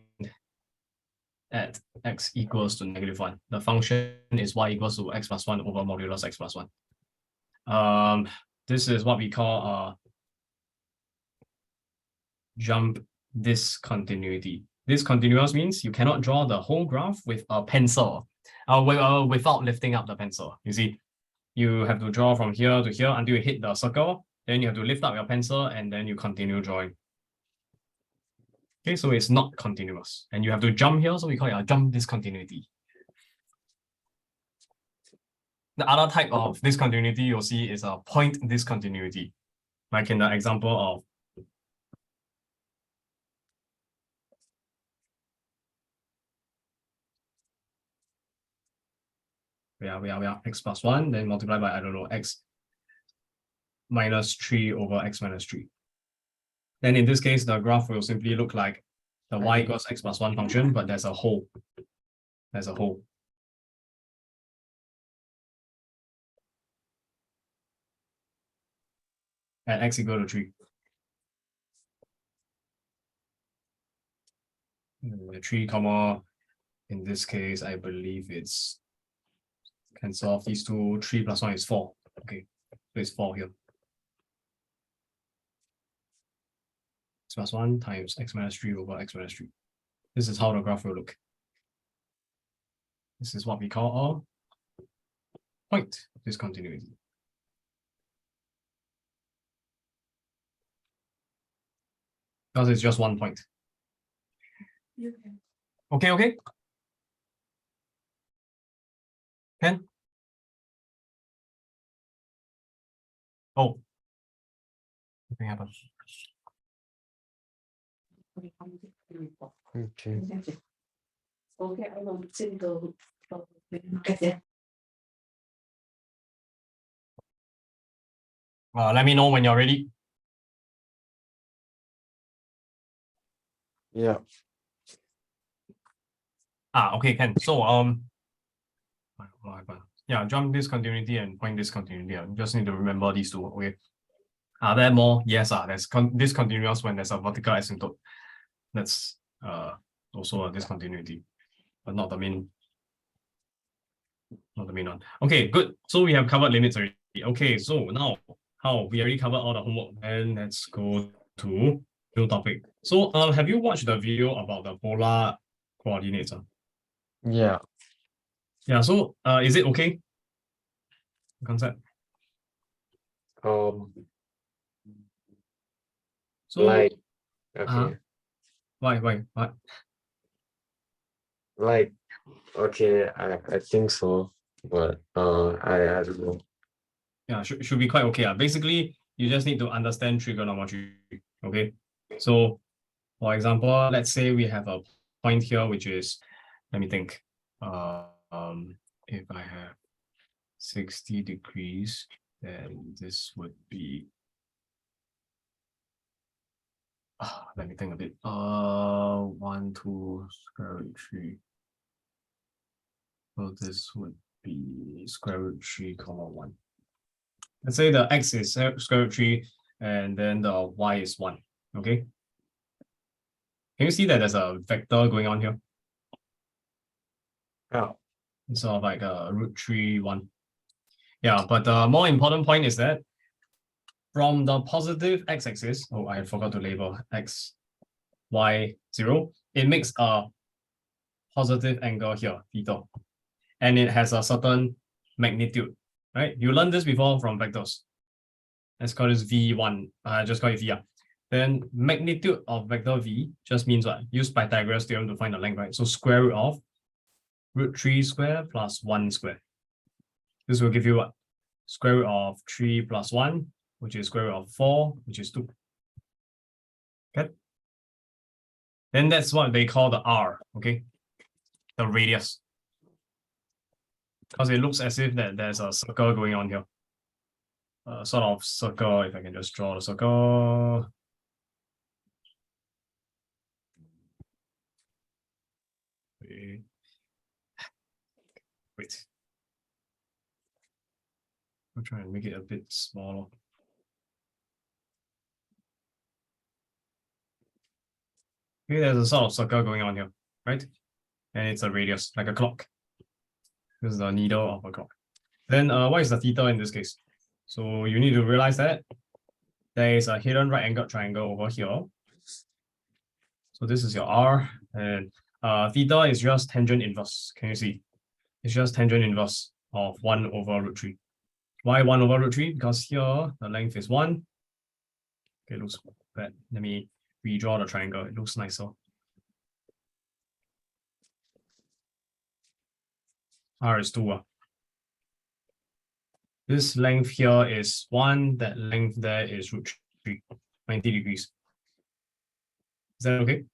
at x equals to -1. The function is y equals to x plus 1 over modulus x plus 1. This is what we call jump discontinuity. Discontinuous means you cannot draw the whole graph with a pencil, without lifting up the pencil. You see, you have to draw from here to here until you hit the circle. Then you have to lift up your pencil and then you continue drawing. Okay, so it's not continuous. And you have to jump here, so we call it a jump discontinuity. The other type of discontinuity you'll see is a point discontinuity, like in the example of x plus 1, then multiply by, I don't know, x minus 3 over x minus 3. Then in this case, the graph will simply look like the y equals x plus 1 function, but there's a hole. There's a hole. At x equal to 3. 3 comma, in this case, I believe it's cancel off these two. 3 plus 1 is 4. Okay, so it's 4 here. X plus 1 times x minus 3 over x minus 3. This is how the graph will look. This is what we call a point discontinuity. Because it's just one point. Okay. Ken? Oh. Nothing happened. Okay. Let me know when you're ready. Yeah. Okay, Ken. So yeah, jump discontinuity and point discontinuity. You just need to remember these two. Okay. Are there more? Yes, there's discontinuous when there's a vertical asymptote. That's also a discontinuity, but not the main one. Okay, good. So we have covered limits already. Okay, so now how we already covered all the homework, and let's go to new topic. So have you watched the video about the polar coordinates? Yeah. Yeah, so is it okay? Concept. So like okay. Why? What? Like okay, I think so, but I don't know. Yeah, should be quite okay. Basically, you just need to understand trigonometry. Okay, so for example, let's say we have a point here, which is, let me think. If I have 60 degrees, then this would be. Let me think a bit. 1, 2, square root 3. So this would be square root 3, 1. Let's say the x is square root 3 and then the y is 1. Okay. Can you see that there's a vector going on here? Yeah. It's sort of like a root 3, 1. Yeah, but the more important point is that from the positive x-axis, I forgot to label x, y, 0, it makes a positive angle here, theta. And it has a certain magnitude, right? You learned this before from vectors. Let's call this V1. Just call it V. Then magnitude of vector V just means what? Use Pythagoras theorem to find the length, right? So square root of root 3 square plus 1 square. This will give you what? Square root of 3 plus 1, which is square root of 4, which is 2. Okay. Then that's what they call the R, okay? The radius. Because it looks as if that there's a circle going on here. Sort of circle, if I can just draw the circle. Wait. I'll try and make it a bit smaller. Okay, there's a sort of circle going on here, right? And it's a radius, like a clock. This is the needle of a clock. Then what is the theta in this case? So you need to realize that there is a hidden right angled triangle over here. So this is your R, and theta is just tangent inverse. Can you see? It's just tangent inverse of 1 over root 3. Why 1 over root 3? Because here the length is 1. Okay, it looks bad. Let me redraw the triangle. It looks nicer. R is 2. This length here is 1. That length there is root 3, 90 degrees. Is that okay?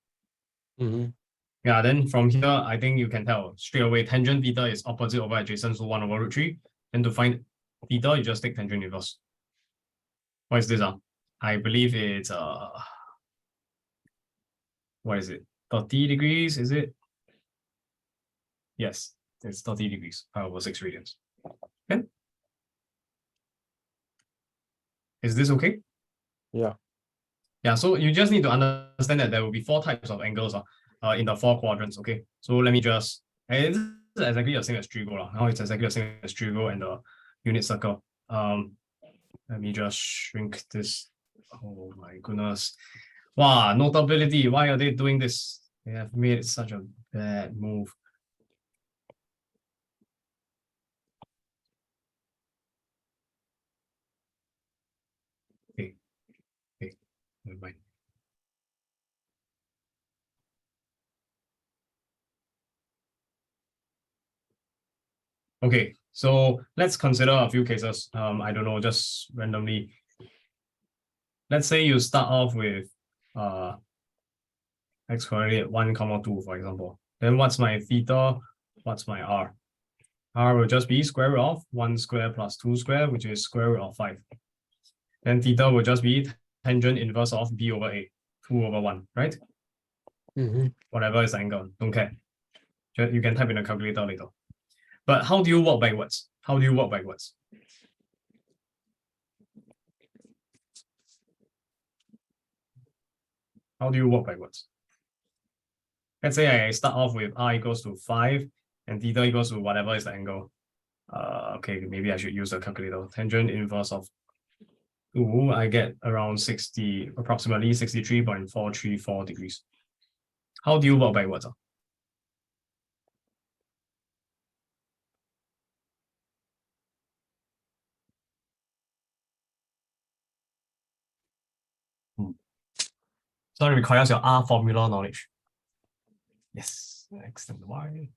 Yeah, then from here, I think you can tell straight away tangent theta is opposite over adjacent, so 1 over root 3. And to find theta, you just take tangent inverse. What is this? I believe it's what is it? 30 degrees, is it? Yes, it's 30 degrees, 5 over 6 radians. Okay. Is this okay? Yeah. Yeah, so you just need to understand that there will be 4 types of angles in the 4 quadrants, okay? So let me just, and this is exactly the same as trigo. Now it's exactly the same as trigo and the unit circle. Let me just shrink this. Oh my goodness. Wow, notability. Why are they doing this? They have made such a bad move. Okay, never mind. Okay, so let's consider a few cases. I don't know, just randomly. Let's say you start off with x coordinate 1, 2, for example. Then what's my theta? What's my r? R will just be square root of 1 square plus 2 square, which is square root of 5. Then theta will just be tangent inverse of b over a, 2 over 1, right? Whatever is the angle, don't care. You can type in a calculator later. But how do you work backwards? How do you work backwards? How do you work backwards? Let's say I start off with r equals to 5 and theta equals to whatever is the angle. Okay, maybe I should use the calculator. Tangent inverse of 2, I get around approximately 63.434 degrees. How do you work backwards? So it requires your R formula knowledge. Yes, x and y.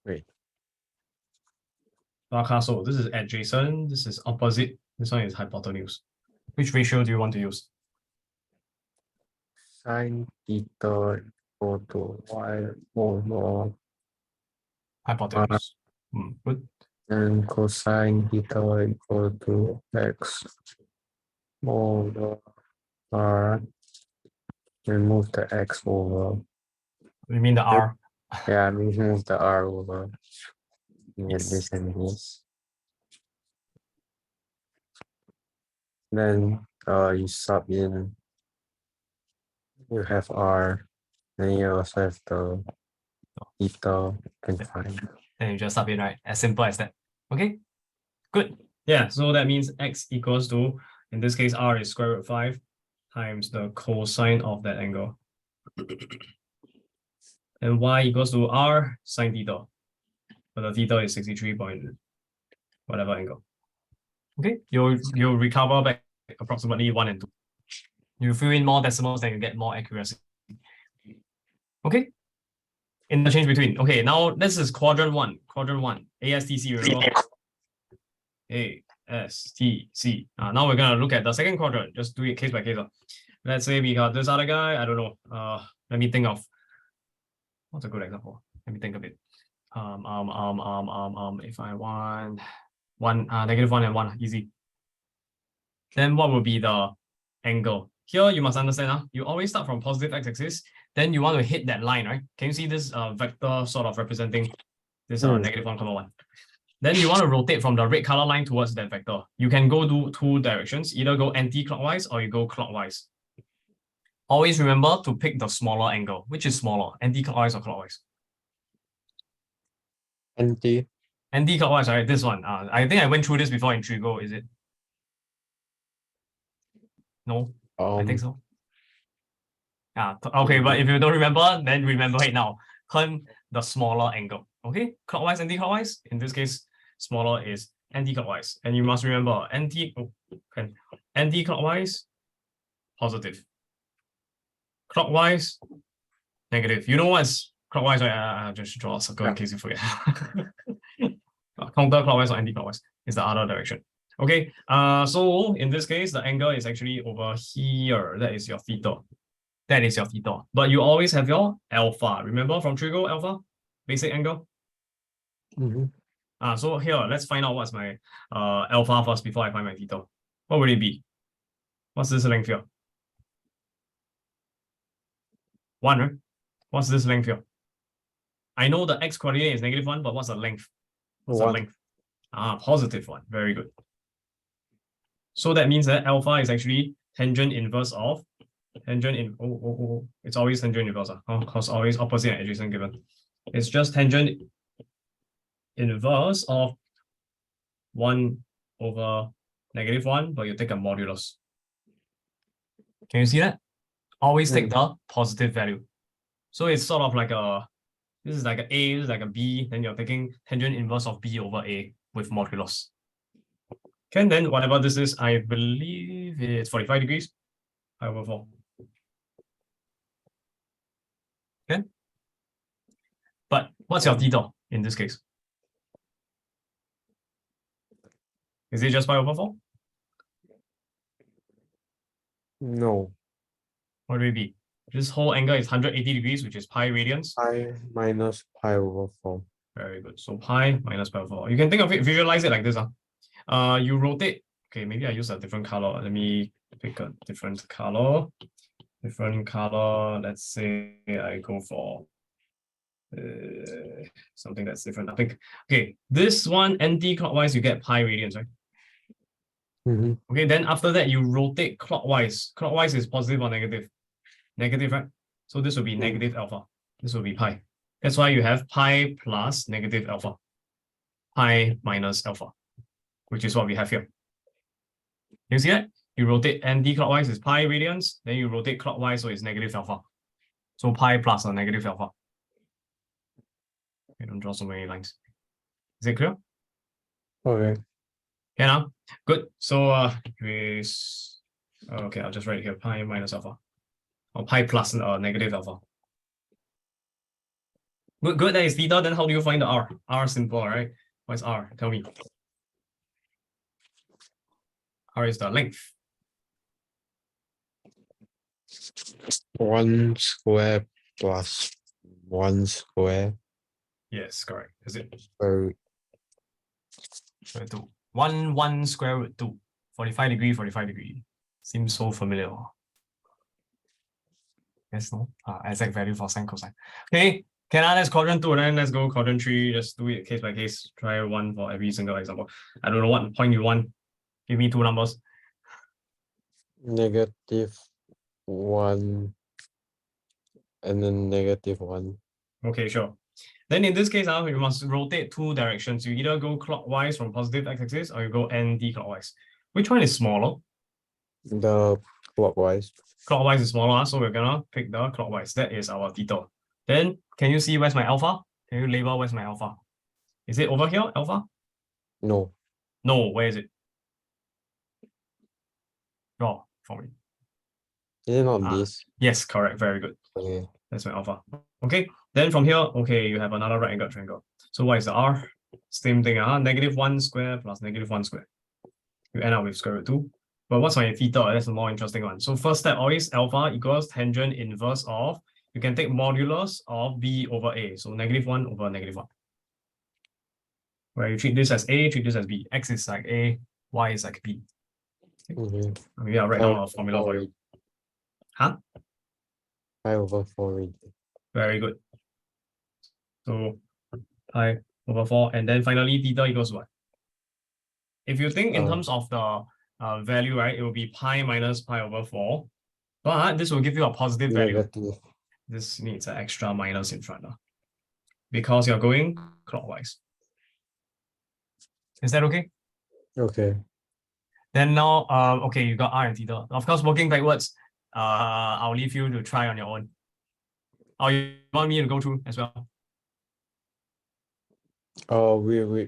Great. So this is adjacent, this is opposite, this one is hypotenuse. Which ratio do you want to use? Sine theta equal to y over Hypotenuse. Good. and cosine theta equal to x over r. Remove the x over. You mean the R? Yeah, remove the r over. Yes. This and this. Then you sub in. You have r. Then you also have the theta and phi. And you just sub in, right? As simple as that. Okay, good. Yeah, so that means x equals to, in this case, r is square root 5 times the cosine of that angle. And y equals to r sine theta. But the theta is 63 point whatever angle. Okay, you'll recover back approximately 1 and 2. You fill in more decimals, then you get more accuracy. Okay. Interchange between. Okay, now this is quadrant 1. Quadrant 1. ASTC, remember? ASTC. Now we're gonna look at the second quadrant. Just do it case by case. Let's say we got this other guy. I don't know. Let me think of what's a good example. Let me think of it. If I want -1 and 1, easy. Then what will be the angle? here you must understand, you always start from positive x-axis, then you want to hit that line, right? Can you see this vector sort of representing this negative 1, 1? Then you want to rotate from the red color line towards that vector. You can go do two directions, either go anti-clockwise or you go clockwise. Always remember to pick the smaller angle. Which is smaller, anti-clockwise or clockwise? Anti. Anti-clockwise, right? This one. I think I went through this before in Trigo, is it? No, I think so. Okay, but if you don't remember, then remember it now. Turn the smaller angle. Okay, clockwise, anti-clockwise. In this case, smaller is anti-clockwise. And you must remember anti-clockwise, positive. Clockwise, negative. You know what's clockwise, right? I'll just draw a circle in case you forget. Counterclockwise or anti-clockwise is the other direction. Okay, so in this case, the angle is actually over here. That is your theta. That is your theta. But you always have your alpha. Remember from Trigo, alpha? Basic angle? So here, let's find out what's my alpha first before I find my theta. What would it be? What's this length here? 1, right? What's this length here? I know the x coordinate is -1, but what's the length? What's the length? Positive 1. Very good. So that means that alpha is actually tangent inverse of it's always tangent inverse, because always opposite and adjacent given. It's just tangent inverse of 1 over -1, but you take a modulus. Can you see that? Always take the positive value. So it's sort of like this is like an A, this is like a B, then you're taking tangent inverse of B over A with modulus. Okay, and then whatever this is, I believe it's 45 degrees, pi over 4. Okay. But what's your theta in this case? Is it just pi over 4? No. What will it be? This whole angle is 180 degrees, which is pi radians. Pi minus pi over 4. Very good. So pi minus pi over 4. You can think of it, visualize it like this. You rotate. Okay, maybe I use a different color. Let me pick a different color. Let's say I go for something that's different. I think, okay, this one anti-clockwise, you get pi radians, right? Okay, then after that, you rotate clockwise. Clockwise is positive or negative? Negative, right? So this will be negative alpha. This will be pi. That's why you have pi plus negative alpha. Pi minus alpha, which is what we have here. You see that? You rotate anti-clockwise is pi radians, then you rotate clockwise, so it's negative alpha. So pi plus a negative alpha. Okay, don't draw so many lines. Is it clear? Okay. Okay, now good. So okay, I'll just write it here, pi minus alpha. Or pi plus negative alpha. Good, that is theta. Then how do you find the r? R simple, right? What's r? Tell me. R is the length. 1 square plus 1 square. Yes, correct. Is it? Square root 2. 1 square root 2. 45 degree, 45 degree. Seems so familiar. Yes, no? Exact value for sine cosine. Okay, that's quadrant 2, and then let's go quadrant 3. Just do it case by case. Try one for every single example. I don't know what point you want. Give me 2 numbers. -1 and then -1. Okay, sure. Then in this case, you must rotate 2 directions. You either go clockwise from positive x-axis or you go anti-clockwise. Which one is smaller? The clockwise. Clockwise is smaller, so we're gonna pick the clockwise. That is our theta. Then can you see where's my alpha? Can you label where's my alpha? Is it over here, alpha? No. No, where is it? Draw for me. Is it not this? Yes, correct. Very good. Okay. That's my alpha. Okay. Then from here, okay, you have another right angle triangle. So what is the r? Same thing, -1 square plus -1 square. You end up with square root 2. But what's my theta? That's the more interesting one. So first step, always alpha equals tangent inverse of, you can take modulus of b over a. So -1 over -1. Where you treat this as a, treat this as b. X is like a, y is like b. Okay. Maybe I'll write down a formula for you. Huh? Pi over 4 already. Very good. So pi over 4, and then finally theta equals what? If you think in terms of the value, right, it will be pi minus pi over 4, but this will give you a positive value. Negative. This needs an extra minus in front because you're going clockwise. Is that okay? Okay. Then now, okay, you got r and theta. Of course, working backwards, I'll leave you to try on your own. Or you want me to go through as well? Oh,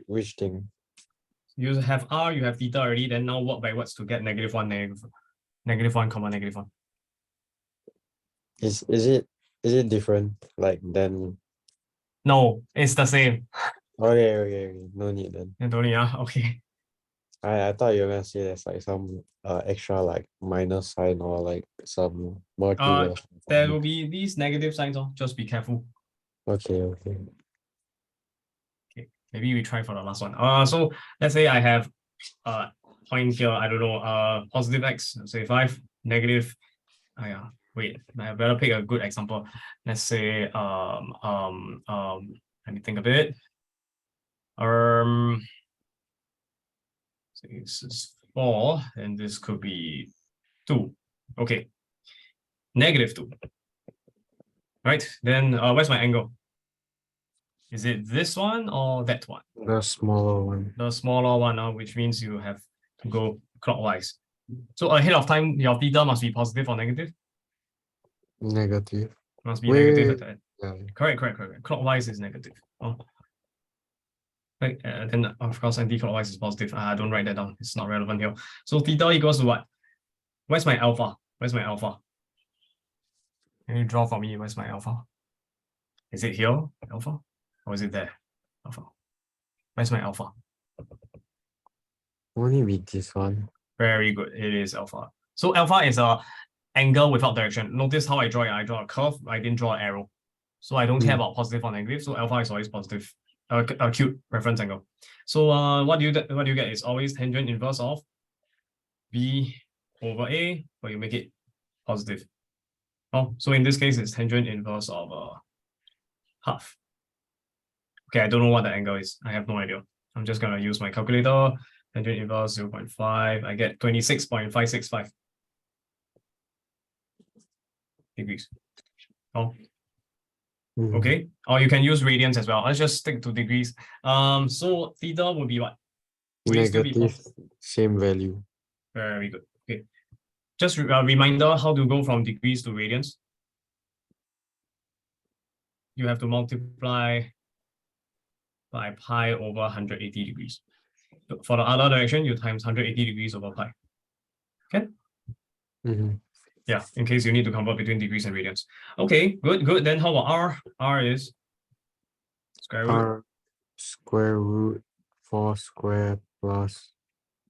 which thing? You have r, you have theta already, then now work backwards to get -1, -1, comma -1. Is it different? Like then? No, it's the same. Okay. No need then. You don't need, okay. I thought you were gonna say there's like some extra like minus sign or like some multiverse. There will be these negative signs, just be careful. Okay. Okay, maybe we try for the last one. So let's say I have point here, I don't know, positive x, say 5, negative, wait, I better pick a good example. Let's say let me think a bit. So this is 4, and this could be 2. Okay, -2. Right, then where's my angle? Is it this one or that one? The smaller one. The smaller one, which means you have to go clockwise. So ahead of time, your theta must be positive or negative? Negative. Must be negative at that. Yeah. Correct. Clockwise is negative. Right, then of course anti-clockwise is positive. I don't write that down. It's not relevant here. So theta equals to what? Where's my alpha? Can you draw for me? Where's my alpha? Is it here, alpha? Or is it there, alpha? Where's my alpha? Only with this one. Very good. It is alpha. So alpha is a angle without direction. Notice how I draw it. I draw a curve. I didn't draw an arrow. So I don't care about positive or negative. So alpha is always positive. Acute reference angle. So what do you get is always tangent inverse of b over a, where you make it positive. So in this case, it's tangent inverse of half. Okay, I don't know what the angle is. I have no idea. I'm just gonna use my calculator. Tangent inverse 0.5. I get 26.565 degrees. Okay. Or you can use radians as well. Let's just stick to degrees. So theta would be what? Negative, same value. Very good. Okay. Just a reminder how to go from degrees to radians. You have to multiply by pi over 180 degrees. For the other direction, you times 180 degrees over pi. Okay. Yeah, in case you need to convert between degrees and radians. Okay, good. Then how about r? R is square root. R square root 4 square plus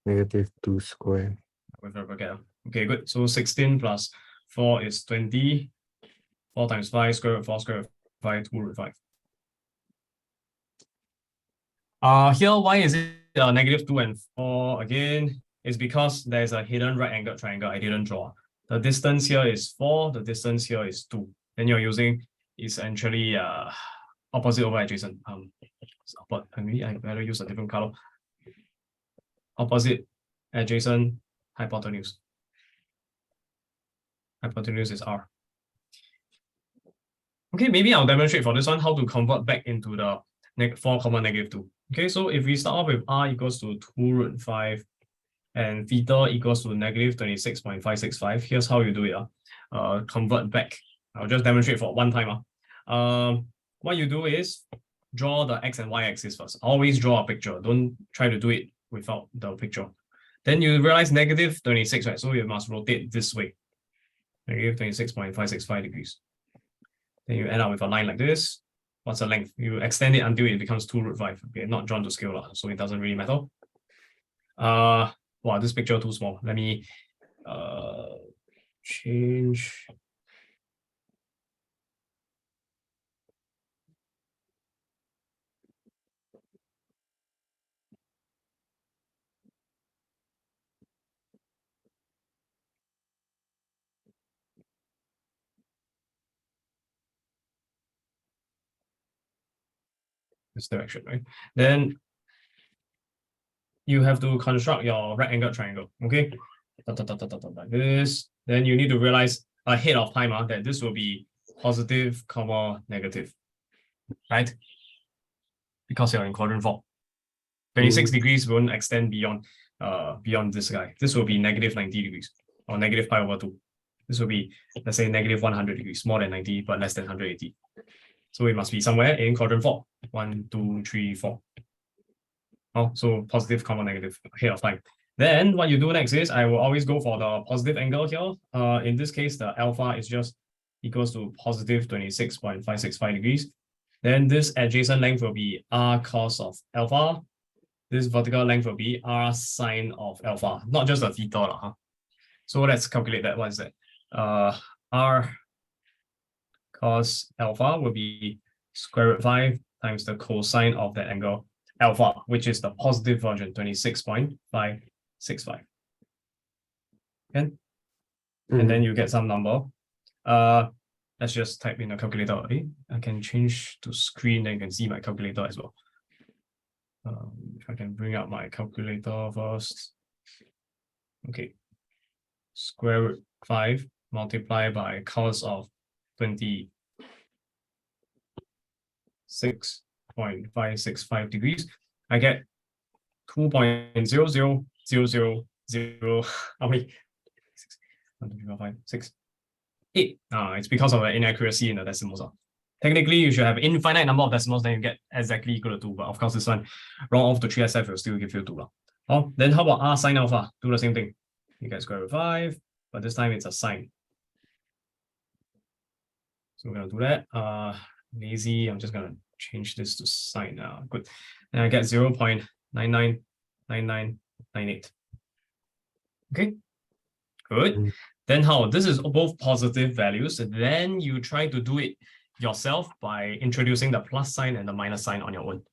-2 square. Okay, good. So 16 plus 4 is 20. 4 times 5, square root 4, square root 5, 2 root 5. Here, why is it -2 and 4 again? It's because there's a hidden right angled triangle I didn't draw. The distance here is 4, the distance here is 2. Then you're using essentially opposite over adjacent. Maybe I better use a different color. Opposite, adjacent, hypotenuse. Hypotenuse is r. Okay, maybe I'll demonstrate for this one how to convert back into the 4, -2. Okay, so if we start off with r equals to 2 root 5 and theta equals to -26.565, here's how you do it. Convert back. I'll just demonstrate for one time. What you do is draw the x and y axis first. Always draw a picture. Don't try to do it without the picture. Then you realize -26, right? So you must rotate this way. -26.565 degrees. Then you end up with a line like this. What's the length? You extend it until it becomes 2 root 5. Okay, not drawn to scale, so it doesn't really matter. Wow, this picture too small. Let me change. this direction, right? Then you have to construct your right angle triangle, okay? Like this. Then you need to realize ahead of time that this will be positive, comma, negative, right? Because you're in quadrant 4. 26 degrees won't extend beyond this guy. This will be negative 90 degrees or negative pi over 2. This will be, let's say, negative 100 degrees, more than 90, but less than 180. So it must be somewhere in quadrant 4. 1, 2, 3, 4. Oh, so positive, comma, negative ahead of time. Then what you do next is I will always go for the positive angle here. In this case, the alpha is just equals to positive 26.565 degrees. Then this adjacent length will be r cos of alpha. This vertical length will be r sine of alpha, not just the theta. Huh? So let's calculate that. What is that? R cos alpha will be square root 5 times the cosine of that angle alpha, which is the positive version, 26.565. Okay? And then you get some number. Let's just type in a calculator. Okay? I can change to screen, then you can see my calculator as well. If I can bring up my calculator first. Okay. Square root 5 multiplied by cos of 26.565 degrees. I get 2.00000. How many? 1, 2, 3, 4, 5, 6, 8. It's because of the inaccuracy in the decimals. Technically, you should have infinite number of decimals, then you get exactly equal to 2. But of course, this one, round off to 3SF, will still give you 2. Then how about r sine alpha? Do the same thing. You get square root 5, but this time it's a sine. So we're going to do that. Lazy, I'm just going to change this to sine now. Good. And I get 0.999998. Okay, good. Then how? This is both positive values. Then you try to do it yourself by introducing the plus sign and the minus sign on your own.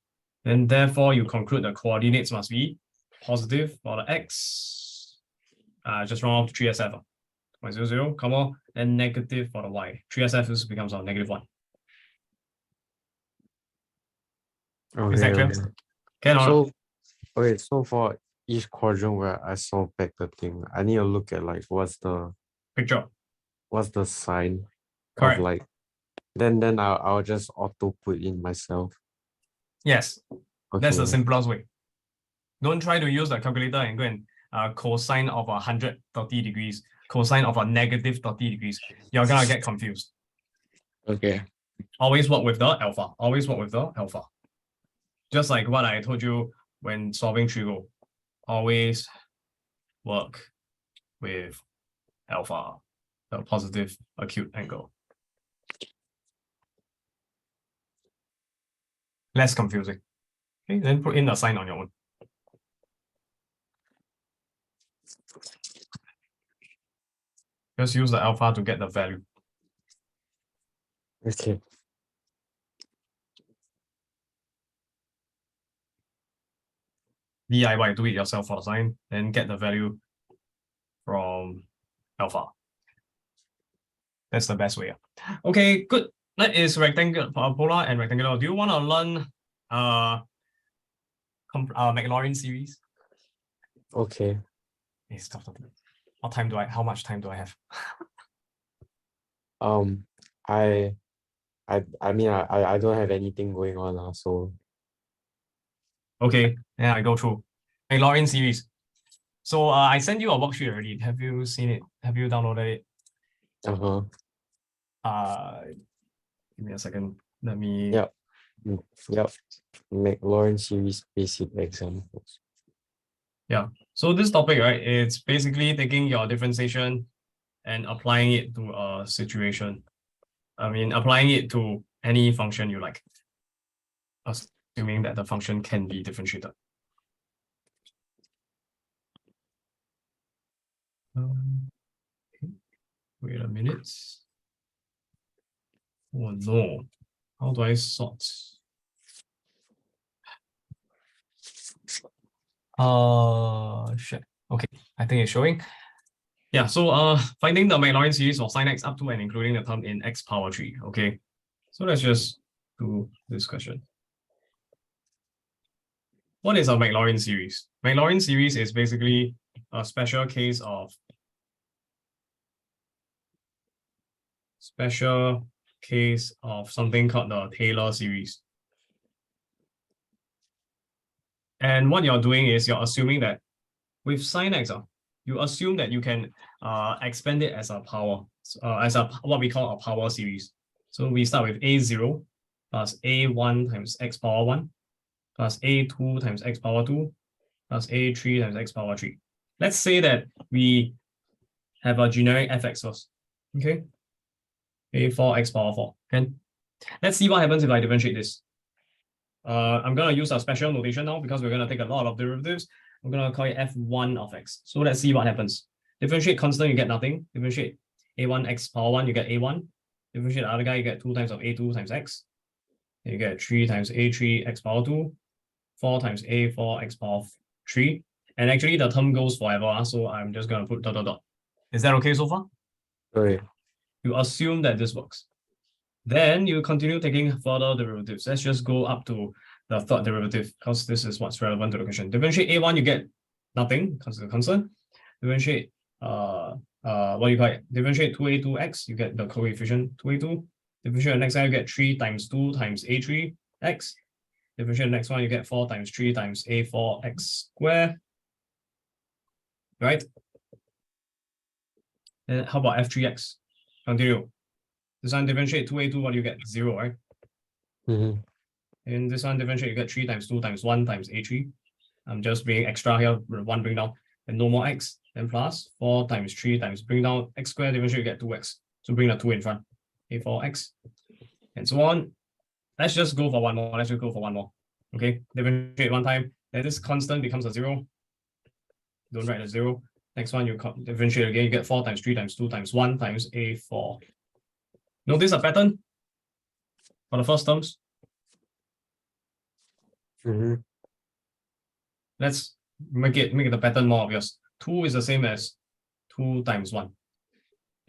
And therefore, you conclude the coordinates must be positive for the x. Just round off to 3SF. 0.00, comma, and negative for the y. 3SF this becomes our -1. Okay, is that clear? So, okay, so for each quadrant where I solve back the thing, I need to look at like what's the picture, what's the sign correct? Of like, then I'll just auto put in myself. Yes, okay. That's the simplest way. Don't try to use the calculator and go and cosine of 130 degrees, cosine of a negative 30 degrees. You're gonna get confused. Okay. Always work with the alpha. Always work with the alpha. Just like what I told you when solving trigo. Always work with alpha, the positive acute angle. Less confusing. Okay, then put in the sign on your own. Just use the alpha to get the value. Okay. DIY, do it yourself for the sign, then get the value from alpha. That's the best way. Okay, good. That is rectangular, polar and rectangular. Do you want to learn Maclaurin series? Okay. It's tough. What time do I? How much time do I have? I mean I don't have anything going on so. Okay, yeah, I go through Maclaurin series. So I sent you a worksheet already. Have you seen it? Have you downloaded it? Give me a second. Let me. Yep. Maclaurin series basic examples. Yeah. So this topic, right? It's basically taking your differentiation and applying it to a situation. I mean, applying it to any function you like, assuming that the function can be differentiated. Okay. Wait a minute. Oh no. How do I sort? Shit. Okay, I think it's showing. Yeah, so finding the Maclaurin series of sin x up to and including the term in x power 3. Okay, so let's just do this question. What is a Maclaurin series? Maclaurin series is basically a special case of something called the Taylor series. And what you're doing is you're assuming that with sin x, you assume that you can expand it as a power, what we call a power series. So we start with a0 plus a1 times x power 1 plus a2 times x power 2 plus a3 times x power 3. Let's say that we have a generic fx first, okay? a4 x power 4, okay? Let's see what happens if I differentiate this. I'm going to use a special notation now because we're going to take a lot of derivatives. I'm going to call it f1 of x. So let's see what happens. Differentiate constant, you get nothing. Differentiate a1 x power 1, you get a1. Differentiate the other guy, you get 2 times of a2 times x. You get 3 times a3 x power 2, 4 times a4 x power 3. And actually the term goes forever, so I'm just going to put dot dot dot. Is that okay so far? Right. You assume that this works. Then you continue taking further derivatives. Let's just go up to the third derivative because this is what's relevant to the question. Differentiate a1, you get nothing because of the constant. Differentiate what do you call it? Differentiate 2a2x, you get the coefficient 2a2. Differentiate the next one, you get 3 times 2 times a3x. Differentiate the next one, you get 4 times 3 times a4x squared. Right? And how about f3x? Continue. This one differentiate 2a2, what do you get? 0, right? And this one differentiate, you get 3 times 2 times 1 times a3. I'm just being extra here, 1 bring down, and no more x, then plus 4 times 3 times bring down x squared, differentiate, you get 2x. So bring the 2 in front, a4x, and so on. Let's just go for one more. Let's just go for one more. Okay, differentiate one time, then this constant becomes a 0. Don't write a 0. Next one, you differentiate again, you get 4 times 3 times 2 times 1 times a4. Notice a pattern for the first terms. Let's make the pattern more obvious. 2 is the same as 2 times 1.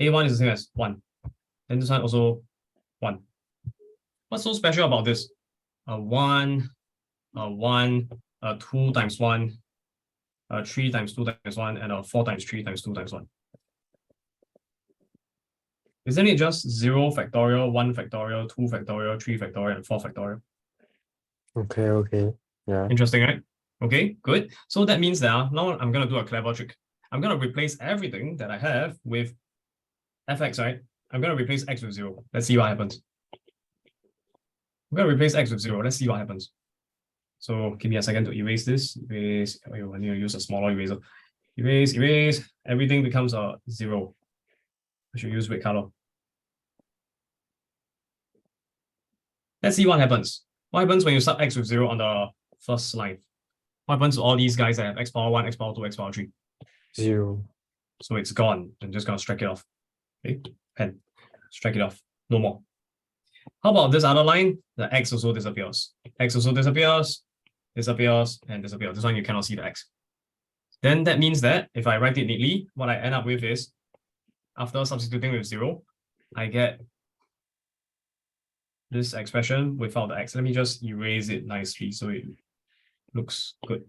a1 is the same as 1. And this one also 1. What's so special about this? A 1, a 1, a 2 times 1, a 3 times 2 times 1, and a 4 times 3 times 2 times 1. Isn't it just 0 factorial, 1 factorial, 2 factorial, 3 factorial, and 4 factorial? Okay. Yeah. Interesting, right? Okay, good. So that means that now I'm going to do a clever trick. I'm going to replace everything that I have with fx, right? I'm going to replace x with 0. Let's see what happens. I'm going to replace x with 0. Let's see what happens. So give me a second to erase this. Erase. I need to use a smaller eraser. Erase. Everything becomes a 0. I should use red color. Let's see what happens. What happens when you sub x with 0 on the first line? What happens to all these guys that have x power 1, x power 2, x power 3? 0. So it's gone. I'm just going to strike it off. Okay, pen. Strike it off. No more. How about this other line? The x also disappears. X also disappears, and disappears. This one you cannot see the x. Then that means that if I write it neatly, what I end up with is, after substituting with 0, I get this expression without the x. Let me just erase it nicely so it looks good.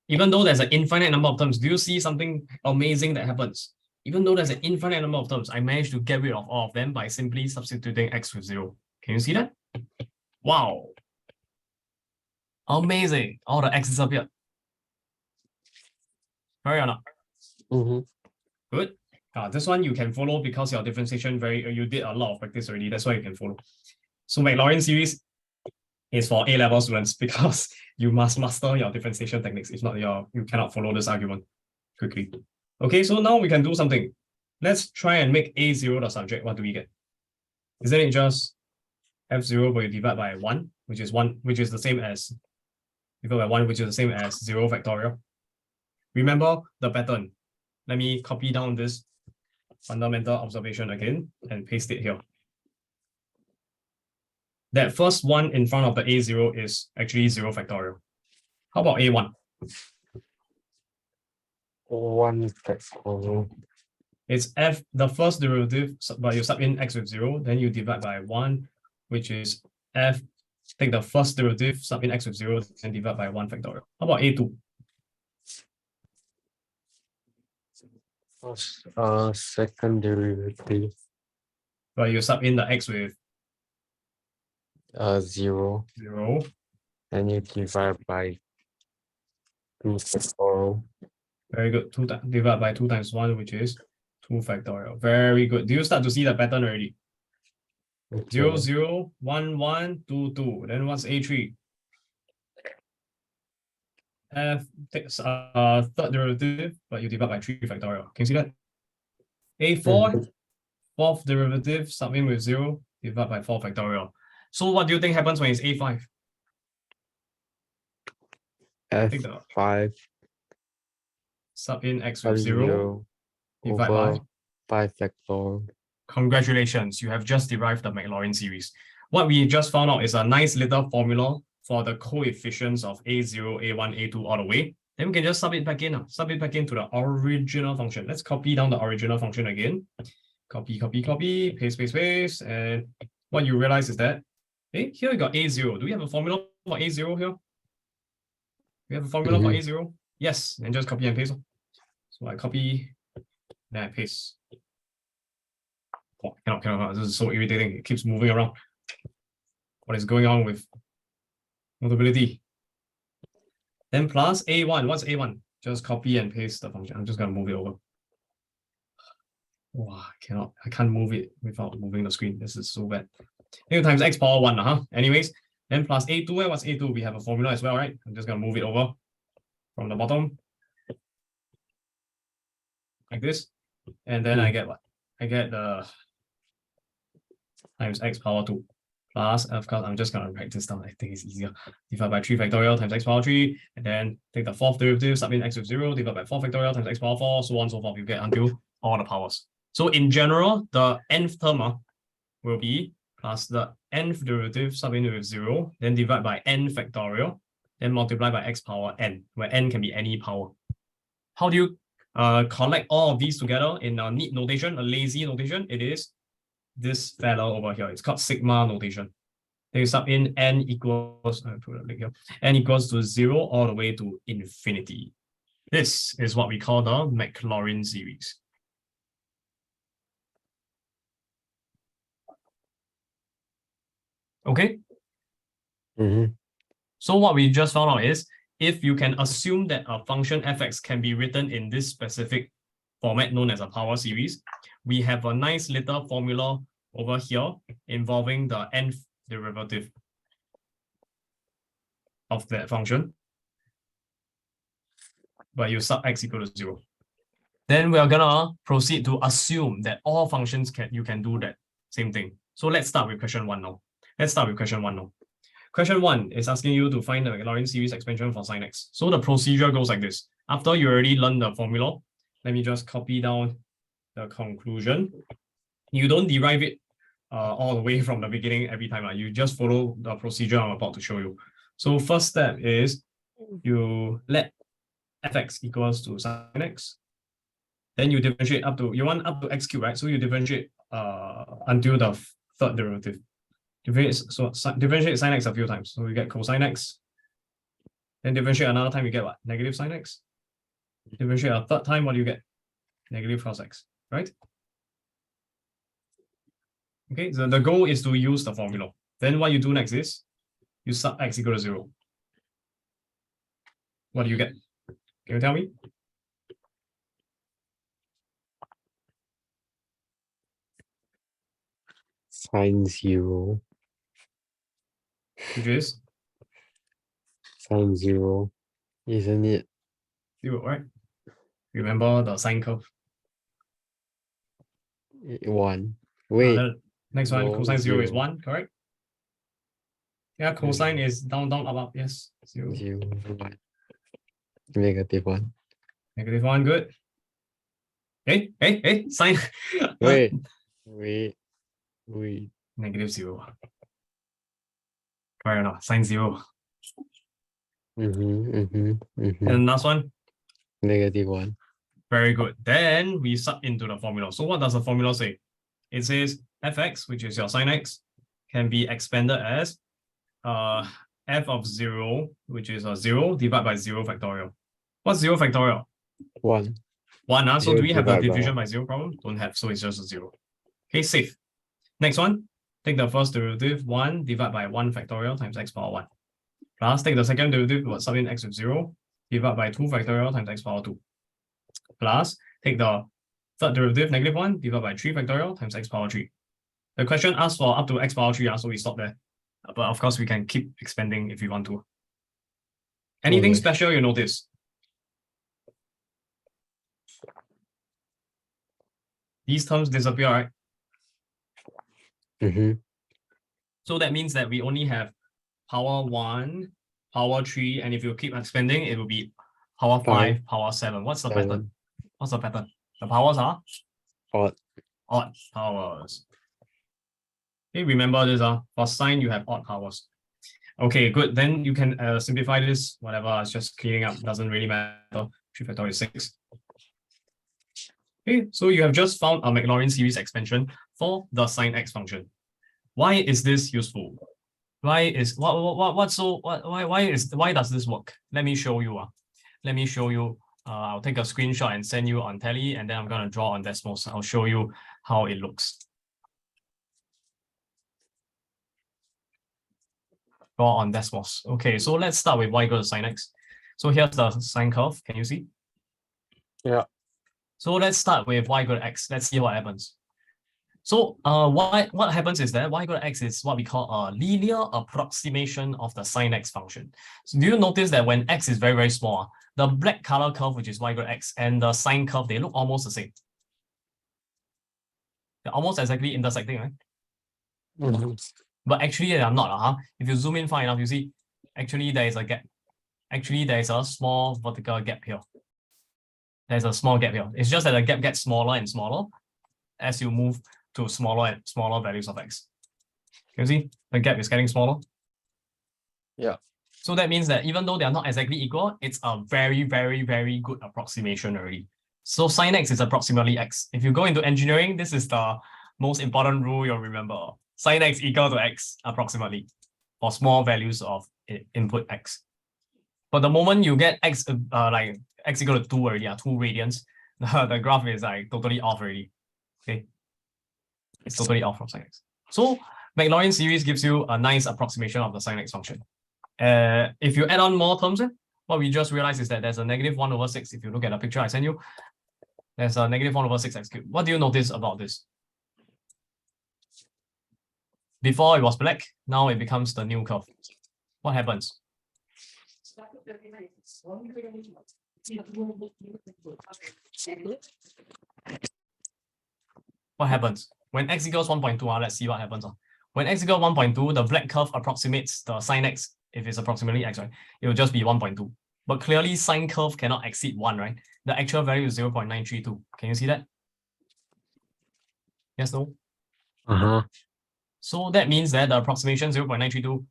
Even though there's an infinite number of terms, do you see something amazing that happens? Even though there's an infinite number of terms, I managed to get rid of all of them by simply substituting x with 0. Can you see that? Wow. Amazing. All the x disappeared. Right or not? Good. This one you can follow because your differentiation you did a lot of practice already. That's why you can follow. So Maclaurin series is for A-level students because you must master your differentiation techniques. If not, you cannot follow this argument quickly. Okay, so now we can do something. Let's try and make A0 the subject. What do we get? Isn't it just F0 where you divide by 1, which is the same as divide by 1, which is the same as 0 factorial? Remember the pattern. Let me copy down this fundamental observation again and paste it here. That first one in front of the A0 is actually 0 factorial. How about A1? 1 factorial. It's f, the first derivative, but you sub in x with 0, then you divide by 1, which is f take the first derivative, sub in x with 0, and divide by 1 factorial. How about A2? Second derivative. Well, you sub in the x with 0. 0. And you divide by 2 factorial. Very good. Divide by 2 times 1, which is 2 factorial. Very good. Do you start to see the pattern already? Okay. 0, 0, 1, 1, 2, 2. Then what's A3? F takes third derivative, but you divide by 3 factorial. Can you see that? A4, fourth derivative, sub in with 0, divide by 4 factorial. So what do you think happens when it's A5? F5 sub in x with 0, divide over by 5 factorial. Congratulations, you have just derived the Maclaurin series. What we just found out is a nice little formula for the coefficients of A0, A1, A2 all the way. Then we can just sub it back in. Sub it back into the original function. Let's copy down the original function again. Copy, copy, copy, paste, paste, paste. And what you realize is that, hey, here we got A0. Do we have a formula for A0 here? We have a formula for A0? Yes, and just copy and paste. So I copy, then I paste. Oh, cannot. This is so irritating. It keeps moving around. What is going on with notability? Then plus A1. What's A1? Just copy and paste the function. I'm just gonna move it over. Wow, I can't move it without moving the screen. This is so bad. A times x power 1, Anyways, then plus A2, what's A2? We have a formula as well, right? I'm just gonna move it over from the bottom. Like this. And then I get what? I get the times x power 2 plus, of course, I'm just going to write this down. I think it's easier. Divide by 3 factorial times x power 3, and then take the fourth derivative, sub in x with 0, divide by 4 factorial times x power 4, so on and so forth. You get until all the powers. So in general, the nth term will be plus the nth derivative, sub in with 0, then divide by n factorial, then multiply by x power n, where n can be any power. How do you collect all of these together in a neat notation, a lazy notation? It is this fellow over here. It's called sigma notation. Then you sub in n equals, n equals to 0 all the way to infinity. This is what we call the Maclaurin series. Okay? So what we just found out is, if you can assume that a function fx can be written in this specific format known as a power series, we have a nice little formula over here involving the nth derivative of that function, but you sub x equal to 0. Then we are gonna proceed to assume that all functions you can do that same thing. So let's start with question 1 now. Question 1 is asking you to find the Maclaurin series expansion for sin x. So the procedure goes like this. After you already learned the formula, let me just copy down the conclusion. You don't derive it all the way from the beginning every time. You just follow the procedure I'm about to show you. So first step is you let fx equals to sin x. Then you differentiate up to, you want up to x cubed, right? So you differentiate until the third derivative. Differentiate sin x a few times. So you get cosine x. Then differentiate another time, you get what? Negative sin x. Differentiate a third time, what do you get? Negative cos x, right? Okay, so the goal is to use the formula. Then what you do next is you sub x equal to 0. What do you get? Can you tell me? Sine 0. Which is? Sine 0, isn't it? 0, right? Remember the sine curve. 1. Wait. Next one, cosine 0 is 0. 1, correct? Yeah, cosine is down, down, up, up. Yes. 0. 0, 1. Negative 1. Negative 1, good. Hey, sine. Wait. Negative 0. Correct or not? Sine 0. And last one? Negative 1. Very good. Then we sub into the formula. So what does the formula say? It says fx, which is your sin x, can be expanded as f of 0, which is 0 divided by 0 factorial. What's 0 factorial? 1. 1. So do we have a divided by division 1. by 0 problem? Don't have, so it's just a 0. Okay, safe. Next one, take the first derivative, 1 divided by 1 factorial times x power 1. Plus, take the second derivative, sub in x with 0, divided by 2 factorial times x power 2. Plus, take the third derivative, negative 1, divided by 3 factorial times x power 3. The question asks for up to x power 3, so we stop there. But of course, we can keep expanding if we want to. Anything special you notice? These terms disappear, right? So that means that we only have power 1, power 3, and if you keep expanding, it will be power 5, power 7. What's the pattern? What's the pattern? The powers are? Odd powers. Okay, remember this, for sine, you have odd powers. Okay, good. Then you can simplify this, whatever, it's just cleaning up, doesn't really matter. 3 factorial is 6. Okay, so you have just found a Maclaurin series expansion for the sine x function. Why is this useful? Why does this work? Let me show you. Let me show you. I'll take a screenshot and send you on Tele, and then I'm gonna draw on Desmos. I'll show you how it looks. Draw on Desmos. Okay, so let's start with y equal to sine x. So here's the sine curve. Can you see? Yeah. So let's start with y equal to x. Let's see what happens. So what happens is that y equal to x is what we call a linear approximation of the sine x function. So do you notice that when x is very, very small, the black color curve, which is y equal to x, and the sine curve, they look almost the same. They're almost exactly intersecting, right? But actually they are not. If you zoom in far enough, you see actually there is a gap. Actually, there is a small vertical gap here. There's a small gap here. It's just that the gap gets smaller and smaller as you move to smaller and smaller values of x. Can you see the gap is getting smaller? Yeah. So that means that even though they are not exactly equal, it's a very, very, very good approximation already. So sine x is approximately x. If you go into engineering, this is the most important rule you'll remember. Sine x equal to x approximately for small values of input x. But the moment you get x like x equal to 2 already, 2 radians, the graph is like totally off already. Okay, it's totally off from sine x. So Maclaurin series gives you a nice approximation of the sine x function. If you add on more terms, what we just realized is that there's a negative 1 over 6. If you look at the picture I sent you, there's a negative 1 over 6 x cubed. What do you notice about this? Before it was black, now it becomes the new curve. What happens? What happens? When x equals 1.2, let's see what happens. When x equals 1.2, the black curve approximates the sine x. If it's approximately x, right, it will just be 1.2. But clearly, sine curve cannot exceed 1, right? The actual value is 0.932. Can you see that? Yes, no? So that means that the approximation 0.932,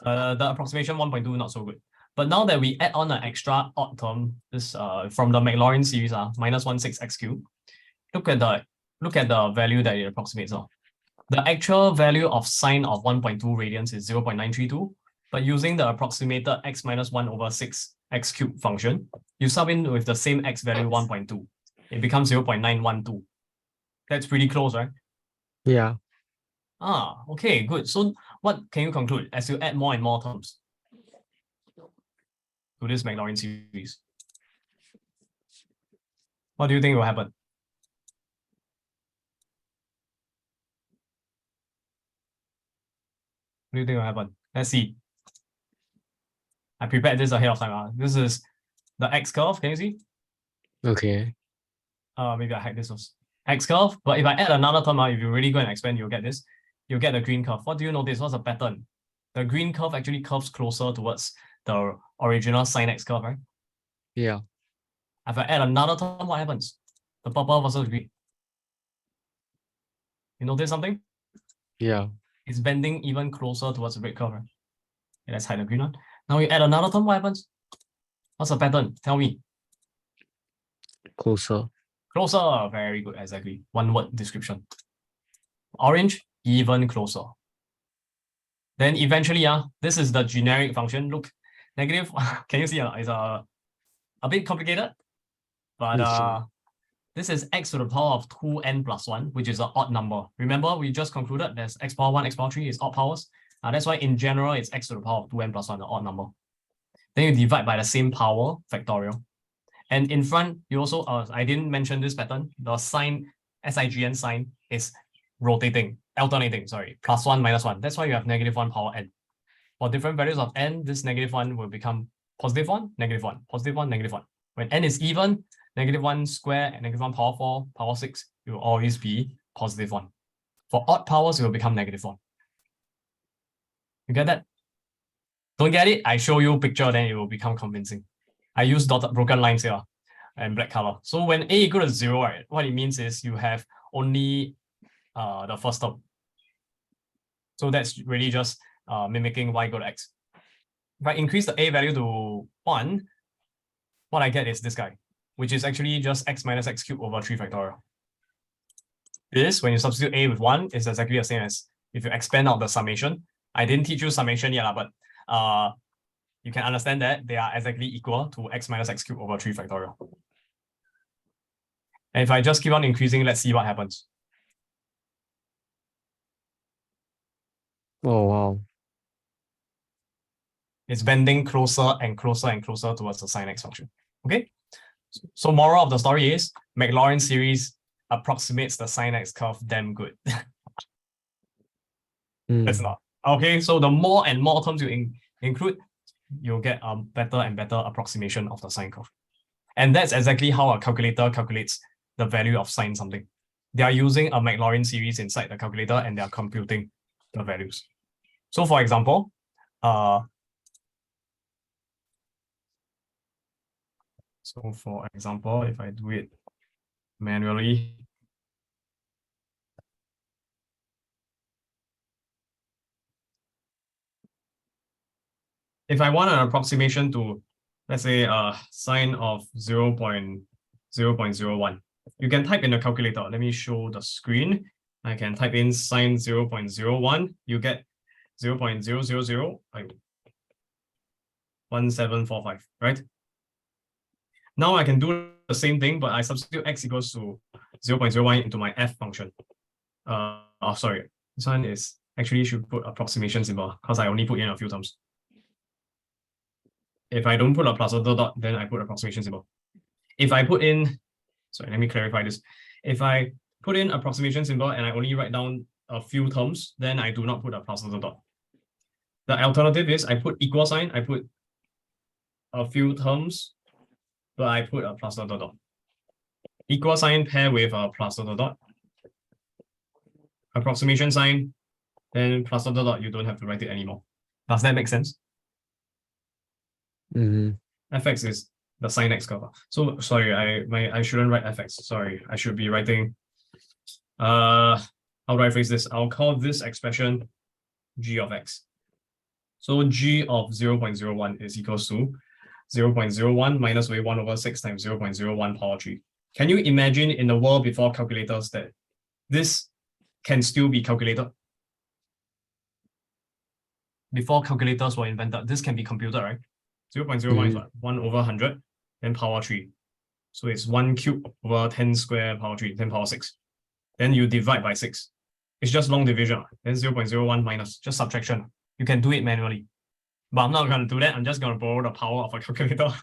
the approximation 1.2 not so good. But now that we add on an extra odd term, this from the Maclaurin series, minus 16 x cubed, look at the value that it approximates. The actual value of sine of 1.2 radians is 0.932, but using the approximated x minus 1 over 6 x cubed function, you sub in with the same x value 1.2. It becomes 0.912. That's pretty close, right? Yeah. Okay, good. So what can you conclude as you add more and more terms to this Maclaurin series? What do you think will happen? What do you think will happen? Let's see. I prepared this ahead of time. This is the x curve. Can you see? Okay. Maybe I hack this was x curve. But if I add another term, if you really go and expand, you'll get this. You'll get the green curve. What do you notice? What's the pattern? The green curve actually curves closer towards the original sine x curve, right? Yeah. If I add another term, what happens? The purple versus green. You notice something? Yeah. It's bending even closer towards the red curve, right? Okay, let's hide the green one. Now you add another term, what happens? What's the pattern? Tell me. Closer. Closer. Very good. Exactly. One word description. Orange, even closer. Then eventually, this is the generic function. Look, negative, can you see it's a bit complicated, but this is x to the power of 2n plus 1, which is an odd number. Remember, we just concluded there's x power 1, x power 3 is odd powers. That's why in general, it's x to the power of 2n plus 1, an odd number. Then you divide by the same power, factorial. And in front, you also, I didn't mention this pattern, the sign, SIGN sign is alternating, sorry, plus 1, minus 1. That's why you have negative 1 power n. For different values of n, this negative 1 will become positive 1, negative 1, positive 1, negative 1. When n is even, negative 1 square and negative 1 power 4, power 6, it will always be positive 1. For odd powers, it will become negative 1. You get that? Don't get it? I show you picture, then it will become convincing. I use dotted broken lines here and black color. So when a equal to 0, right, what it means is you have only the first term. So that's really just mimicking y equal to x. If I increase the a value to 1, what I get is this guy, which is actually just x minus x cubed over 3 factorial. This, when you substitute a with 1, is exactly the same as if you expand out the summation. I didn't teach you summation yet, but you can understand that they are exactly equal to x minus x cubed over 3 factorial. And if I just keep on increasing, let's see what happens. Oh, wow. It's bending closer and closer and closer towards the sin x function. Okay? So moral of the story is Maclaurin series approximates the sin x curve damn good. That's not. Okay, so the more and more terms you include, you'll get a better and better approximation of the sine curve. And that's exactly how a calculator calculates the value of sine something. They are using a Maclaurin series inside the calculator and they are computing the values. So for example, if I do it manually, if I want an approximation to, let's say, sine of 0.001, you can type in the calculator. Let me show the screen. I can type in sine 0.01. You get 0.0001745, right? Now I can do the same thing, but I substitute x equals to 0.01 into my f function. Sorry, this one is actually should put approximation symbol because I only put in a few terms. If I don't put a plus or dot, then I put approximation symbol. If I put in, sorry, let me clarify this. If I put in approximation symbol and I only write down a few terms, then I do not put a plus or dot. The alternative is I put equal sign, I put a few terms, but I put a plus dot dot. Equal sign pair with a plus dot dot. Approximation sign, then plus dot dot, you don't have to write it anymore. Does that make sense? Fx is the sin x curve. So sorry, I shouldn't write fx. Sorry, I should be writing. How do I phrase this? I'll call this expression g of x. So g of 0.01 is equals to 0.01 minus 1 over 6 times 0.01 power 3. Can you imagine in the world before calculators that this can still be calculated? Before calculators were invented, this can be computed, right? 0.01 is what? 1 over 100, then power 3. So it's 1 cube over 10 square power 3, 10 power 6. Then you divide by 6. It's just long division. Then 0.01 minus, just subtraction. You can do it manually. But I'm not going to do that. I'm just going to borrow the power of a calculator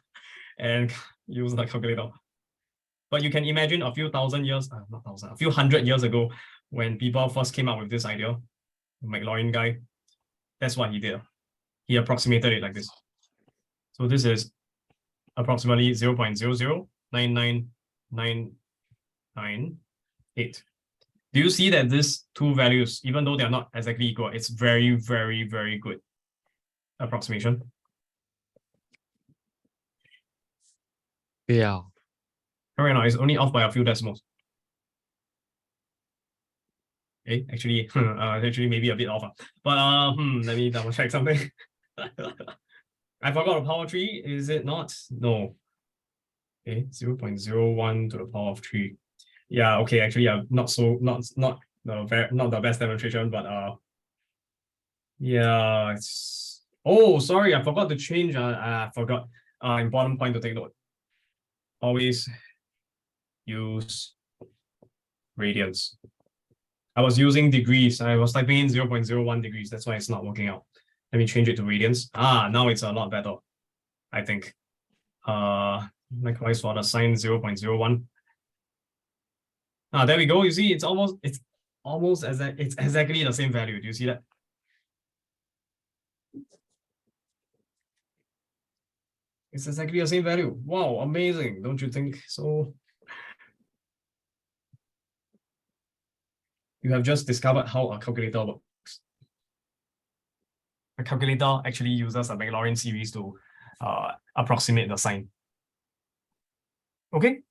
and use the calculator. But you can imagine a few thousand years, not thousand, a few hundred years ago, when people first came up with this idea, the Maclaurin guy, that's what he did. He approximated it like this. So this is approximately 0.0099998. Do you see that these two values, even though they are not exactly equal, it's very, very, very good approximation? Yeah. Right now, it's only off by a few decimals. Okay, actually, maybe a bit off. But let me double check something. I forgot the power 3, is it not? No. Okay, 0.01 to the power of 3. Yeah, okay, actually, not the best demonstration, but Yeah, it's oh sorry, I forgot to change. I forgot important point to take note. Always use radians. I was using degrees. I was typing in 0.01 degrees. That's why it's not working out. Let me change it to radians. Now it's a lot better, I think. Likewise for the sine 0.01. There we go. You see, it's exactly the same value. Do you see that? It's exactly the same value. Wow, amazing, don't you think so? You have just discovered how a calculator works. A calculator actually uses a Maclaurin series to approximate the sign. Okay?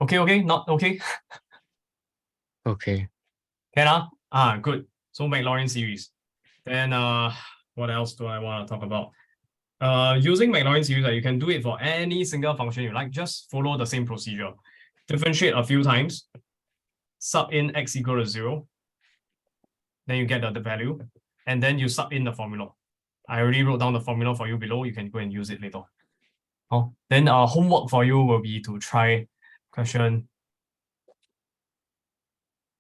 Okay, not okay? Okay. Can good. So Maclaurin series. Then what else do I want to talk about? Using Maclaurin series, you can do it for any single function you like. Just follow the same procedure. Differentiate a few times. Sub in x equal to 0. Then you get the value. And then you sub in the formula. I already wrote down the formula for you below. You can go and use it later. Then homework for you will be to try question.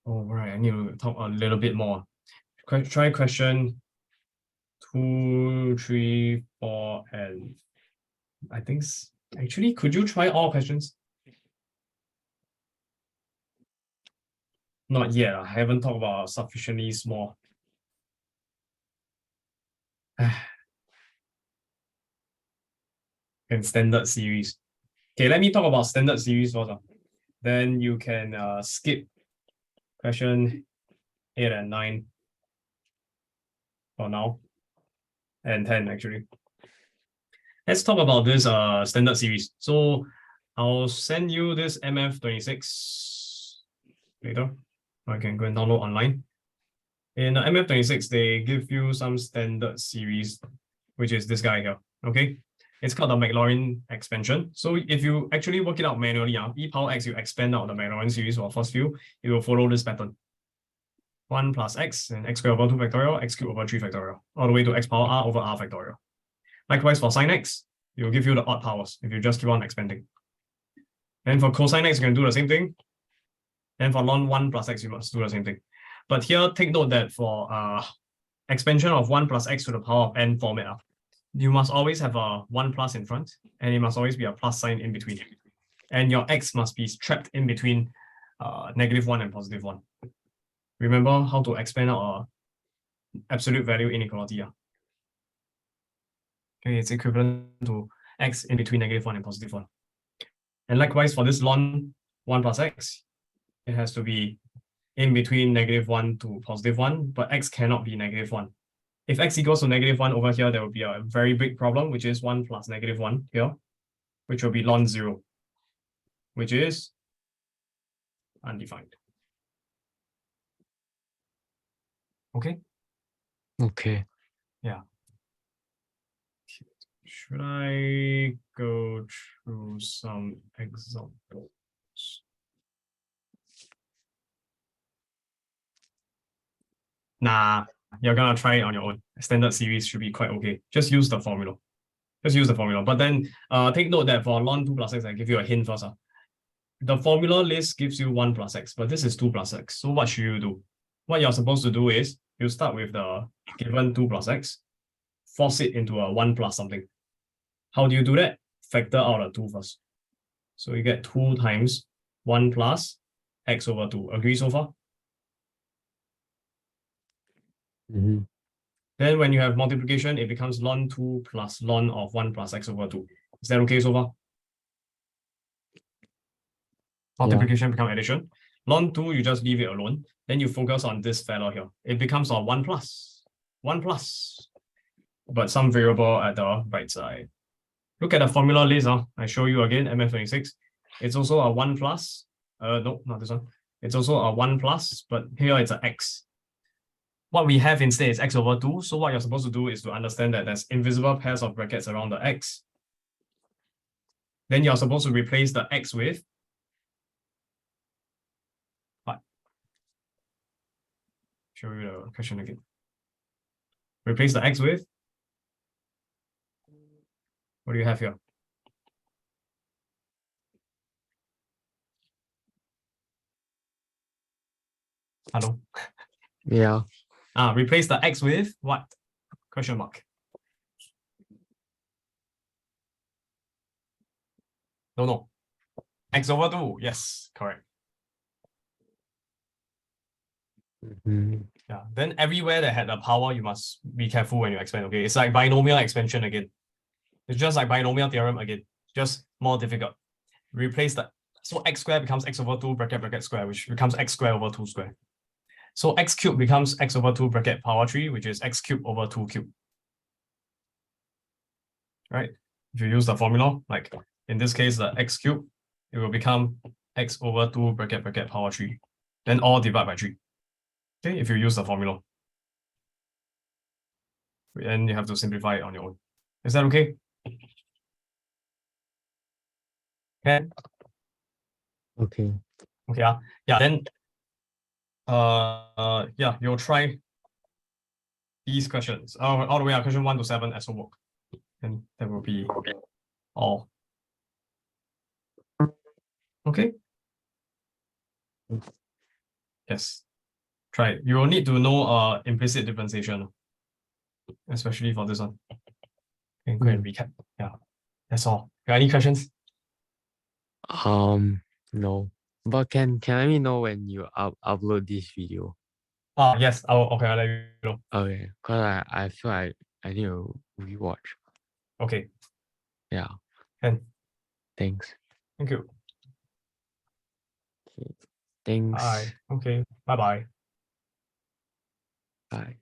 Oh, right. I need to talk a little bit more. Try question 2, 3, 4, and I think actually, could you try all questions? Not yet. I haven't talked about sufficiently small. And standard series. Okay, let me talk about standard series first. Then you can skip question 8 and 9 for now, and 10 actually. Let's talk about this standard series. So I'll send you this MF26 later. I can go and download online. In MF26, they give you some standard series, which is this guy here. Okay, it's called the Maclaurin expansion. So if you actually work it out manually, e power x, you expand out the Maclaurin series for first few, it will follow this pattern. 1 plus x and x squared over 2 factorial, x cubed over 3 factorial, all the way to x power r over r factorial. Likewise for sine x, it will give you the odd powers if you just keep on expanding. And for cosine x, you can do the same thing. And for ln 1 plus x, you must do the same thing. But here, take note that for expansion of 1 plus x to the power of n format, you must always have a 1 plus in front, and it must always be a plus sign in between. And your x must be trapped in between -1 and +1. Remember how to expand out absolute value inequality. Okay, it's equivalent to x in between -1 and +1. And likewise for this ln 1 plus x, it has to be in between -1 to +1, but x cannot be -1. If x equals to -1 over here, there will be a very big problem, which is 1 plus -1 here, which will be ln 0, which is undefined. Okay? Okay. Yeah. Should I go through some examples? Nah, you're gonna try it on your own. Standard series should be quite okay. Just use the formula. But then take note that for ln 2 plus x, I give you a hint first. The formula list gives you 1 plus x, but this is 2 plus x. So what should you do? What you're supposed to do is you start with the given 2 plus x, force it into a 1 plus something. How do you do that? Factor out a 2 first. So you get 2 times 1 plus x over 2. Agree so far? Mm-hmm. Then when you have multiplication, it becomes ln 2 plus ln of 1 plus x over 2. Is that okay so far? Multiplication become addition. Ln 2, you just leave it alone. Then you focus on this fellow here. It becomes a 1 plus. 1 plus. But some variable at the right side. Look at the formula list. I show you again, MF26. It's also a 1 plus. No, not this one. It's also a 1 plus, but here it's an x. What we have instead is x over 2. So what you're supposed to do is to understand that there's invisible pairs of brackets around the x. Then you're supposed to replace the x with what? show you the question again. Replace the x with, what do you have here? Hello? Yeah. Replace the x with what? Question mark. No. X over 2. Yes, correct. Yeah. Then everywhere that had a power, you must be careful when you expand. Okay. It's like binomial expansion again. It's just like binomial theorem again. Just more difficult. Replace that. So x squared becomes x over 2 bracket square, which becomes x squared over 2 square. So x cubed becomes x over 2 bracket power 3, which is x cubed over 2 cubed. Right? If you use the formula, like in this case, the x cubed, it will become x over 2 bracket power 3. Then all divide by 3. Okay, if you use the formula. And you have to simplify it on your own. Is that okay? Can? Okay. Okay. Yeah, then yeah, you'll try these questions. All the way up, question 1 to 7 as homework. And that will be all. Okay. Yes. Try it. You will need to know implicit differentiation, especially for this one. Okay, go ahead and recap. Yeah. That's all. Got any questions? No. But can let me know when you upload this video? Yes. I'll let you know. Okay. Cause I feel like I need to rewatch. Okay. Yeah. And Thanks. thank you. Thanks. Bye. Okay. Bye-bye. Bye.